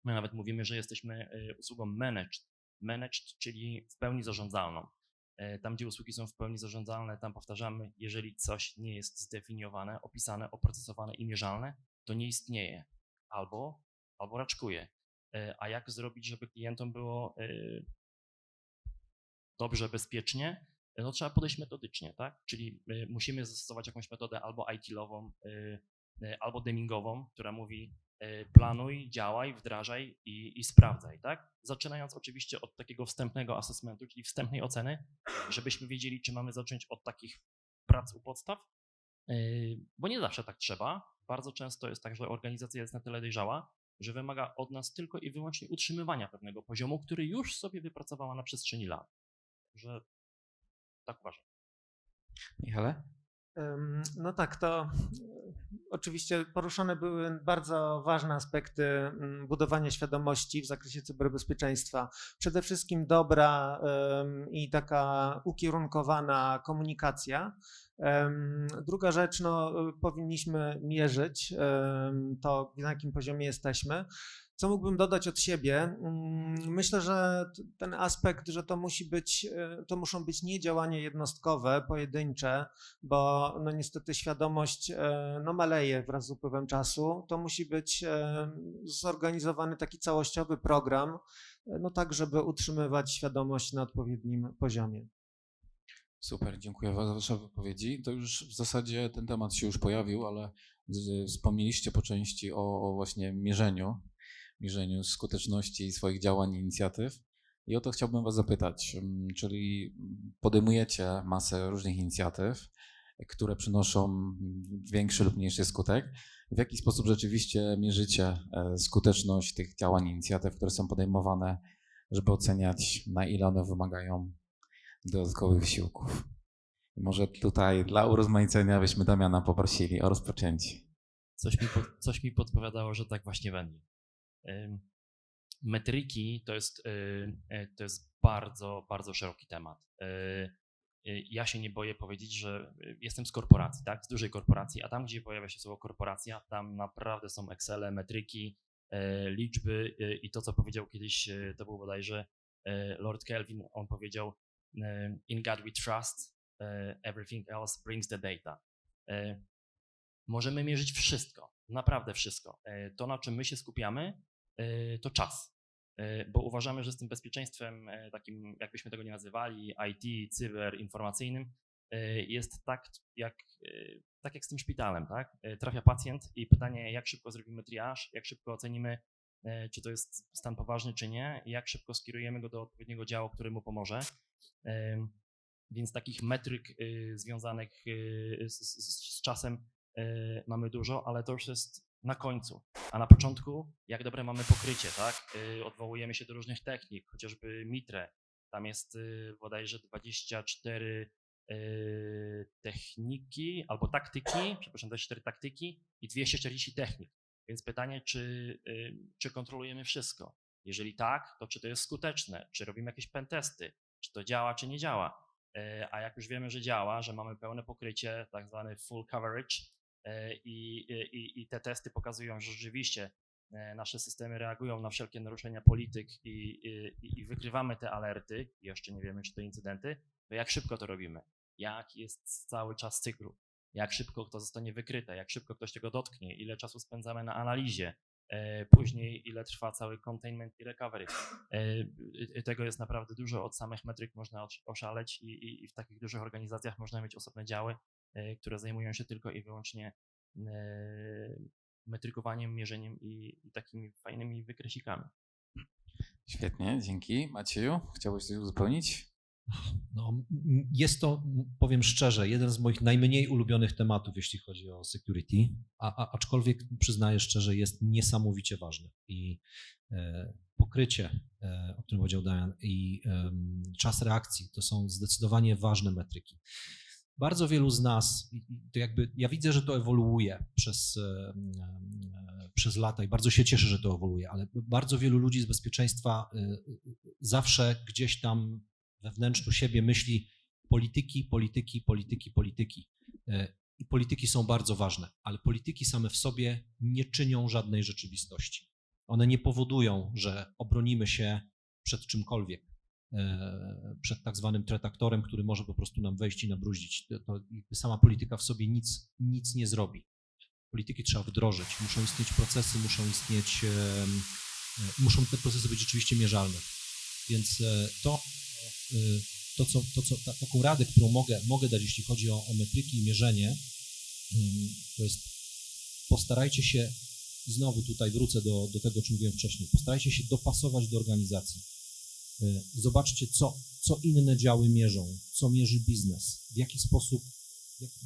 My nawet mówimy, że jesteśmy usługą managed, czyli w pełni zarządzalną. Tam, gdzie usługi są w pełni zarządzalne, tam powtarzamy, jeżeli coś nie jest zdefiniowane, opisane, oprocesowane i mierzalne, to nie istnieje albo raczkuje. A jak zrobić, żeby klientom było dobrze, bezpiecznie? No trzeba podejść metodycznie, tak? Czyli musimy zastosować jakąś metodę albo IT-lową, albo demingową, która mówi planuj, działaj, wdrażaj i sprawdzaj, tak? Zaczynając oczywiście od takiego wstępnego assessmentu, czyli wstępnej oceny, żebyśmy wiedzieli, czy mamy zacząć od takich prac u podstaw, bo nie zawsze tak trzeba. Bardzo często jest tak, że organizacja jest na tyle dojrzała, że wymaga od nas tylko i wyłącznie utrzymywania pewnego poziomu, który już sobie wypracowała na przestrzeni lat. Że tak uważam. Michale? No tak, to oczywiście poruszone były bardzo ważne aspekty budowania świadomości w zakresie cyberbezpieczeństwa. Przede wszystkim dobra i taka ukierunkowana komunikacja. Druga rzecz, no powinniśmy mierzyć to, na jakim poziomie jesteśmy. Co mógłbym dodać od siebie? Myślę, że ten aspekt, że to muszą być nie działania jednostkowe, pojedyncze, bo no niestety świadomość maleje wraz z upływem czasu. To musi być zorganizowany taki całościowy program, no tak, żeby utrzymywać świadomość na odpowiednim poziomie. Super, dziękuję za Wasze wypowiedzi. To już w zasadzie ten temat się już pojawił, ale wspomnieliście po części o właśnie mierzeniu skuteczności swoich działań i inicjatyw. I o to chciałbym Was zapytać, czyli podejmujecie masę różnych inicjatyw, które przynoszą większy lub mniejszy skutek. W jaki sposób rzeczywiście mierzycie skuteczność tych działań, inicjatyw, które są podejmowane, żeby oceniać, na ile one wymagają dodatkowych wysiłków? I może tutaj dla urozmaicenia byśmy Damiana poprosili o rozpoczęcie. Coś mi podpowiadało, że tak właśnie będzie. Metryki to jest bardzo, bardzo szeroki temat. Ja się nie boję powiedzieć, że jestem z korporacji, tak? Z dużej korporacji, a tam, gdzie pojawia się słowo korporacja, tam naprawdę są Excele, metryki, liczby i to, co powiedział kiedyś, to był bodajże Lord Kelvin, on powiedział in God we trust, everything else brings the data. Możemy mierzyć wszystko, naprawdę wszystko. To, na czym my się skupiamy, to czas, bo uważamy, że z tym bezpieczeństwem takim, jakbyśmy tego nie nazywali, IT, cyber, informacyjnym, jest tak jak z tym szpitalem, tak? Trafia pacjent i pytanie, jak szybko zrobimy triaż, jak szybko ocenimy, czy to jest stan poważny, czy nie, i jak szybko skierujemy go do odpowiedniego działu, który mu pomoże. Więc takich metryk związanych z czasem mamy dużo, ale to już jest na końcu. A na początku, jak dobre mamy pokrycie, tak? Odwołujemy się do różnych technik, chociażby Mitre. Tam jest bodajże 24 techniki, albo taktyki, przepraszam, 24 taktyki i 240 technik. Więc pytanie, czy kontrolujemy wszystko? Jeżeli tak, to czy to jest skuteczne? Czy robimy jakieś pentesty? Czy to działa, czy nie działa? A jak już wiemy, że działa, że mamy pełne pokrycie, tak zwany full coverage i te testy pokazują, że rzeczywiście nasze systemy reagują na wszelkie naruszenia polityk i wykrywamy te alerty, jeszcze nie wiemy, czy to incydenty, to jak szybko to robimy? Jak jest cały czas cyklu? Jak szybko to zostanie wykryte? Jak szybko ktoś tego dotknie? Ile czasu spędzamy na analizie? Później ile trwa cały containment i recovery. Tego jest naprawdę dużo, od samych metryk można oszaleć i w takich dużych organizacjach można mieć osobne działy, które zajmują się tylko i wyłącznie metrykowaniem, mierzeniem i takimi fajnymi wykresikami. Świetnie, dzięki. Macieju, chciałbyś coś uzupełnić? No, jest to, powiem szczerze, jeden z moich najmniej ulubionych tematów, jeśli chodzi o security, aczkolwiek przyznaję szczerze, jest niesamowicie ważny. I pokrycie, o którym powiedział Damian, i czas reakcji to są zdecydowanie ważne metryki. Bardzo wielu z nas, to jakby ja widzę, że to ewoluuje przez lata i bardzo się cieszę, że to ewoluuje, ale bardzo wielu ludzi z bezpieczeństwa zawsze gdzieś tam wewnętrznie siebie myśli polityki. I polityki są bardzo ważne, ale polityki same w sobie nie czynią żadnej rzeczywistości. One nie powodują, że obronimy się przed czymkolwiek, przed tak zwanym threat actorem, który może po prostu nam wejść i nabruździć. To sama polityka w sobie nic nie zrobi. Polityki trzeba wdrożyć, muszą istnieć procesy, muszą te procesy być rzeczywiście mierzalne. Więc taką radę, którą mogę dać, jeśli chodzi o metryki i mierzenie, to jest postarajcie się, znowu tutaj wrócę do tego, o czym mówiłem wcześniej, postarajcie się dopasować do organizacji. Zobaczcie, co inne działy mierzą, co mierzy biznes, w jaki sposób,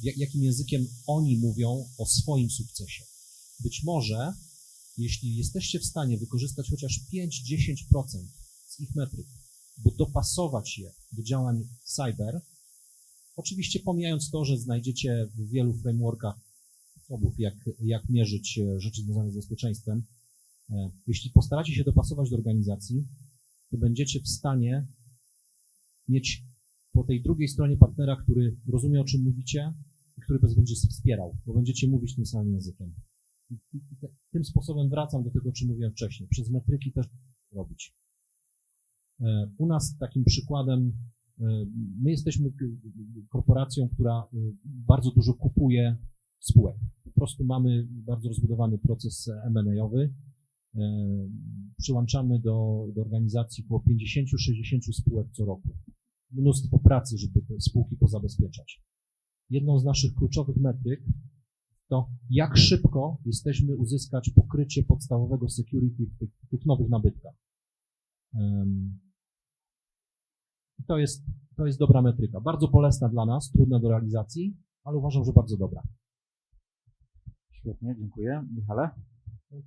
jakim językiem oni mówią o swoim sukcesie. Być może, jeśli jesteście w stanie wykorzystać chociaż 5-10% z ich metryk, bo dopasować je do działań cyber, oczywiście pomijając to, że znajdziecie w wielu frameworkach sposobów, jak mierzyć rzeczy związane z bezpieczeństwem, jeśli postaracie się dopasować do organizacji, to będziecie w stanie mieć po tej drugiej stronie partnera, który rozumie, o czym mówicie i który was będzie wspierał, bo będziecie mówić tym samym językiem. tym sposobem wracam do tego, o czym mówiłem wcześniej. Przez metryki też robić. U nas takim przykładem, my jesteśmy korporacją, która bardzo dużo kupuje spółek. Po prostu mamy bardzo rozbudowany proces M&A-owy. Przyłączamy do organizacji około 50-60 spółek co roku. Mnóstwo pracy, żeby te spółki pozabezpieczać. Jedną z naszych kluczowych metryk to jak szybko jesteśmy uzyskać pokrycie podstawowego security w tych nowych nabytkach. To jest dobra metryka. Bardzo bolesna dla nas, trudna do realizacji, ale uważam, że bardzo dobra. Świetnie, dziękuję. Michale?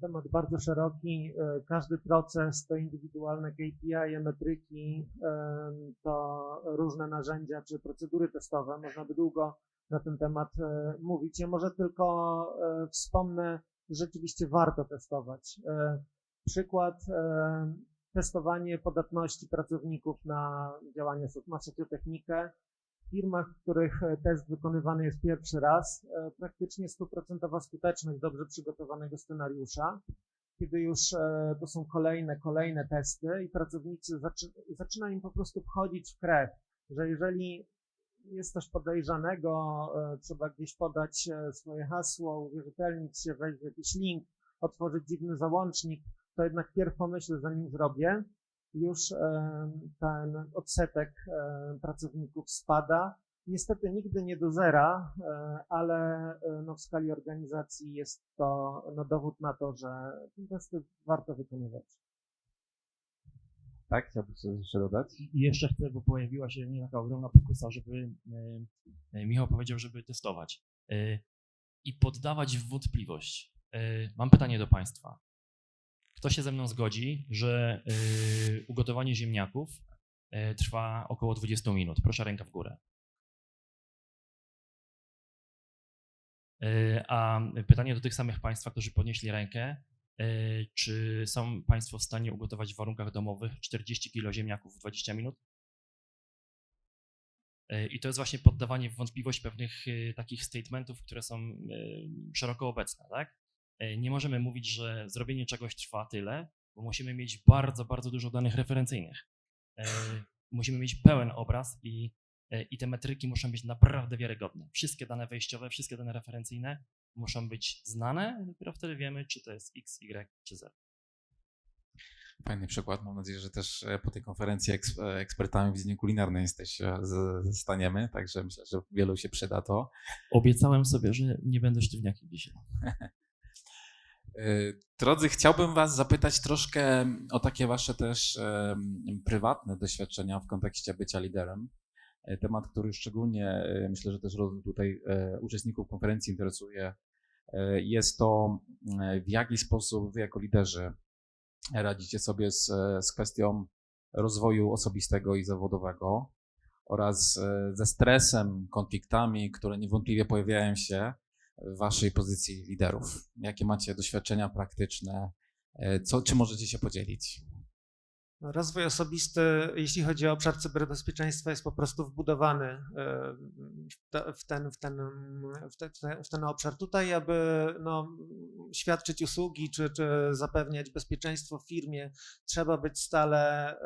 Temat bardzo szeroki, każdy proces to indywidualne KPI, metryki, to różne narzędzia czy procedury testowe. Można by długo na ten temat mówić. Ja może tylko wspomnę, że rzeczywiście warto testować. Przykład, testowanie podatności pracowników na działanie masotiotechnikę. W firmach, w których test wykonywany jest pierwszy raz, praktycznie 100% skuteczność dobrze przygotowanego scenariusza. Kiedy już to są kolejne testy i pracownicy zaczyna im po prostu wchodzić w krew, że jeżeli jest coś podejrzanego, trzeba gdzieś podać swoje hasło, uwierzytelnić się, wejść w jakiś link, otworzyć dziwny załącznik, to jednak pierw pomyślę, zanim zrobię. Już ten odsetek pracowników spada. Niestety nigdy nie do zera, ale no w skali organizacji jest to dowód na to, że te testy warto wykonywać. Tak, chciałbym coś jeszcze dodać. I jeszcze chcę, bo pojawiła się nie taka ogromna pokusa, żeby Michał powiedział, żeby testować i poddawać w wątpliwość. Mam pytanie do Państwa. Kto się ze mną zgodzi, że ugotowanie ziemniaków trwa około 20 minut? Proszę, ręka w górę. A pytanie do tych samych Państwa, którzy podnieśli rękę. Czy są Państwo w stanie ugotować w warunkach domowych 40 kg ziemniaków w 20 minut? I to jest właśnie poddawanie w wątpliwość pewnych takich statementów, które są szeroko obecne, tak? Nie możemy mówić, że zrobienie czegoś trwa tyle, bo musimy mieć bardzo, bardzo dużo danych referencyjnych. Musimy mieć pełen obraz i te metryki muszą być naprawdę wiarygodne. Wszystkie dane wejściowe, wszystkie dane referencyjne muszą być znane, dopiero wtedy wiemy, czy to jest X, Y czy Z. Fajny przykład. Mam nadzieję, że też po tej konferencji ekspertami w dziedzinie kulinarnej zostaniemy, także myślę, że wielu się przyda to. Obiecałem sobie, że nie będę sztywniakiem dzisiaj. Drodzy, chciałbym Was zapytać troszkę o takie Wasze też prywatne doświadczenia w kontekście bycia liderem. Temat, który szczególnie myślę, że też tutaj uczestników konferencji interesuje, jest to, w jaki sposób Wy jako liderzy radzicie sobie z kwestią rozwoju osobistego i zawodowego oraz ze stresem, konfliktami, które niewątpliwie pojawiają się w Waszej pozycji liderów. Jakie macie doświadczenia praktyczne? Czy możecie się podzielić? Rozwój osobisty, jeśli chodzi o obszar cyberbezpieczeństwa, jest po prostu wbudowany w ten obszar. Tutaj, aby świadczyć usługi czy zapewniać bezpieczeństwo w firmie, trzeba być stale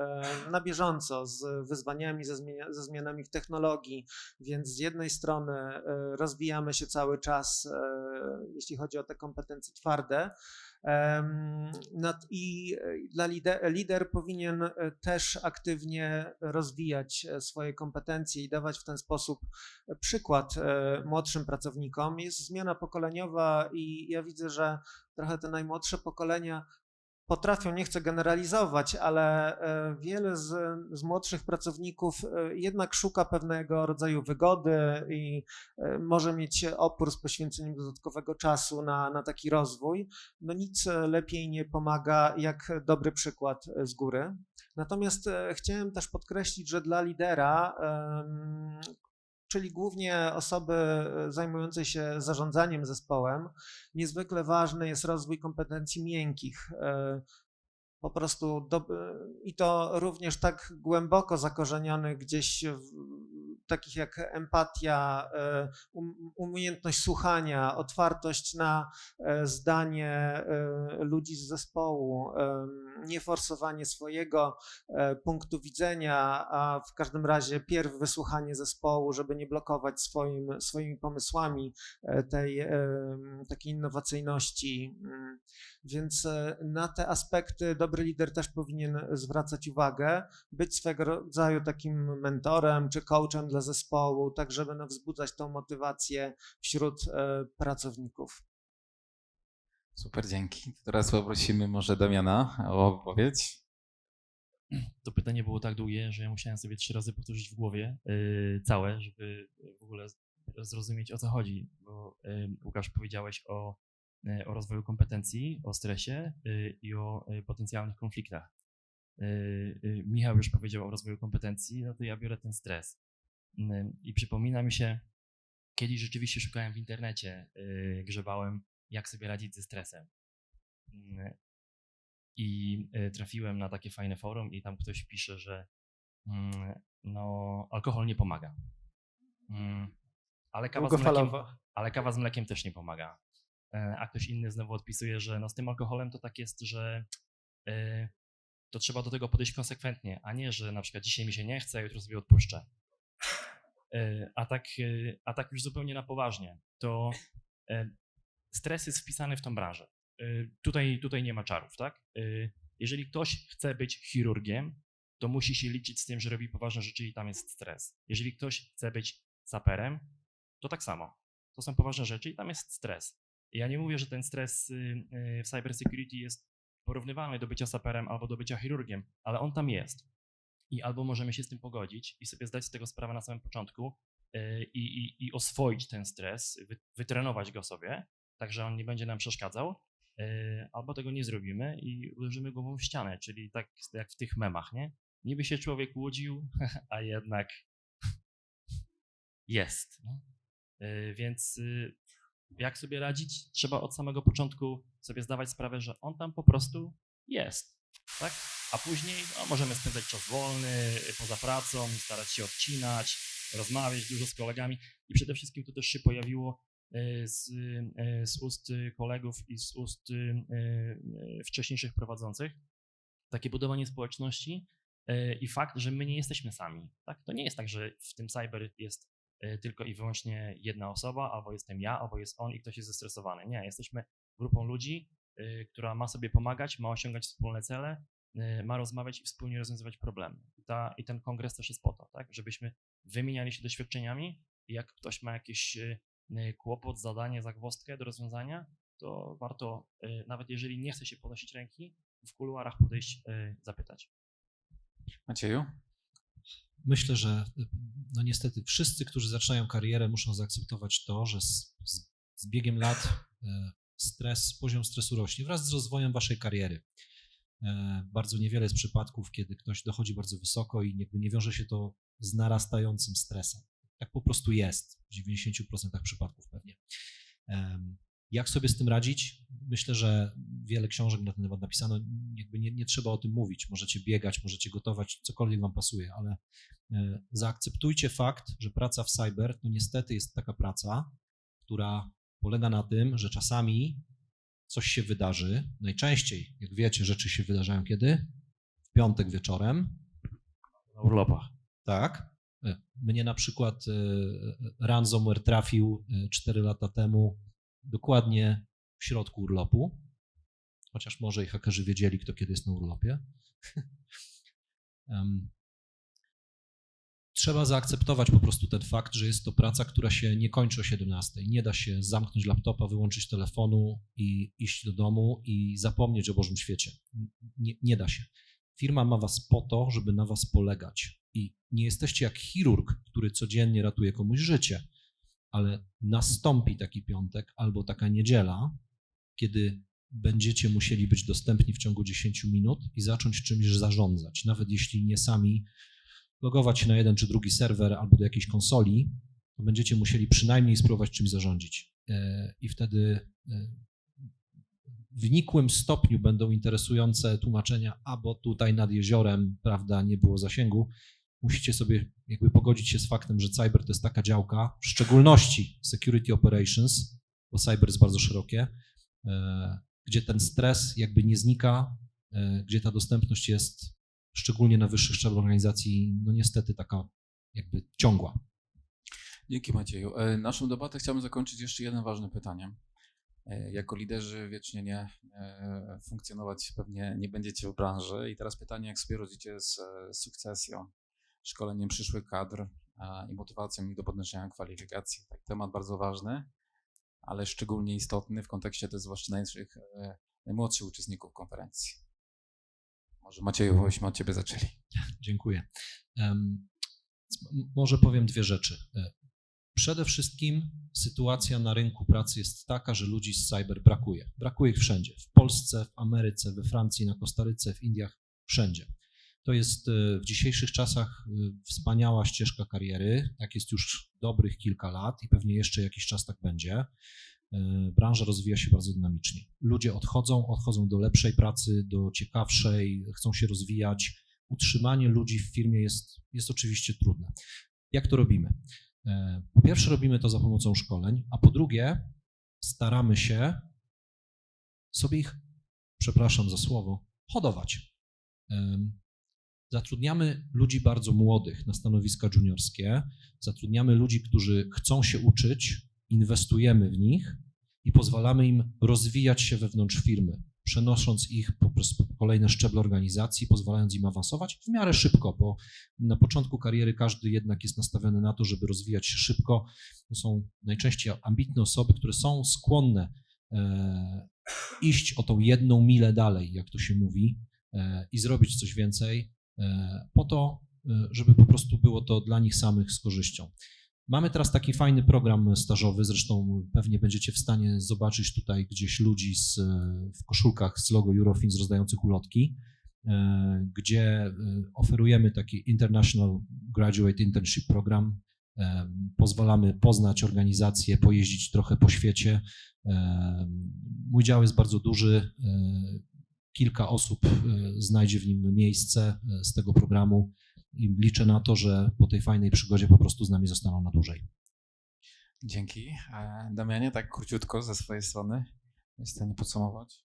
na bieżąco z wyzwaniami, ze zmianami w technologii, więc z jednej strony rozwijamy się cały czas, jeśli chodzi o te kompetencje twarde, i lider powinien też aktywnie rozwijać swoje kompetencje i dawać w ten sposób przykład młodszym pracownikom. Jest zmiana pokoleniowa i ja widzę, że trochę te najmłodsze pokolenia potrafią, nie chcę generalizować, ale wiele z młodszych pracowników jednak szuka pewnego rodzaju wygody i może mieć opór z poświęceniem dodatkowego czasu na taki rozwój. No nic lepiej nie pomaga jak dobry przykład z góry. Natomiast chciałem też podkreślić, że dla lidera, czyli głównie osoby zajmującej się zarządzaniem zespołem, niezwykle ważny jest rozwój kompetencji miękkich. Po prostu i to również tak głęboko zakorzenionych gdzieś takich jak empatia, umiejętność słuchania, otwartość na zdanie ludzi z zespołu, nieforsowanie swojego punktu widzenia, a w każdym razie pierw wysłuchanie zespołu, żeby nie blokować swoimi pomysłami tej takiej innowacyjności. Więc na te aspekty dobry lider też powinien zwracać uwagę, być swego rodzaju takim mentorem czy coachem dla zespołu, tak żeby wzbudzać tą motywację wśród pracowników. Super, dzięki. Teraz poprosimy może Damiana o odpowiedź. To pytanie było tak długie, że ja musiałem sobie 3 razy powtórzyć w głowie całe, żeby w ogóle zrozumieć, o co chodzi. Bo Łukasz, powiedziałeś o rozwoju kompetencji, o stresie i o potencjalnych konfliktach. Michał już powiedział o rozwoju kompetencji, no to ja biorę ten stres. I przypomina mi się, kiedyś rzeczywiście szukałem w internecie, grzebałem, jak sobie radzić ze stresem. I trafiłem na takie fajne forum i tam ktoś pisze, że no, alkohol nie pomaga. Ale kawa z mlekiem też nie pomaga. A ktoś inny znowu odpisuje, że no z tym alkoholem to tak jest, że to trzeba do tego podejść konsekwentnie, a nie, że na przykład dzisiaj mi się nie chce, a jutro sobie odpuszczę. A tak już zupełnie na poważnie, to stres jest wpisany w tą branżę. Tutaj nie ma czarów, tak? Jeżeli ktoś chce być chirurgiem, to musi się liczyć z tym, że robi poważne rzeczy i tam jest stres. Jeżeli ktoś chce być saperem, to tak samo. To są poważne rzeczy i tam jest stres. Ja nie mówię, że ten stres w cybersecurity jest porównywalny do bycia saperem albo do bycia chirurgiem, ale on tam jest. I albo możemy się z tym pogodzić i sobie zdać z tego sprawę na samym początku i oswoić ten stres, wytrenować go sobie, tak że on nie będzie nam przeszkadzał, albo tego nie zrobimy i uderzymy głową w ścianę, czyli tak jak w tych memach, nie? Niby się człowiek łudził, a jednak jest. No? Więc jak sobie radzić? Trzeba od samego początku sobie zdawać sprawę, że on tam po prostu jest, tak? A później możemy spędzać czas wolny, poza pracą, starać się odcinać, rozmawiać dużo z kolegami i przede wszystkim to też się pojawiło z ust kolegów i z ust wcześniejszych prowadzących, takie budowanie społeczności i fakt, że my nie jesteśmy sami. Tak? To nie jest tak, że w tym cyber jest tylko i wyłącznie jedna osoba, albo jestem ja, albo jest on i ktoś jest zestresowany. Nie, jesteśmy grupą ludzi, która ma sobie pomagać, ma osiągać wspólne cele, ma rozmawiać i wspólnie rozwiązywać problemy. I ten kongres też jest po to, tak? Żebyśmy wymieniali się doświadczeniami i jak ktoś ma jakiś kłopot, zadanie, zagwozdkę do rozwiązania, to warto, nawet jeżeli nie chce się podnosić ręki, w kuluarach podejść, zapytać. Macieju? Myślę, że no niestety wszyscy, którzy zaczynają karierę, muszą zaakceptować to, że z biegiem lat poziom stresu rośnie wraz z rozwojem waszej kariery. Bardzo niewiele jest przypadków, kiedy ktoś dochodzi bardzo wysoko i jakby nie wiąże się to z narastającym stresem. Tak po prostu jest, w 90% przypadków pewnie. Jak sobie z tym radzić? Myślę, że wiele książek na ten temat napisano, jakby nie trzeba o tym mówić. Możecie biegać, możecie gotować, cokolwiek wam pasuje, ale zaakceptujcie fakt, że praca w cyber to niestety jest taka praca, która polega na tym, że czasami coś się wydarzy. Najczęściej, jak wiecie, rzeczy się wydarzają kiedy? W piątek wieczorem. Na urlopach. Tak. Mnie na przykład ransomware trafił 4 lata temu dokładnie w środku urlopu, chociaż może i hakerzy wiedzieli, kto kiedy jest na urlopie. Trzeba zaakceptować po prostu ten fakt, że jest to praca, która się nie kończy o 17. Nie da się zamknąć laptopa, wyłączyć telefonu i iść do domu i zapomnieć o Bożym świecie. Nie da się. Firma ma was po to, żeby na was polegać. I nie jesteście jak chirurg, który codziennie ratuje komuś życie, ale nastąpi taki piątek albo taka niedziela, kiedy będziecie musieli być dostępni w ciągu 10 minut i zacząć czymś zarządzać. Nawet jeśli nie sami logować się na jeden czy drugi serwer albo do jakiejś konsoli, to będziecie musieli przynajmniej spróbować czymś zarządzić. I wtedy w nikłym stopniu będą interesujące tłumaczenia, bo tutaj nad jeziorem, prawda, nie było zasięgu. musicie sobie jakby pogodzić się z faktem, że cyber to jest taka działka, w szczególności security operations, bo cyber jest bardzo szerokie, gdzie ten stres jakby nie znika, gdzie ta dostępność jest szczególnie na wyższych szczeblach organizacji, no niestety taka jakby ciągła. Dzięki Macieju. Naszą debatę chciałbym zakończyć jeszcze jednym ważnym pytaniem. Jako liderzy wiecznie nie funkcjonować pewnie nie będziecie w branży i teraz pytanie, jak sobie radzicie z sukcesją, szkoleniem przyszłych kadr i motywacją ich do podnoszenia kwalifikacji. Tak, temat bardzo ważny, ale szczególnie istotny w kontekście też zwłaszcza najmłodszych uczestników konferencji. Może Macieju, byśmy od Ciebie zaczęli. Dziękuję. Może powiem dwie rzeczy. Przede wszystkim sytuacja na rynku pracy jest taka, że ludzi z cyber brakuje. Brakuje ich wszędzie. W Polsce, w Ameryce, we Francji, na Kostaryce, w Indiach, wszędzie. To jest w dzisiejszych czasach wspaniała ścieżka kariery. Tak jest już dobrych kilka lat i pewnie jeszcze jakiś czas tak będzie. Branża rozwija się bardzo dynamicznie. Ludzie odchodzą do lepszej pracy, do ciekawszej, chcą się rozwijać. Utrzymanie ludzi w firmie jest oczywiście trudne. Jak to robimy? Po pierwsze robimy to za pomocą szkoleń, a po drugie staramy się sobie ich, przepraszam za słowo, hodować. Zatrudniamy ludzi bardzo młodych na stanowiska juniorskie, zatrudniamy ludzi, którzy chcą się uczyć, inwestujemy w nich i pozwalamy im rozwijać się wewnątrz firmy, przenosząc ich po prostu po kolejne szczeble organizacji, pozwalając im awansować w miarę szybko, bo na początku kariery każdy jednak jest nastawiony na to, żeby rozwijać się szybko. To są najczęściej ambitne osoby, które są skłonne iść o tą jedną milę dalej, jak to się mówi, i zrobić coś więcej po to, żeby po prostu było to dla nich samych z korzyścią. Mamy teraz taki fajny program stażowy, zresztą pewnie będziecie w stanie zobaczyć tutaj gdzieś ludzi w koszulkach z logo Eurofins rozdających ulotki, gdzie oferujemy taki International Graduate Internship Program. Pozwalamy poznać organizację, pojeździć trochę po świecie. Mój dział jest bardzo duży, kilka osób znajdzie w nim miejsce z tego programu. I liczę na to, że po tej fajnej przygodzie po prostu z nami zostaną na dłużej. Dzięki. Damianie, tak króciutko ze swojej strony, jest w stanie podsumować?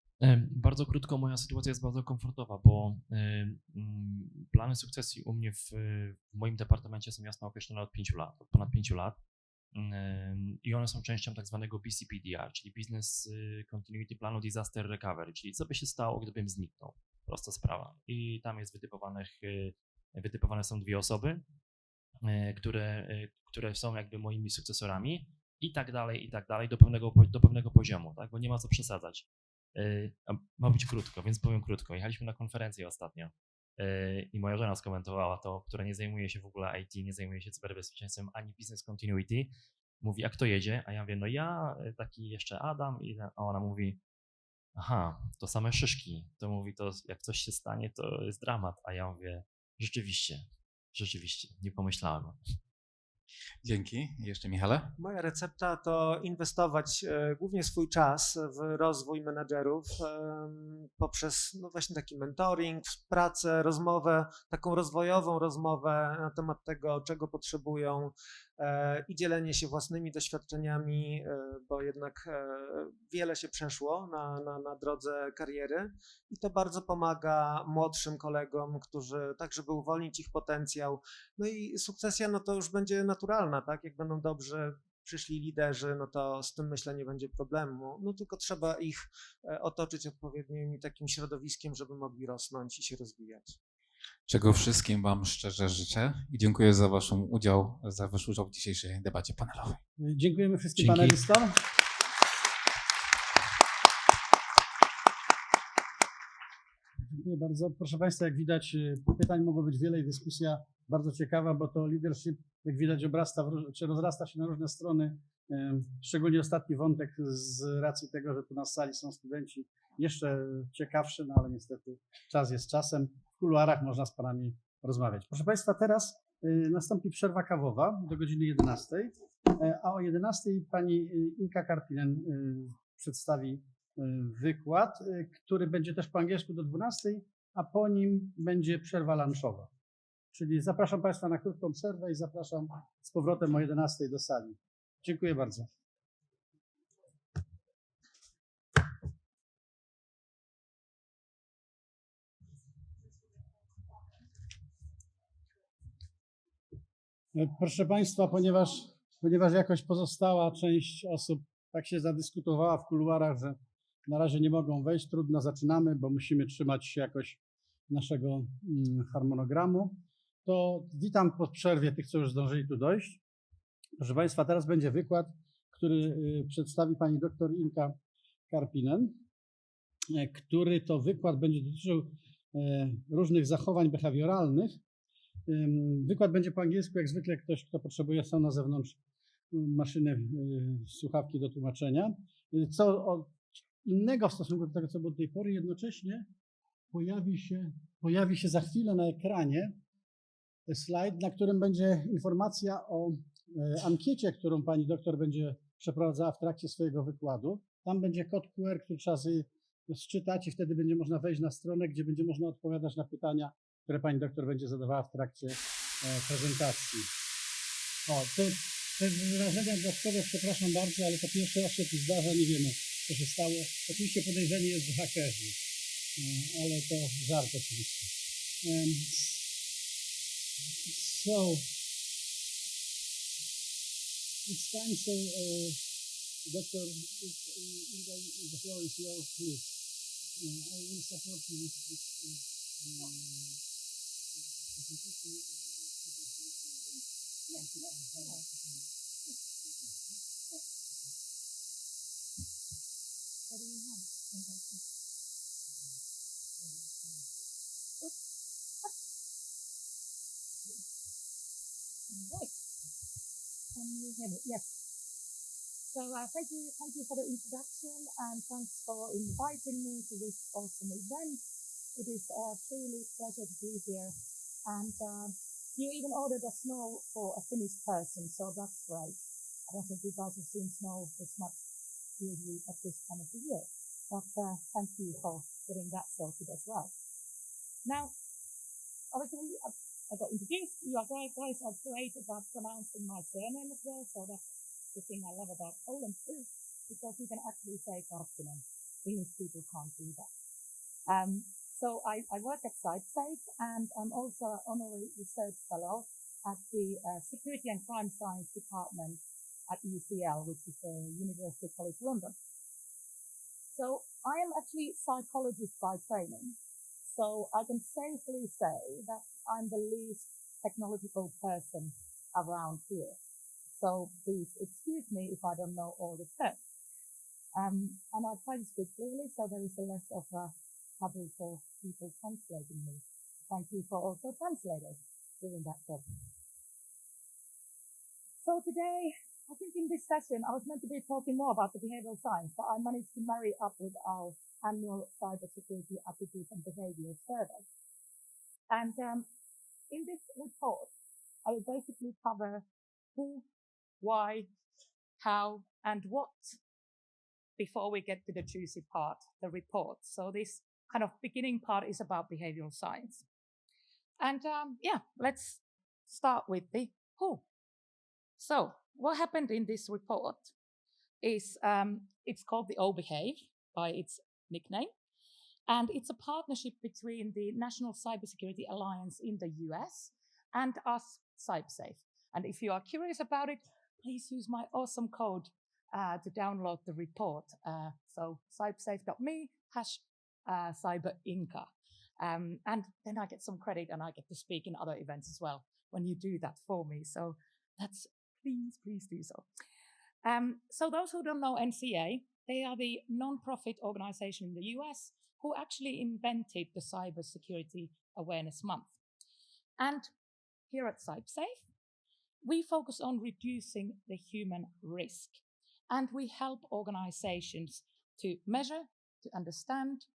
Bardzo krótko, moja sytuacja jest bardzo komfortowa, bo plany sukcesji u mnie w moim departamencie są jasno określone od 5 lat, od ponad 5 lat i one są częścią tak zwanego BCPDR, czyli Business Continuity Planu Disaster Recovery, czyli co by się stało, gdybym zniknął. Prosta sprawa. I tam jest wytypowane są 2 osoby, które są jakby moimi sukcesorami i tak dalej, do pewnego poziomu, tak? Bo nie ma co przesadzać. Ma być krótko, więc powiem krótko. Jechaliśmy na konferencję ostatnio i moja żona skomentowała to, która nie zajmuje się w ogóle IT, nie zajmuje się cyberbezpieczeństwem ani business continuity. Mówi, a kto jedzie? A ja mówię, no ja, taki jeszcze Adam, a ona mówi, aha, to same szyszki. To mówi, to jak coś się stanie, to jest dramat. A ja mówię, rzeczywiście, nie pomyślałem. Dzięki. Jeszcze Michale? Moja recepta to inwestować głównie swój czas w rozwój menadżerów poprzez no właśnie taki mentoring, pracę, rozmowę, taką rozwojową rozmowę na temat tego, czego potrzebują i dzielenie się własnymi doświadczeniami, bo jednak wiele się przeszło na drodze kariery i to bardzo pomaga młodszym kolegom, którzy tak, żeby uwolnić ich potencjał. No i sukcesja, no to już będzie naturalna, tak? Jak będą dobrze przyszli liderzy, no to z tym myślę nie będzie problemu. No tylko trzeba ich otoczyć odpowiednim takim środowiskiem, żeby mogli rosnąć i się rozwijać. Czego wszystkim Wam szczerze życzę i dziękuję za Wasz udział w dzisiejszej debacie panelowej. Dziękujemy wszystkim panelistom. Dziękuję bardzo. Proszę Państwa, jak widać, pytań mogło być wiele i dyskusja bardzo ciekawa, bo to leadership, jak widać, rozrasta się na różne strony. Szczególnie ostatni wątek z racji tego, że tu na sali są studenci, jeszcze ciekawszy, no ale niestety czas jest czasem. W kuluarach można z Panami rozmawiać. Proszę Państwa, teraz nastąpi przerwa kawowa do godziny 11, a o 11 pani Inka Karpinen przedstawi wykład, który będzie też po angielsku do 12, a po nim będzie przerwa lunchowa. Czyli zapraszam Państwa na krótką przerwę i zapraszam z powrotem o 11 do sali. Dziękuję bardzo. Proszę Państwa, ponieważ jakoś pozostała część osób tak się zadyskutowała w kuluarach, że na razie nie mogą wejść, trudno, zaczynamy, bo musimy trzymać się jakoś naszego harmonogramu, to witam po przerwie tych, co już zdążyli tu dojść. Proszę Państwa, teraz będzie wykład, który przedstawi pani dr Inka Karpinen, który to wykład będzie dotyczył różnych zachowań behawioralnych. Wykład będzie po angielsku, jak zwykle ktoś, kto potrzebuje, są na zewnątrz maszyny, słuchawki do tłumaczenia. Co innego w stosunku do tego, co było do tej pory, jednocześnie pojawi się za chwilę na ekranie slajd, na którym będzie informacja o ankiecie, którą pani doktor będzie przeprowadzała w trakcie swojego wykładu. Tam będzie kod QR, który trzeba sobie sczytać i wtedy będzie można wejść na stronę, gdzie będzie można odpowiadać na pytania, które pani doktor będzie zadawała w trakcie prezentacji. Te wyrażenia dodatkowe, przepraszam bardzo, ale to pierwszy raz się tu zdarza, nie wiemy, co się stało. Oczywiście podejrzenie jest, że hakerzy, ale to żart oczywiście. So, it's time, so Dr. The floor is yours, please. I will support you with this presentation. What do you have? Right. Can you hear me? Yes. So thank you for the introduction, and thanks for inviting me to this awesome event. It is truly a pleasure to be here. And you even ordered a snow for a Finnish person, so that's great. I don't think you guys have seen snow this much usually at this time of the year. But thank you for getting that sorted as well. Now, obviously, I got introduced. You guys are great about pronouncing my surname as well, so that's the thing I love about Poland too, because you can actually say Karppinen. English people can't do that. So I work at SiteSafe, and I'm also an honorary research fellow at the Security and Crime Science Department at UCL, which is the University College London. So I am actually a psychologist by training. So I can safely say that I'm the least technological person around here. So please excuse me if I don't know all the terms. And I try to speak clearly, so there is a less of a trouble for people translating me. Thank you for also translators doing that job. So today, I think in this session, I was meant to be talking more about the behavioral science, but I managed to marry up with our annual cybersecurity attitude and behavior survey. And in this report, I will basically cover who, why, how, and what before we get to the juicy part, the report. So this kind of beginning part is about behavioral science. And let's start with the who. So what happened in this report is it's called the O Behave by its nickname. And it's a partnership between the National Cybersecurity Alliance in the US and us, CyberSafe. And if you are curious about it, please use my awesome code to download the report. So cybersafe.me/cyberinca. And then I get some credit and I get to speak in other events as well when you do that for me. So that's, please do so. So those who don't know NCA, they are the non-profit organization in the US who actually invented the Cybersecurity Awareness Month. And here at CyberSafe, we focus on reducing the human risk. And we help organizations to measure, to understand,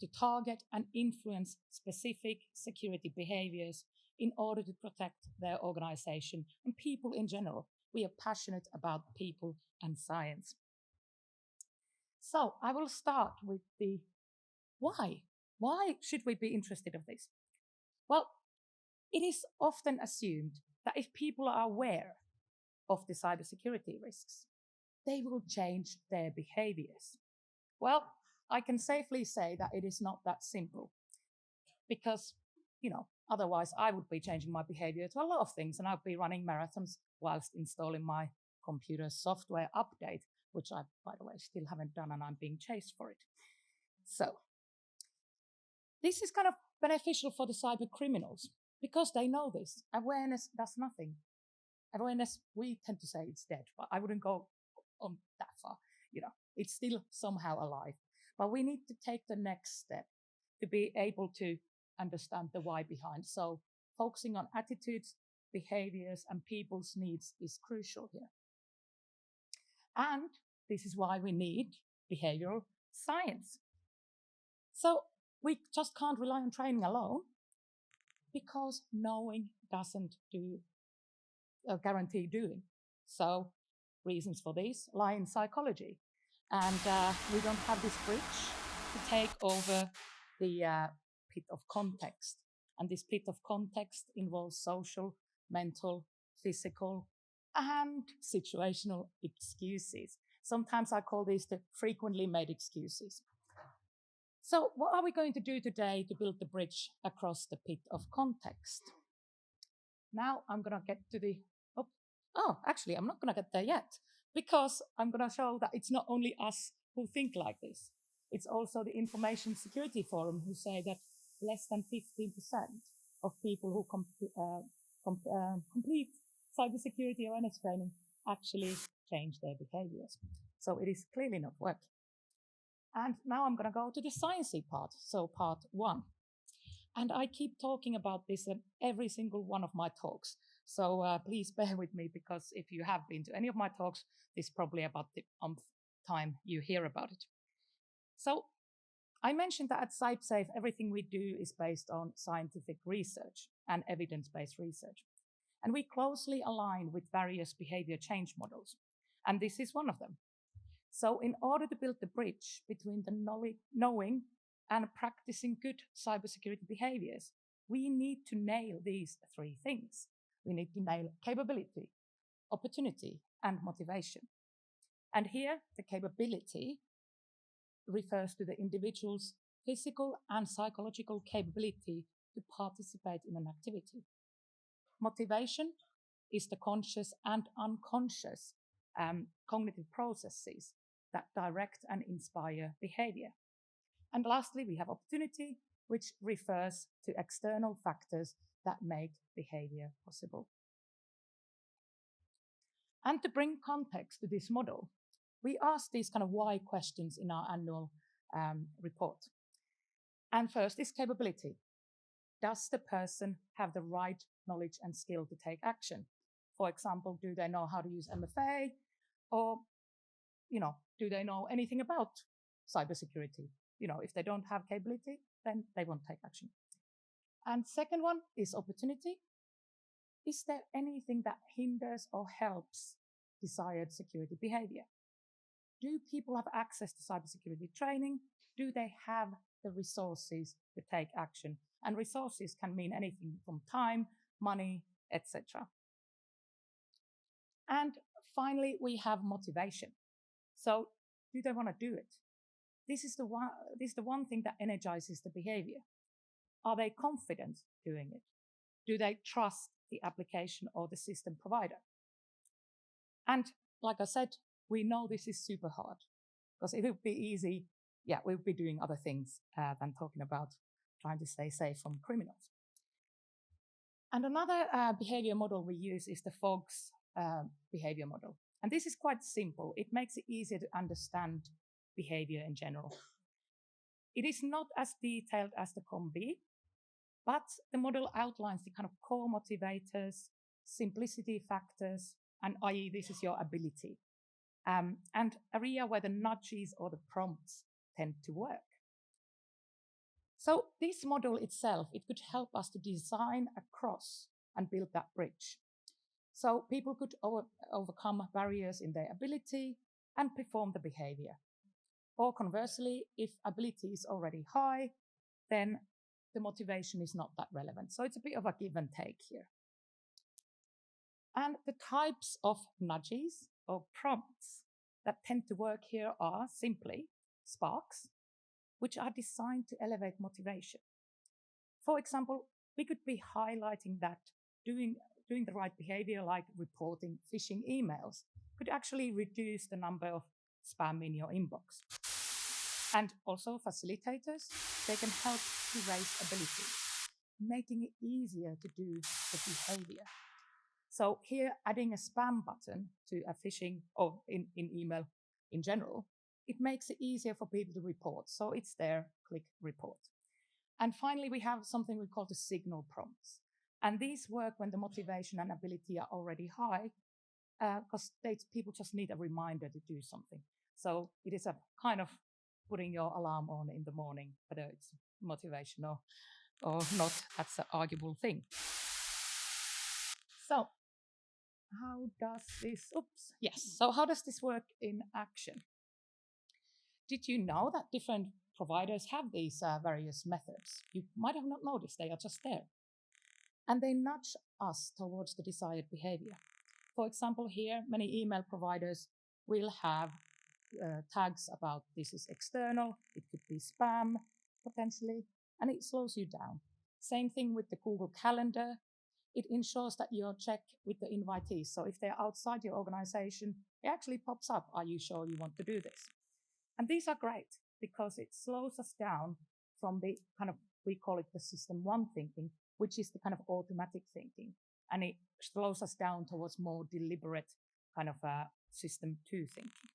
to target and influence specific security behaviors in order to protect their organization and people in general. We are passionate about people and science. So I will start with the why. Why should we be interested in this? Well, it is often assumed that if people are aware of the cybersecurity risks, they will change their behaviors. Well, I can safely say that it is not that simple because, otherwise I would be changing my behavior to a lot of things and I'd be running marathons whilst installing my computer software update, which I, by the way, still haven't done and I'm being chased for it. So this is kind of beneficial for the cyber criminals because they know this. Awareness does nothing. Awareness, we tend to say it's dead, but I wouldn't go on that far. It's still somehow alive. But we need to take the next step to be able to understand the why behind. So focusing on attitudes, behaviors, and people's needs is crucial here. And this is why we need behavioral science. So we just can't rely on training alone because knowing doesn't guarantee doing. So reasons for this lie in psychology. And we don't have this bridge to take over the pit of context. And this pit of context involves social, mental, physical, and situational excuses. Sometimes I call these the frequently made excuses. So what are we going to do today to build the bridge across the pit of context? Now I'm going to get to the, actually, I'm not going to get there yet, because I'm going to show that it's not only us who think like this. It's also the Information Security Forum who say that less than 15% of people who complete cybersecurity awareness training actually change their behaviors. So it is clearly not working. And now I'm going to go to the sciencey part, so part 1. And I keep talking about this in every single one of my talks. So please bear with me, because if you have been to any of my talks, this is probably about the time you hear about it. So I mentioned that at CyberSafe, everything we do is based on scientific research and evidence-based research. And we closely align with various behavior change models. And this is one of them. So in order to build the bridge between the knowing and practicing good cybersecurity behaviors, we need to nail these 3 things. We need to nail capability, opportunity, and motivation. And here, the capability refers to the individual's physical and psychological capability to participate in an activity. Motivation is the conscious and unconscious cognitive processes that direct and inspire behavior. And lastly, we have opportunity, which refers to external factors that make behavior possible. And to bring context to this model, we ask these kind of why questions in our annual report. And first is capability. Does the person have the right knowledge and skill to take action? For example, do they know how to use MFA? Or, do they know anything about cybersecurity? If they don't have capability, then they won't take action. And second one is opportunity. Is there anything that hinders or helps desired security behavior? Do people have access to cybersecurity training? Do they have the resources to take action? And resources can mean anything from time, money, etc. And finally, we have motivation. So do they want to do it? This is the one thing that energizes the behavior. Are they confident doing it? Do they trust the application or the system provider? And like I said, we know this is super hard, because if it would be easy, we would be doing other things than talking about trying to stay safe from criminals. And another behavior model we use is the FOGS behavior model. And this is quite simple. It makes it easier to understand behavior in general. It is not as detailed as the COM-B, but the model outlines the kind of core motivators, simplicity factors, and i.e. this is your ability, and area where the nudges or the prompts tend to work. So this model itself, it could help us to design across and build that bridge. So people could overcome barriers in their ability and perform the behavior. Or conversely, if ability is already high, then the motivation is not that relevant. So it's a bit of a give and take here. And the types of nudges or prompts that tend to work here are simply sparks, which are designed to elevate motivation. For example, we could be highlighting that doing the right behavior, like reporting phishing emails, could actually reduce the number of spam in your inbox. And also facilitators, they can help to raise ability, making it easier to do the behavior. So here, adding a spam button to a phishing or in email in general, it makes it easier for people to report. So it's there, click report. And finally, we have something we call the signal prompts. And these work when the motivation and ability are already high, because people just need a reminder to do something. So it is a kind of putting your alarm on in the morning, whether it's motivation or not, that's an arguable thing. So how does this, so how does this work in action? Did you know that different providers have these various methods? You might have not noticed, they are just there. And they nudge us towards the desired behavior. For example, here, many email providers will have tags about this is external, it could be spam, potentially, and it slows you down. Same thing with the Google Calendar. It ensures that you're checked with the invitees. So if they're outside your organization, it actually pops up, are you sure you want to do this? And these are great because it slows us down from the kind of, we call it the system one thinking, which is the kind of automatic thinking. And it slows us down towards more deliberate kind of system two thinking.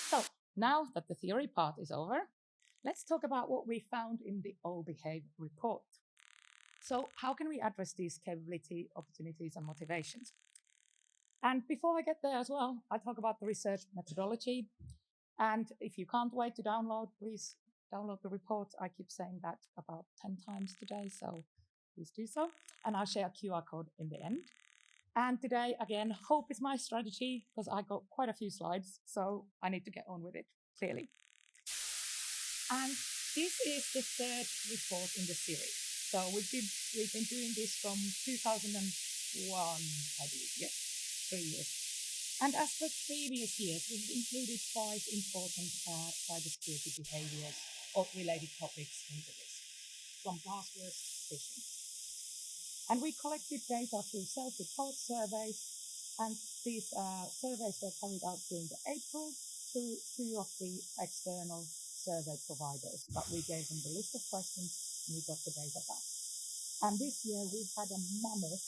So now that the theory part is over, let's talk about what we found in the All Behave report. So how can we address these capability, opportunities, and motivations? And before I get there as well, I talk about the research methodology. And if you can't wait to download, please download the report. I keep saying that about 10 times today, so please do so. And I'll share a QR code in the end. And today, again, hope is my strategy because I got quite a few slides, so I need to get on with it, clearly. And this is the third report in the series. So we've been doing this from 2001, I believe, yes, 3 years. And as for previous years, we've included 5 important cybersecurity behaviors or related topics into this, from passwords to phishing. And we collected data through self-report surveys, and these surveys were carried out during April through 2 of the external survey providers. But we gave them the list of questions and we got the data back. And this year we had a mammoth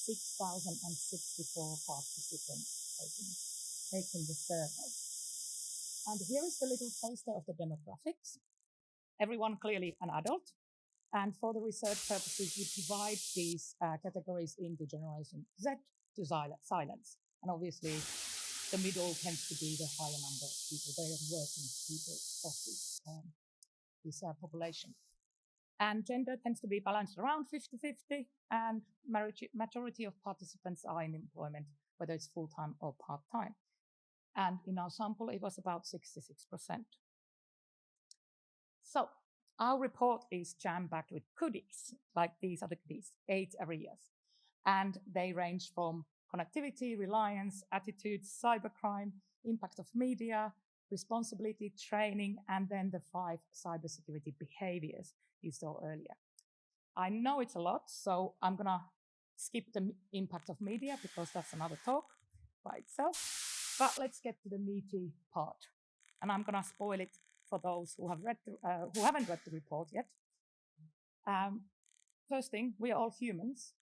6,064 participants taking the survey. And here is the little poster of the demographics. Everyone clearly an adult. And for the research purposes, we divide these categories into Generation Z to silence. And obviously, the middle tends to be the higher number of people. They are working people of this population. And gender tends to be balanced around 50-50, and majority of participants are in employment, whether it's full-time or part-time. And in our sample, it was about 66%. So our report is jam-packed with goodies, like these are the goodies, 8 areas. And they range from connectivity, reliance, attitudes, cybercrime, impact of media, responsibility, training, and then the 5 cybersecurity behaviors you saw earlier. I know it's a lot, so I'm gonna skip the impact of media because that's another talk by itself. But let's get to the meaty part. And I'm gonna spoil it for those who have who haven't read the report yet. First thing, we are all humans.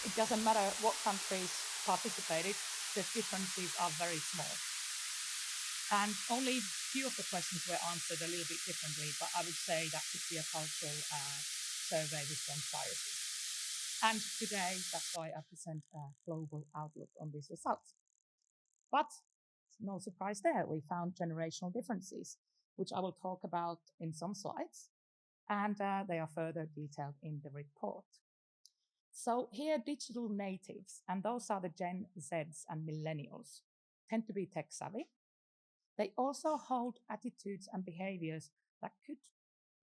It doesn't matter what countries participated, the differences are very small. And only few of the questions were answered a little bit differently, but I would say that could be a cultural survey response biases. And today, that's why I present a global outlook on these results. But no surprise there, we found generational differences, which I will talk about in some slides, and they are further detailed in the report. So here, digital natives, and those are the Gen Zs and millennials, tend to be tech savvy. They also hold attitudes and behaviors that could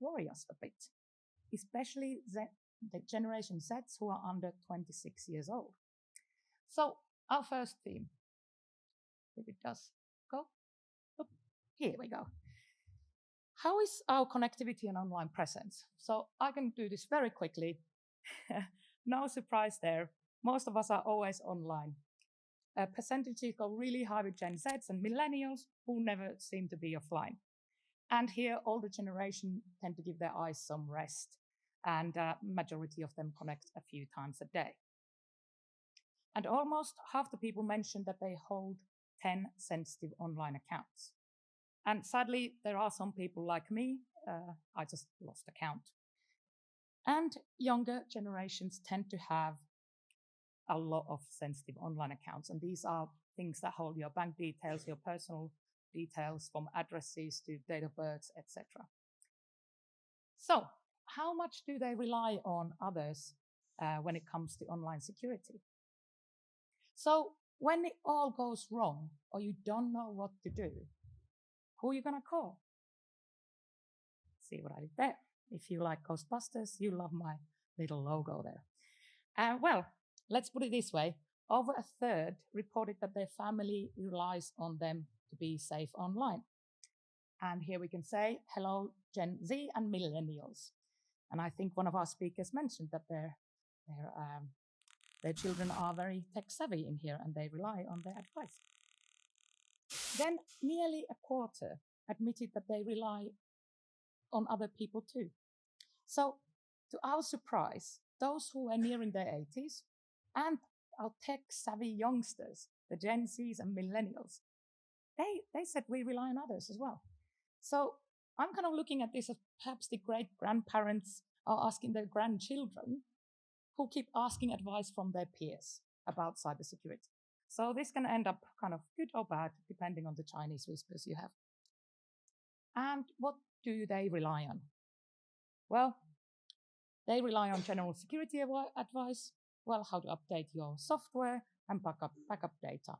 worry us a bit, especially the Generation Zs who are under 26 years old. So our first theme, if it does go, oh, here we go. How is our connectivity and online presence? So I can do this very quickly. No surprise there. Most of us are always online. Percentages go really high with Gen Zs and millennials who never seem to be offline. And here, older generation tend to give their eyes some rest, and majority of them connect a few times a day. And almost half the people mentioned that they hold 10 sensitive online accounts. And sadly, there are some people like me, I just lost account. And younger generations tend to have a lot of sensitive online accounts. And these are things that hold your bank details, your personal details, from addresses to date of birth, etc. So how much do they rely on others when it comes to online security? So when it all goes wrong or you don't know what to do, who are you going to call? See what I did there? If you like Ghostbusters, you love my little logo there. Well, let's put it this way. Over a third reported that their family relies on them to be safe online. And here we can say, hello, Gen Z and millennials. And I think one of our speakers mentioned that their children are very tech savvy in here and they rely on their advice. Then nearly a quarter admitted that they rely on other people too. So to our surprise, those who are nearing their 80s and our tech-savvy youngsters, the Gen Zs and millennials, they said we rely on others as well. So I'm kind of looking at this as perhaps the great-grandparents are asking their grandchildren who keep asking advice from their peers about cybersecurity. So this can end up kind of good or bad, depending on the Chinese whispers you have. And what do they rely on? Well, they rely on general security advice, well, how to update your software and backup data.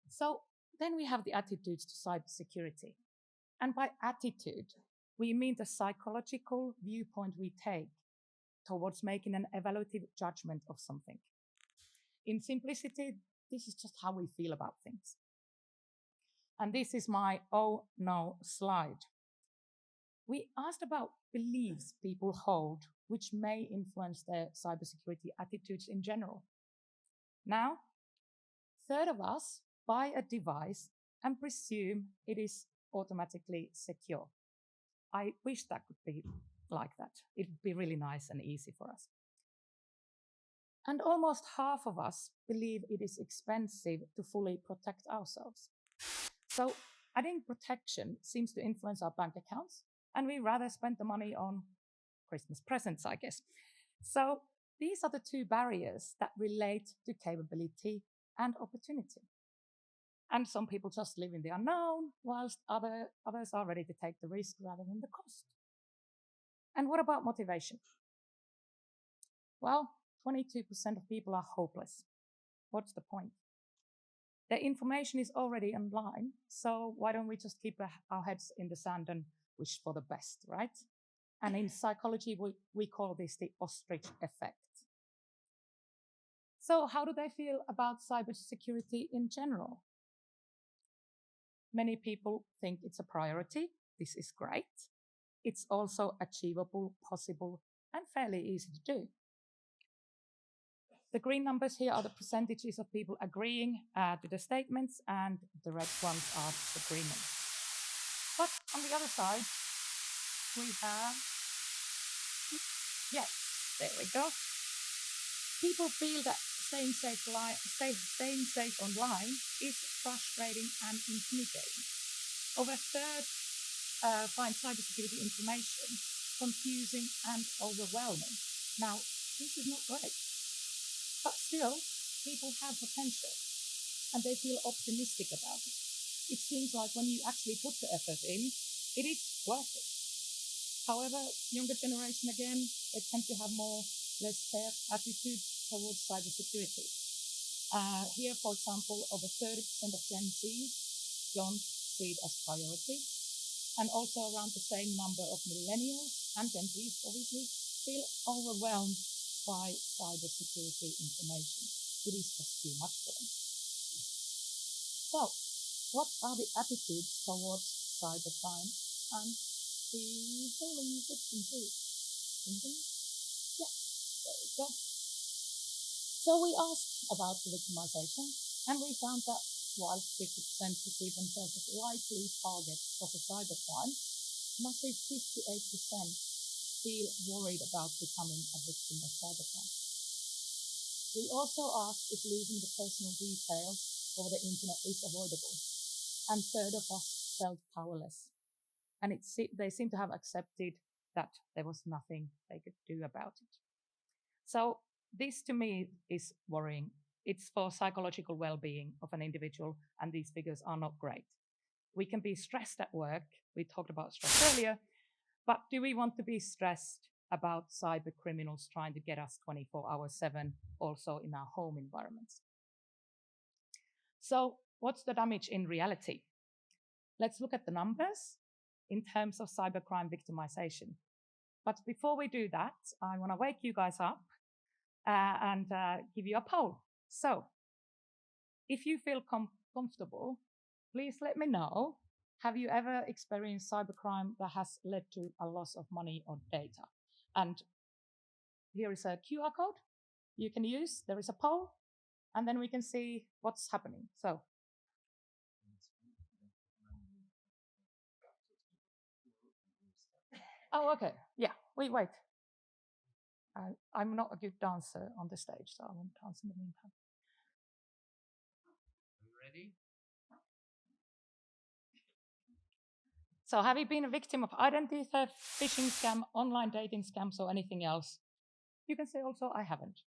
So then we have the attitudes to cybersecurity. And by attitude, we mean the psychological viewpoint we take towards making an evaluative judgment of something. In simplicity, this is just how we feel about things. And this is my oh no slide. We asked about beliefs people hold which may influence their cybersecurity attitudes in general. Now, a third of us buy a device and presume it is automatically secure. I wish that could be like that. It would be really nice and easy for us. And almost half of us believe it is expensive to fully protect ourselves. So adding protection seems to influence our bank accounts, and we rather spend the money on Christmas presents, I guess. So these are the two barriers that relate to capability and opportunity. And some people just live in the unknown, whilst others are ready to take the risk rather than the cost. And what about motivation? Well, 22% of people are hopeless. What's the point? The information is already online, so why don't we just keep our heads in the sand and wish for the best, right? And in psychology, we call this the ostrich effect. So how do they feel about cybersecurity in general? Many people think it's a priority. This is great. It's also achievable, possible, and fairly easy to do. The green numbers here are the percentages of people agreeing to the statements, and the red ones are disagreement. But on the other side, we have, yes, there we go. People feel that staying safe online is frustrating and intimidating. Over a third find cybersecurity information confusing and overwhelming. Now, this is not great. But still, people have potential and they feel optimistic about it. It seems like when you actually put the effort in, it is worth it. However, younger generation, again, they tend to have more laissez-faire attitude towards cybersecurity. Here, for example, over 30% of Gen Zs don't see it as priority. and also around the same number of millennials and Gen Zs, obviously, feel overwhelmed by cybersecurity information. It is just too much for them. So, what are the attitudes towards cybercrime and the bullying victims do? Yeah, there we go. So we asked about the victimization, and we found that while 50% perceive themselves as likely targets of a cybercrime, massive 58% feel worried about becoming a victim of cybercrime. We also asked if losing the personal details over the internet is avoidable, and a third of us felt powerless. And they seem to have accepted that there was nothing they could do about it. So this to me is worrying. It's for psychological well-being of an individual, and these figures are not great. We can be stressed at work. We talked about stress earlier, but do we want to be stressed about cyber criminals trying to get us 24/7 also in our home environments? So what's the damage in reality? Let's look at the numbers in terms of cybercrime victimization. But before we do that, I want to wake you guys up and give you a poll. So if you feel comfortable, please let me know. Have you ever experienced cybercrime that has led to a loss of money or data? And here is a QR code you can use. There is a poll, and then we can see what's happening. So. Oh, okay. Yeah, wait. I'm not a good dancer on the stage, so I won't dance in the meantime. Are you ready? So have you been a victim of identity theft, phishing scam, online dating scams, or anything else? You can say also, I haven't.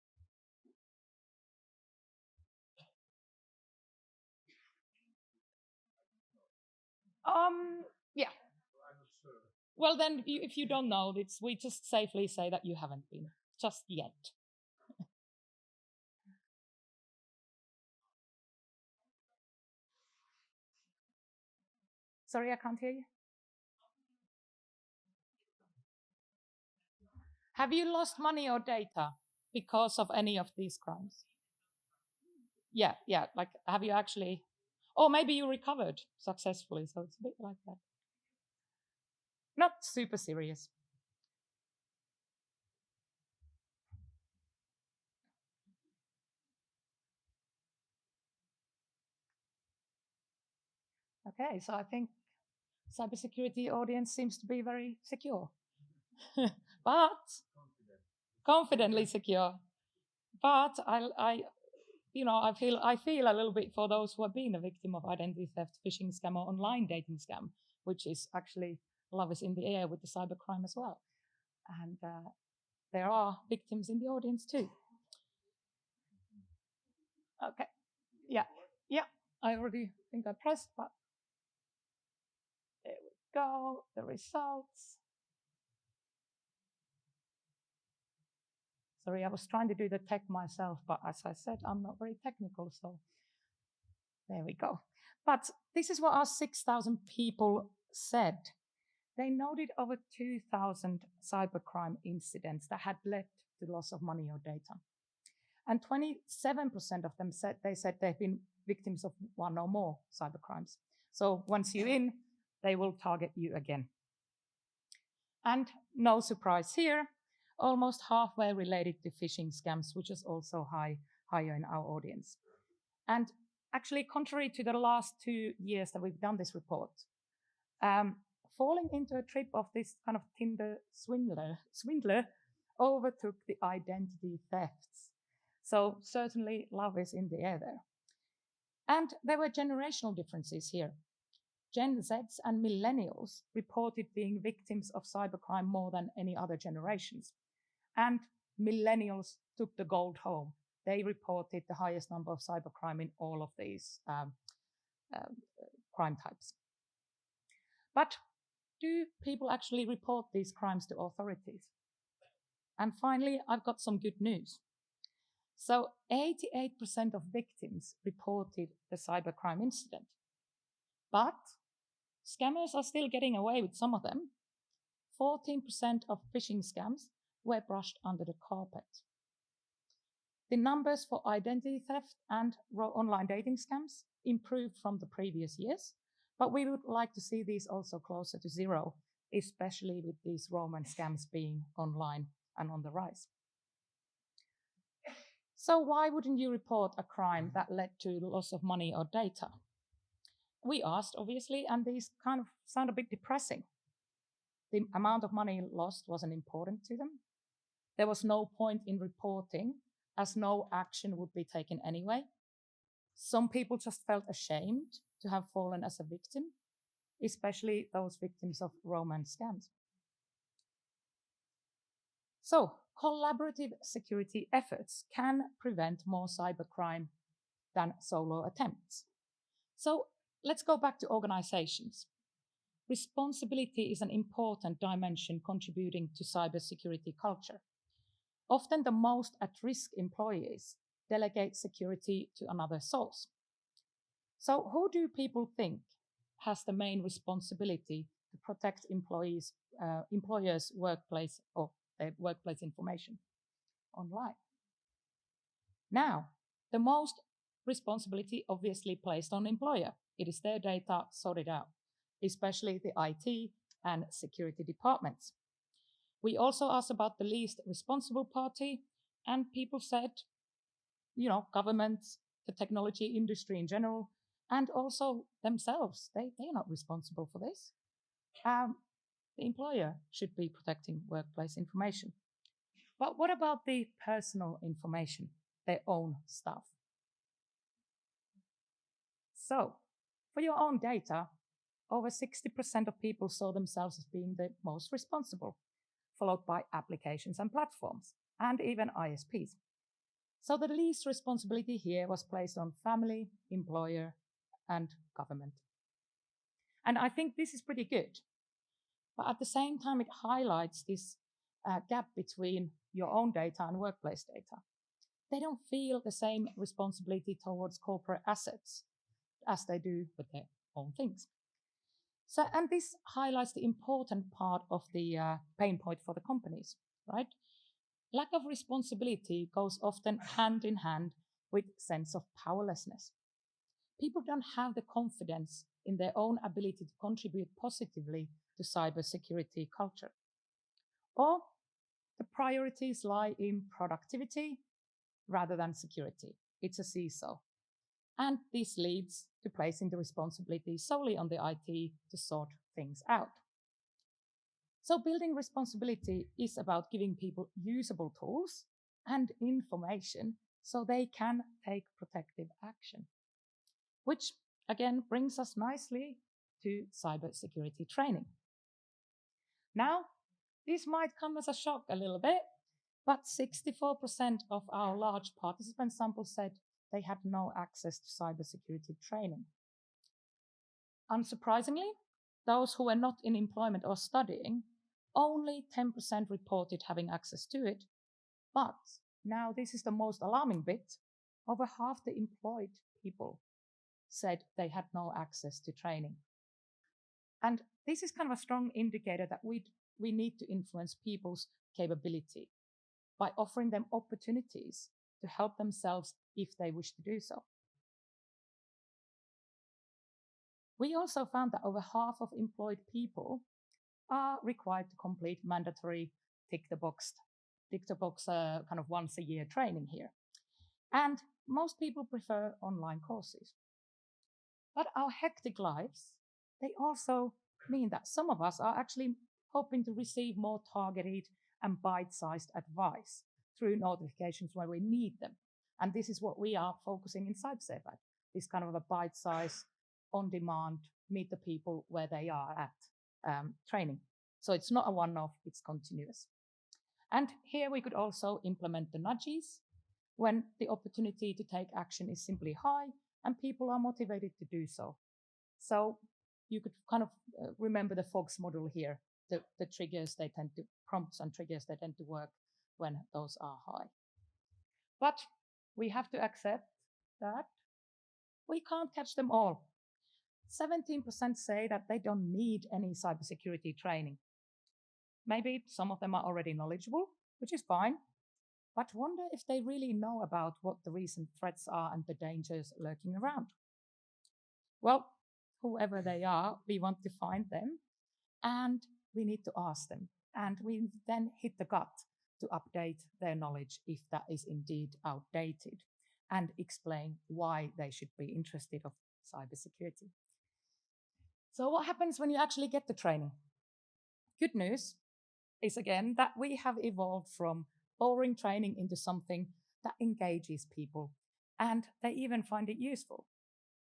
Yeah. Well, then, if you don't know, we just safely say that you haven't been, just yet. Sorry, I can't hear you. Have you lost money or data because of any of these crimes? Yeah, like have you actually, or maybe you recovered successfully, so it's a bit like that. Not super serious. Okay, so I think cybersecurity audience seems to be very secure, but confidently secure. But I feel a little bit for those who have been a victim of identity theft, phishing scam, or online dating scam, which is actually love is in the air with the cybercrime as well. And there are victims in the audience too. Okay, yeah, I already think I pressed, but there we go, the results. Sorry, I was trying to do the tech myself, but as I said, I'm not very technical, so there we go. But this is what our 6,000 people said. They noted over 2,000 cybercrime incidents that had led to loss of money or data. And 27% of them said they've been victims of one or more cybercrimes. So once you're in, they will target you again. And no surprise here, almost half were related to phishing scams, which is also higher in our audience. And actually, contrary to the last 2 years that we've done this report, falling into a trip of this kind of Tinder swindler overtook the identity thefts. So certainly love is in the air there. And there were generational differences here. Gen Zs and millennials reported being victims of cybercrime more than any other generations. And millennials took the gold home. They reported the highest number of cybercrime in all of these crime types. But do people actually report these crimes to authorities? And finally, I've got some good news. So 88% of victims reported the cybercrime incident, but scammers are still getting away with some of them. 14% of phishing scams were brushed under the carpet. The numbers for identity theft and online dating scams improved from the previous years, but we would like to see these also closer to zero, especially with these romance scams being online and on the rise. So why wouldn't you report a crime that led to loss of money or data? We asked, obviously, and these kind of sound a bit depressing. The amount of money lost wasn't important to them. There was no point in reporting, as no action would be taken anyway. Some people just felt ashamed to have fallen as a victim, especially those victims of romance scams. So, collaborative security efforts can prevent more cybercrime than solo attempts. So, let's go back to organizations. Responsibility is an important dimension contributing to cybersecurity culture. Often the most at-risk employees delegate security to another source. So who do people think has the main responsibility to protect employers' workplace or their workplace information online? Now, the most responsibility obviously placed on employer. It is their data sorted out, especially the IT and security departments. We also asked about the least responsible party, and people said, governments, the technology industry in general, and also themselves. They're not responsible for this. The employer should be protecting workplace information. But what about the personal information, their own stuff? So, for your own data, over 60% of people saw themselves as being the most responsible, followed by applications and platforms, and even ISPs. So the least responsibility here was placed on family, employer, and government. And I think this is pretty good. But at the same time, it highlights this gap between your own data and workplace data. They don't feel the same responsibility towards corporate assets as they do with their own things. So, and this highlights the important part of the pain point for the companies, right? Lack of responsibility goes often hand in hand with sense of powerlessness. People don't have the confidence in their own ability to contribute positively to cybersecurity culture. Or the priorities lie in productivity rather than security. It's a seesaw. And this leads to placing the responsibility solely on the IT to sort things out. So building responsibility is about giving people usable tools and information so they can take protective action. Which again brings us nicely to cybersecurity training. Now, this might come as a shock a little bit, but 64% of our large participant sample said they had no access to cybersecurity training. Unsurprisingly, those who were not in employment or studying, only 10% reported having access to it. But now this is the most alarming bit. Over half the employed people said they had no access to training. And this is kind of a strong indicator that we need to influence people's capability by offering them opportunities to help themselves if they wish to do so. We also found that over half of employed people are required to complete mandatory tick-the-box kind of once a year training here. And most people prefer online courses. But our hectic lives, they also mean that some of us are actually hoping to receive more targeted and bite-sized advice through notifications when we need them. And this is what we are focusing in CyberSafe at, this kind of a bite-size, on-demand, meet the people where they are at training. So it's not a one-off, it's continuous. And here we could also implement the nudges when the opportunity to take action is simply high and people are motivated to do so. So you could kind of remember the FOGS model here, the triggers they tend to, prompts and triggers they tend to work when those are high. But we have to accept that we can't catch them all. 17% say that they don't need any cybersecurity training. Maybe some of them are already knowledgeable, which is fine, but wonder if they really know about what the recent threats are and the dangers lurking around. Well, whoever they are, we want to find them and we need to ask them. And we then hit the gut to update their knowledge if that is indeed outdated and explain why they should be interested of cybersecurity. So what happens when you actually get the training? Good news is again that we have evolved from boring training into something that engages people and they even find it useful.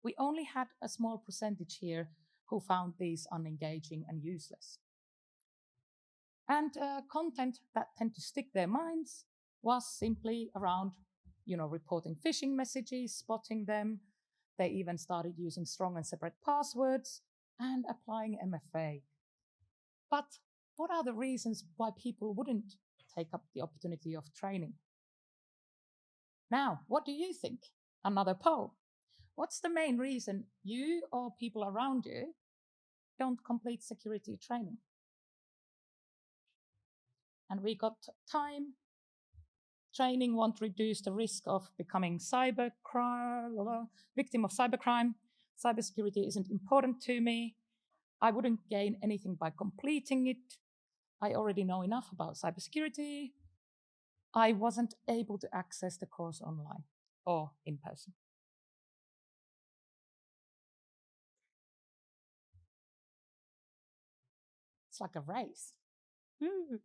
We only had a small percentage here who found these unengaging and useless. And content that tend to stick their minds was simply around, reporting phishing messages, spotting them. They even started using strong and separate passwords and applying MFA. But what are the reasons why people wouldn't take up the opportunity of training? Now, what do you think? Another poll. What's the main reason you or people around you don't complete security training? And we got time. Training won't reduce the risk of becoming victim of cybercrime. Cybersecurity isn't important to me. I wouldn't gain anything by completing it. I already know enough about cybersecurity. I wasn't able to access the course online or in person. It's like a race. Woo.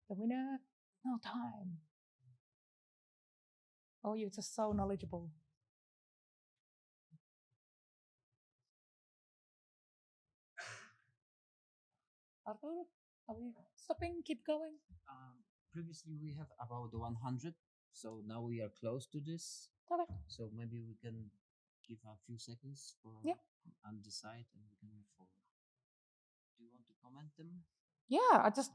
The winner, no time. Oh, you're just so knowledgeable. Arthur, are we stopping? Keep going? Previously, we have about 100, so now we are close to this. Okay. So maybe we can give a few seconds for undecided and we can move forward. Do you want to comment them? Yeah, I just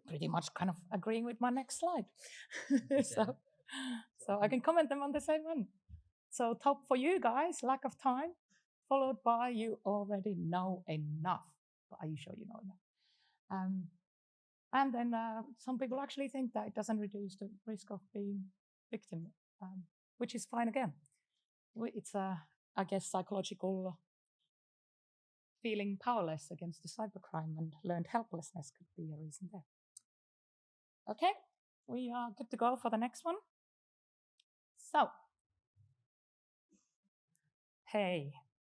pretty much kind of agreeing with my next slide. So I can comment them on the same one. So top for you guys, lack of time, followed by you already know enough. But are you sure you know enough? And then some people actually think that it doesn't reduce the risk of being victim, which is fine again. It's I guess, psychological feeling powerless against the cybercrime and learned helplessness could be a reason there. Okay, we are good to go for the next one. So, hey,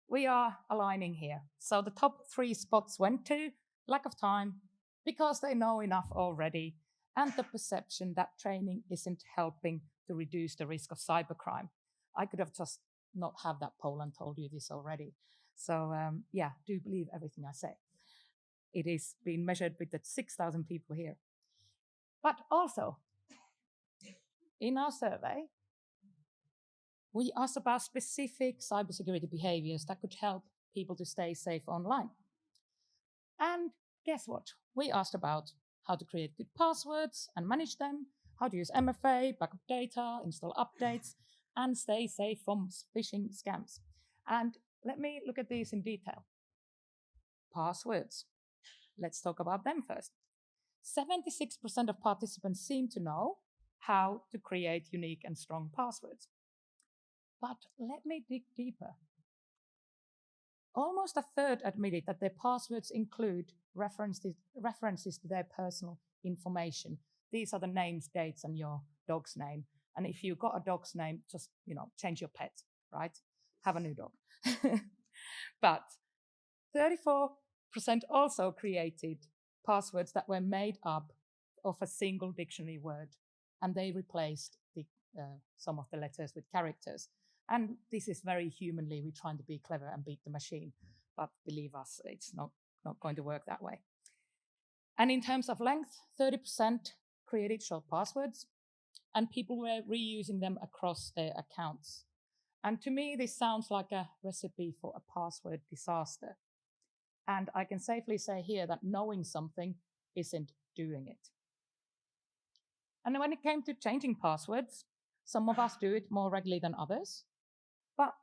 we are aligning here. So the top 3 spots went to lack of time, because they know enough already, and the perception that training isn't helping to reduce the risk of cybercrime. I could have just not have that poll and told you this already. So yeah, do believe everything I say. It is being measured with the 6,000 people here. But also, in our survey, we asked about specific cybersecurity behaviors that could help people to stay safe online. And guess what? We asked about how to create good passwords and manage them, how to use MFA, backup data, install updates, and stay safe from phishing scams. And let me look at these in detail. Passwords. Let's talk about them first. 76% of participants seem to know how to create unique and strong passwords. But let me dig deeper. Almost a third admitted that their passwords include references to their personal information. These are the names, dates, and your dog's name. And if you've got a dog's name, just, change your pet, right? Have a new dog. But 34% also created passwords that were made up of a single dictionary word, and they replaced some of the letters with characters. And this is very humanly, we're trying to be clever and beat the machine. But believe us, it's not going to work that way. And in terms of length, 30% created short passwords, and people were reusing them across their accounts. And to me, this sounds like a recipe for a password disaster. And I can safely say here that knowing something isn't doing it. And when it came to changing passwords, some of us do it more regularly than others, but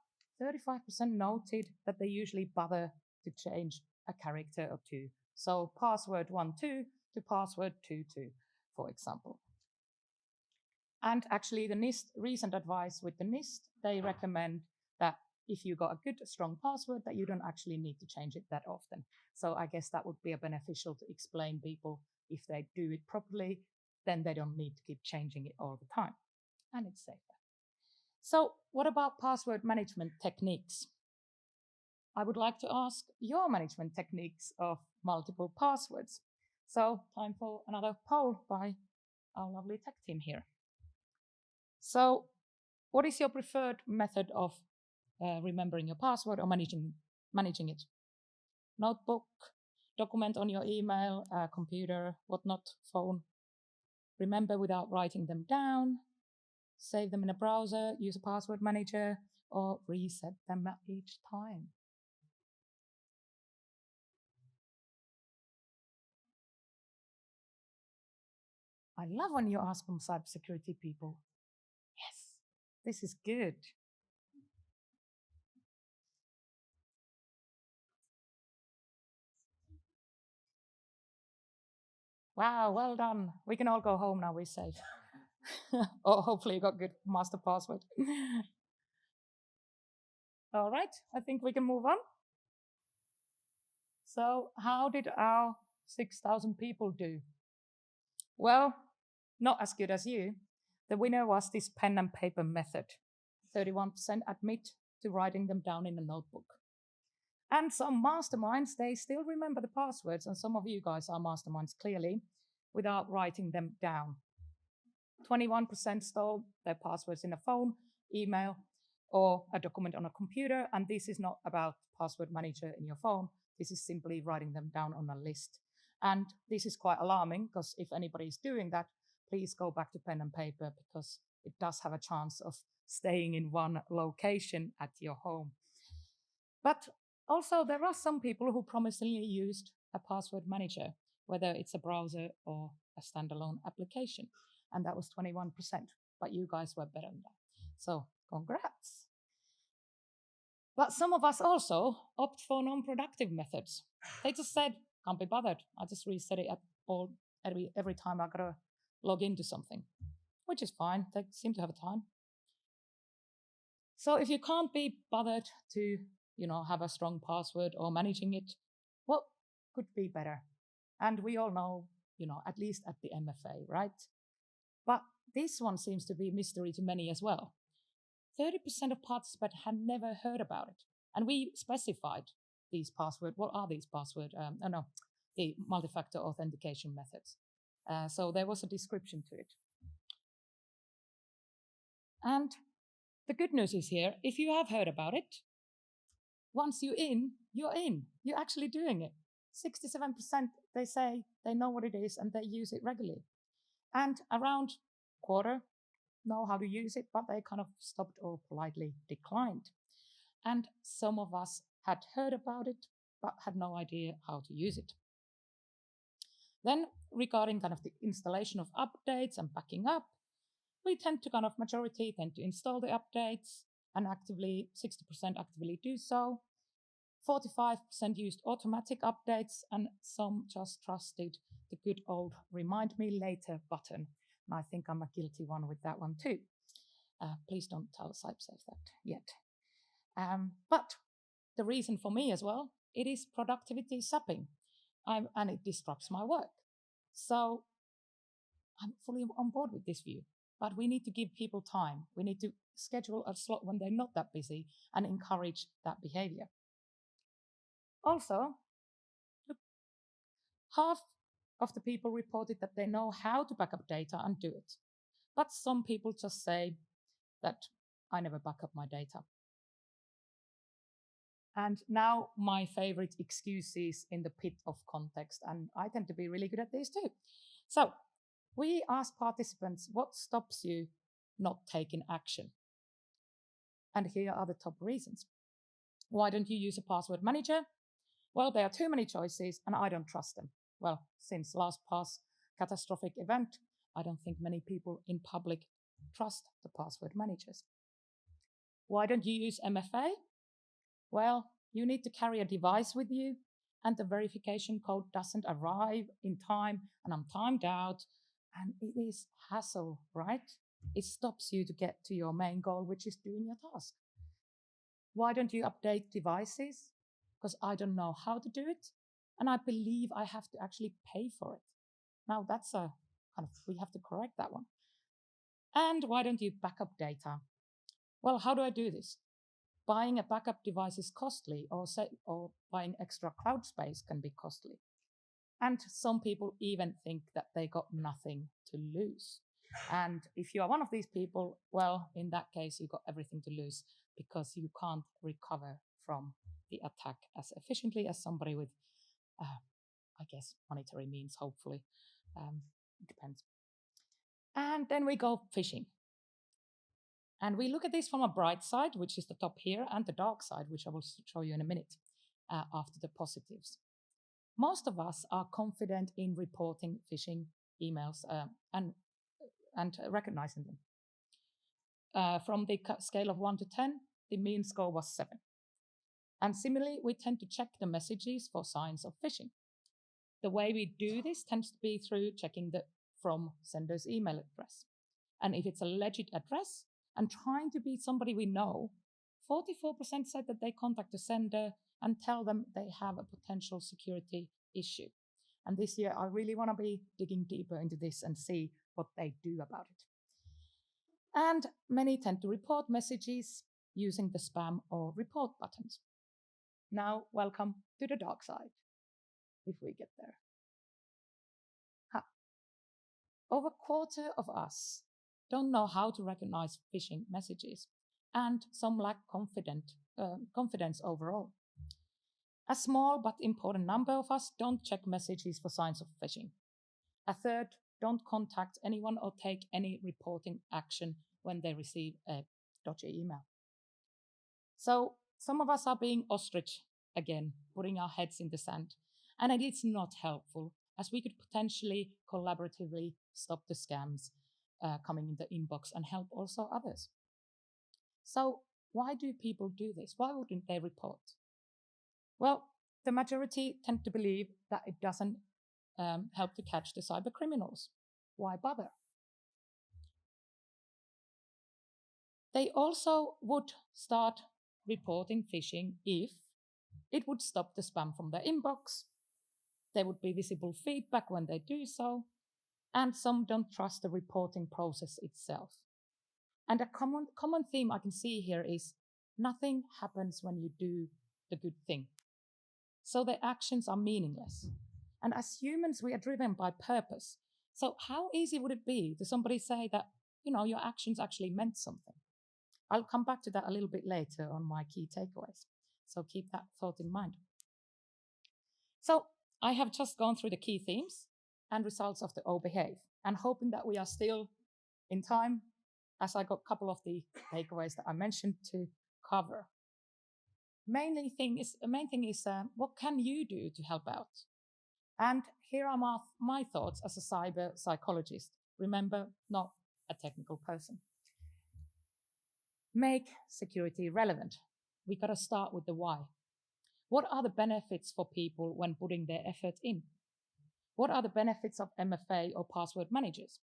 35% noted that they usually bother to change a character or two. So password 12 to password 22, for example. And actually the NIST, recent advice with the NIST, they recommend that if you got a good, strong password, that you don't actually need to change it that often. So I guess that would be a beneficial to explain people if they do it properly, then they don't need to keep changing it all the time. And it's safer. So what about password management techniques? I would like to ask your management techniques of multiple passwords. So time for another poll by our lovely tech team here. So what is your preferred method of remembering your password or managing it? Notebook, document on your email, computer, whatnot, phone. Remember without writing them down, save them in a browser, use a password manager, or reset them at each time. I love when you ask from cybersecurity people. Yes, this is good. Wow, well done. We can all go home now, we're safe. Or hopefully you got good master password. All right, I think we can move on. So how did our 6,000 people do? Well, not as good as you. The winner was this pen and paper method. 31% admit to writing them down in a notebook. And some masterminds, they still remember the passwords, and some of you guys are masterminds clearly, without writing them down. 21% stole their passwords in a phone, email, or a document on a computer, and this is not about password manager in your phone. This is simply writing them down on a list. And this is quite alarming, because if anybody is doing that, please go back to pen and paper, because it does have a chance of staying in one location at your home. But also, there are some people who promisingly used a password manager, whether it's a browser or a standalone application. And that was 21%. But you guys were better than that. So congrats. But some of us also opt for non-productive methods. They just said, can't be bothered. I just reset it every time I gotta log into something, which is fine. They seem to have a time. So if you can't be bothered to, have a strong password or managing it, what could be better? And we all know, at least at the MFA, right? But this one seems to be a mystery to many as well. 30% of participants had never heard about it. And we specified these passwords. What are these passwords? The multi-factor authentication methods. So there was a description to it. And the good news is here, if you have heard about it, once you're in. You're actually doing it. 67%, they say they know what it is and they use it regularly. And around a quarter know how to use it, but they kind of stopped or politely declined. And some of us had heard about it, but had no idea how to use it. Then regarding kind of the installation of updates and backing up, we majority tend to install the updates and 60% actively do so. 45% used automatic updates and some just trusted the good old remind me later button. And I think I'm a guilty one with that one too. Please don't tell CyberSafe that yet. But the reason for me as well, it is productivity sapping and it disrupts my work. So I'm fully on board with this view, but we need to give people time. We need to schedule a slot when they're not that busy and encourage that behavior. Also, half of the people reported that they know how to back up data and do it. But some people just say that I never back up my data. And now my favorite excuses in the pit of context, and I tend to be really good at these too. So we asked participants, what stops you not taking action? And here are the top reasons. Why don't you use a password manager? Well, there are too many choices and I don't trust them. Well, since LastPass catastrophic event, I don't think many people in public trust the password managers. Why don't you use MFA? Well, you need to carry a device with you and the verification code doesn't arrive in time and I'm timed out and it is hassle, right? It stops you to get to your main goal, which is doing your task. Why don't you update devices? Because I don't know how to do it and I believe I have to actually pay for it. Now that's a kind of, we have to correct that one. And why don't you backup data? Well, how do I do this? Buying a backup device is costly, or buying extra cloud space can be costly. And some people even think that they got nothing to lose. And if you are one of these people, well, in that case, you got everything to lose because you can't recover from the attack as efficiently as somebody with, I guess, monetary means, hopefully. It depends. And then we go phishing. And we look at this from a bright side, which is the top here, and the dark side, which I will show you in a minute after the positives. Most of us are confident in reporting phishing emails and recognizing them. From the scale of 1 to 10, the mean score was 7. And similarly, we tend to check the messages for signs of phishing. The way we do this tends to be through checking the from sender's email address. And if it's a legit address, and trying to be somebody we know, 44% said that they contact the sender and tell them they have a potential security issue. And this year, I really want to be digging deeper into this and see what they do about it. And many tend to report messages using the spam or report buttons. Now, welcome to the dark side, if we get there. Over a quarter of us don't know how to recognize phishing messages, and some lack confidence overall. A small but important number of us don't check messages for signs of phishing. A third don't contact anyone or take any reporting action when they receive a dodgy email. So some of us are being ostrich again, putting our heads in the sand, and it is not helpful, as we could potentially collaboratively stop the scams coming in the inbox and help also others. So why do people do this? Why wouldn't they report? Well, the majority tend to believe that it doesn't help to catch the cyber criminals. Why bother? They also would start reporting phishing if it would stop the spam from their inbox. There would be visible feedback when they do so, and some don't trust the reporting process itself. And a common theme I can see here is nothing happens when you do the good thing. So their actions are meaningless. And as humans, we are driven by purpose. So how easy would it be to somebody say that, your actions actually meant something? I'll come back to that a little bit later on my key takeaways. So keep that thought in mind. So I have just gone through the key themes and results of the O-Behave, and hoping that we are still in time, as I got a couple of the takeaways that I mentioned to cover. Main thing is, what can you do to help out? And here are my thoughts as a cyber psychologist. Remember, not a technical person. Make security relevant. We got to start with the why. What are the benefits for people when putting their effort in? What are the benefits of MFA or password managers?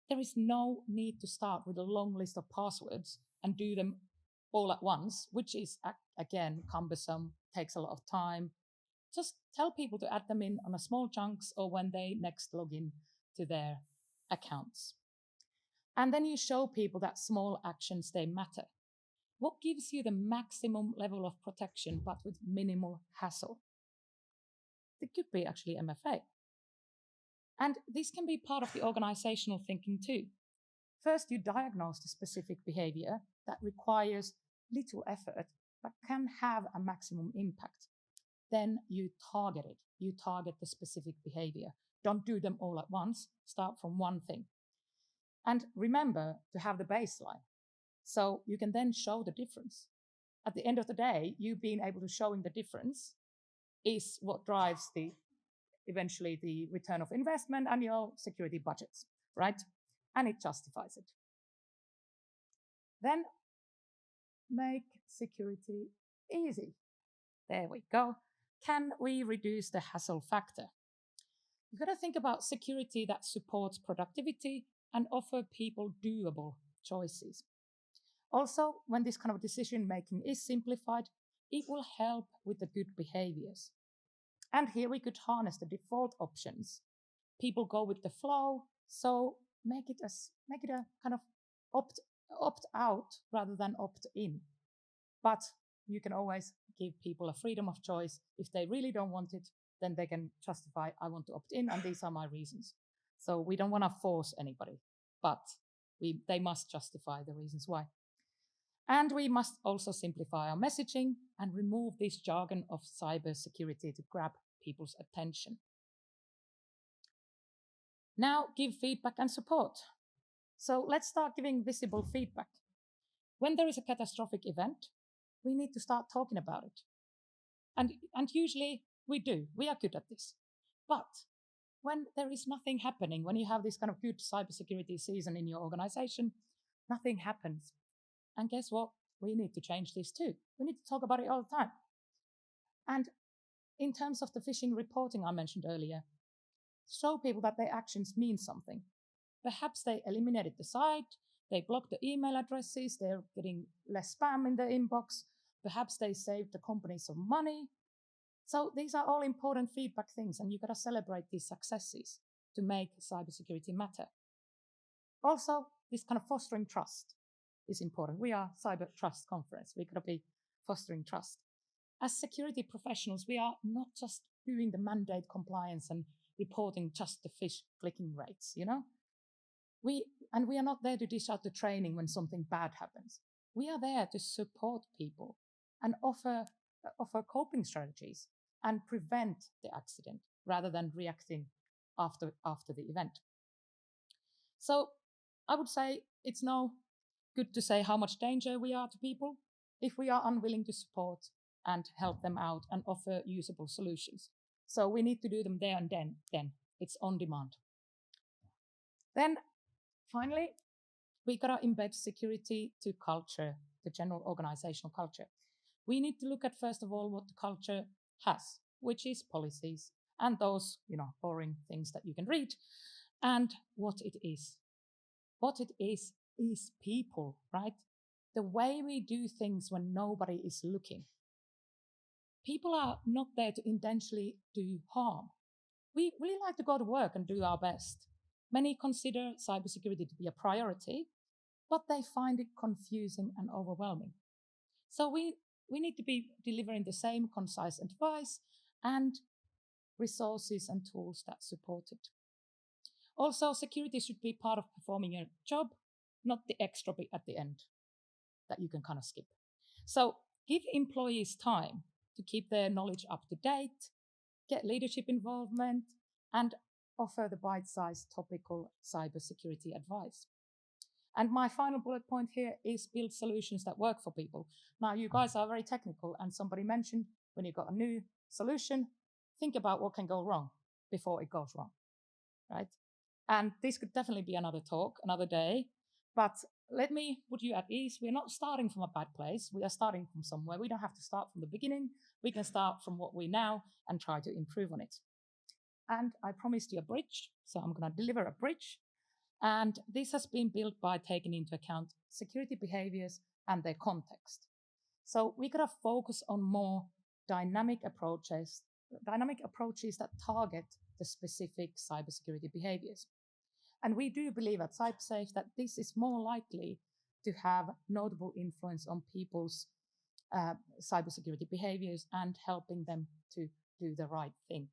There is no need to start with a long list of passwords and do them all at once, which is, again, cumbersome, takes a lot of time. Just tell people to add them in on a small chunks or when they next log in to their accounts. And then you show people that small actions, they matter. What gives you the maximum level of protection, but with minimal hassle? It could be actually MFA. And this can be part of the organizational thinking too. First, you diagnose the specific behavior that requires little effort but can have a maximum impact, then you target it. You target the specific behavior. Don't do them all at once. Start from one thing. And remember to have the baseline. So you can then show the difference. At the end of the day, you being able to showing the difference is what drives eventually the return of investment and your security budgets, right? And it justifies it. Then make security easy. There we go. Can we reduce the hassle factor? You've got to think about security that supports productivity and offer people doable choices. Also, when this kind of decision making is simplified, it will help with the good behaviors. And here we could harness the default options. People go with the flow, so make it a kind of opt out rather than opt in. But you can always give people a freedom of choice. If they really don't want it, then they can justify, I want to opt in, and these are my reasons. So we don't want to force anybody, but they must justify the reasons why. And we must also simplify our messaging and remove this jargon of cybersecurity to grab people's attention. Now give feedback and support. So let's start giving visible feedback. When there is a catastrophic event, we need to start talking about it. And usually we do. We are good at this. But when there is nothing happening, when you have this kind of good cybersecurity season in your organization, nothing happens. And guess what? We need to change this too. We need to talk about it all the time. And in terms of the phishing reporting I mentioned earlier, show people that their actions mean something. Perhaps they eliminated the site, they blocked the email addresses, they're getting less spam in their inbox, perhaps they saved the company some money. So these are all important feedback things, and you've got to celebrate these successes to make cybersecurity matter. Also, this kind of fostering trust is important. We are Cyber Trust Conference. We've got to be fostering trust. As security professionals, we are not just doing the mandate compliance and reporting just the phish clicking rates, you know? We are not there to dish out the training when something bad happens. We are there to support people and offer coping strategies and prevent the accident rather than reacting after the event. So I would say it's no good to say how much danger we are to people if we are unwilling to support and help them out and offer usable solutions. So we need to do them there and then. It's on demand. Then finally, we got to embed security to culture, the general organizational culture. We need to look at, first of all, what the culture has, which is policies and those, boring things that you can read, and what it is. What it is people, right? The way we do things when nobody is looking. People are not there to intentionally do harm. We really like to go to work and do our best. Many consider cybersecurity to be a priority, but they find it confusing and overwhelming. So we need to be delivering the same concise advice and resources and tools that support it. Also, security should be part of performing a job, not the extra bit at the end that you can kind of skip. So give employees time to keep their knowledge up to date, get leadership involvement, and offer the bite-sized topical cybersecurity advice. And my final bullet point here is build solutions that work for people. Now, you guys are very technical, and somebody mentioned when you've got a new solution, think about what can go wrong before it goes wrong, right? And this could definitely be another talk, another day, but let me put you at ease. We're not starting from a bad place. We are starting from somewhere. We don't have to start from the beginning. We can start from what we know and try to improve on it. And I promised you a bridge, so I'm going to deliver a bridge. And this has been built by taking into account security behaviors and their context. So we got to focus on more dynamic approaches that target the specific cybersecurity behaviors. And we do believe at CyberSafe that this is more likely to have notable influence on people's cybersecurity behaviors and helping them to do the right thing.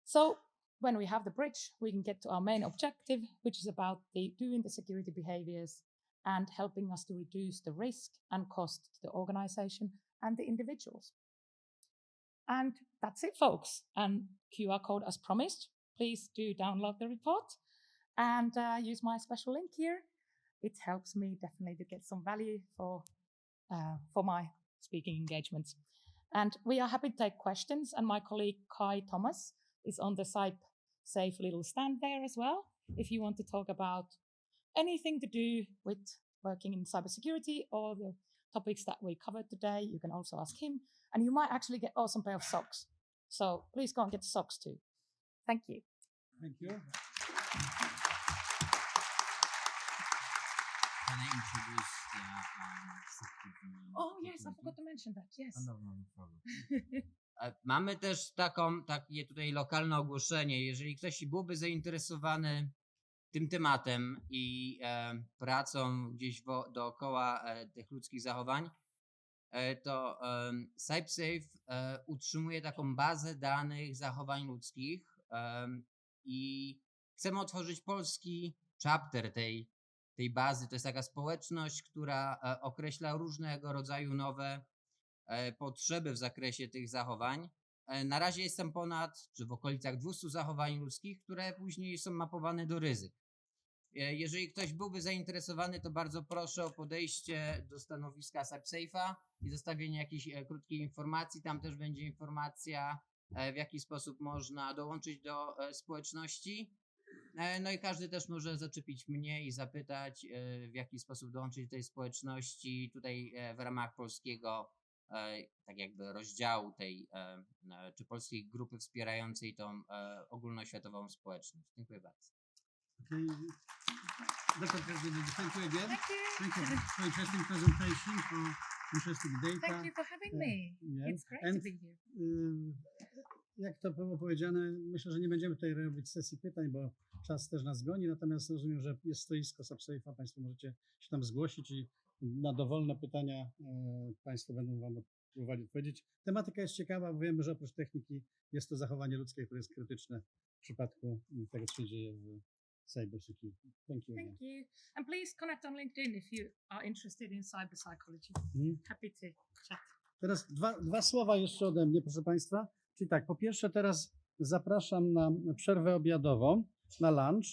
So when we have the bridge, we can get to our main objective, which is about doing the security behaviors and helping us to reduce the risk and cost to the organization and the individuals. And that's it, folks. And QR code as promised. Please do download the report and use my special link here. It helps me definitely to get some value for my speaking engagements. And we are happy to take questions. And my colleague Kai Thomas is on the safe little stand there as well. If you want to talk about anything to do with working in cybersecurity or the topics that we covered today, you can also ask him. And you might actually get awesome pair of socks. So please go and get socks too. Thank you. Thank you. Can I introduce the Oh yes, I forgot to mention that. Yes. No problem. Mamy też takie tutaj lokalne ogłoszenie. Jeżeli ktoś byłby zainteresowany tym tematem i pracą gdzieś dookoła tych ludzkich zachowań, to CyberSafe utrzymuje taką bazę danych zachowań ludzkich i chcemy otworzyć polski chapter tej bazy. To jest taka społeczność, która określa różnego rodzaju nowe potrzeby w zakresie tych zachowań. Na razie jest tam w okolicach 200 zachowań ludzkich, które później są mapowane do ryzyk. Jeżeli ktoś byłby zainteresowany, to bardzo proszę o podejście do stanowiska CyberSafe'a i zostawienie jakiejś krótkiej informacji. Tam też będzie informacja, w jaki sposób można dołączyć do społeczności. No i każdy też może zaczepić mnie i zapytać, w jaki sposób dołączyć do tej społeczności tutaj w ramach polskiego tak jakby rozdziału czy polskiej grupy wspierającej tą ogólnoświatową społeczność. Dziękuję bardzo. Okay. Dr. President, thank you again. Thank you. Thank you for interesting presentation, for interesting data. Thank you for having me. Yeah. It's great And, to be here. Jak to było powiedziane, myślę, że nie będziemy tutaj robić sesji pytań, bo czas też nas goni, natomiast rozumiem, że jest stoisko CyberSafe'a, Państwo możecie się tam zgłosić i na dowolne pytania Państwo będą Wam próbowali odpowiedzieć. Tematyka jest ciekawa, bo wiemy, że oprócz techniki jest to zachowanie ludzkie, które jest krytyczne w przypadku tego, co się dzieje w cybersecurity. Thank you. Thank you. And please connect on LinkedIn if you are interested in cyber psychology. Happy to chat. Teraz dwa słowa jeszcze ode mnie, proszę Państwa. Czyli tak, po pierwsze teraz zapraszam na przerwę obiadową, na lunch.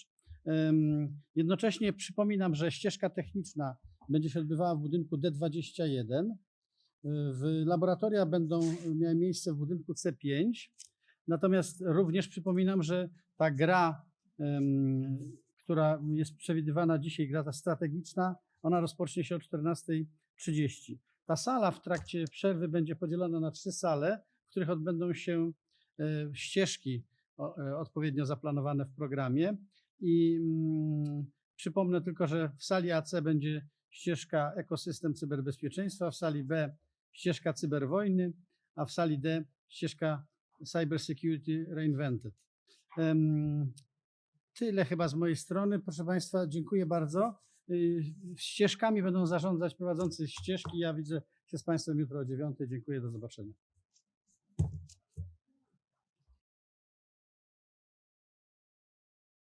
Jednocześnie przypominam, że ścieżka techniczna będzie się odbywała w budynku D21. Laboratoria będą miały miejsce w budynku C5. Natomiast również przypominam, że ta gra, która jest przewidywana dzisiaj, gra ta strategiczna, ona rozpocznie się o 14:30. Ta sala w trakcie przerwy będzie podzielona na 3 sale, w których odbędą się ścieżki odpowiednio zaplanowane w programie. I przypomnę tylko, że w sali AC będzie ścieżka ekosystem cyberbezpieczeństwa, w sali B ścieżka cyberwojny, a w sali D ścieżka cybersecurity reinvented. Tyle chyba z mojej strony. Proszę Państwa, dziękuję bardzo. Ścieżkami będą zarządzać prowadzący ścieżki. Ja widzę się z Państwem jutro o 9:00. Dziękuję, do zobaczenia.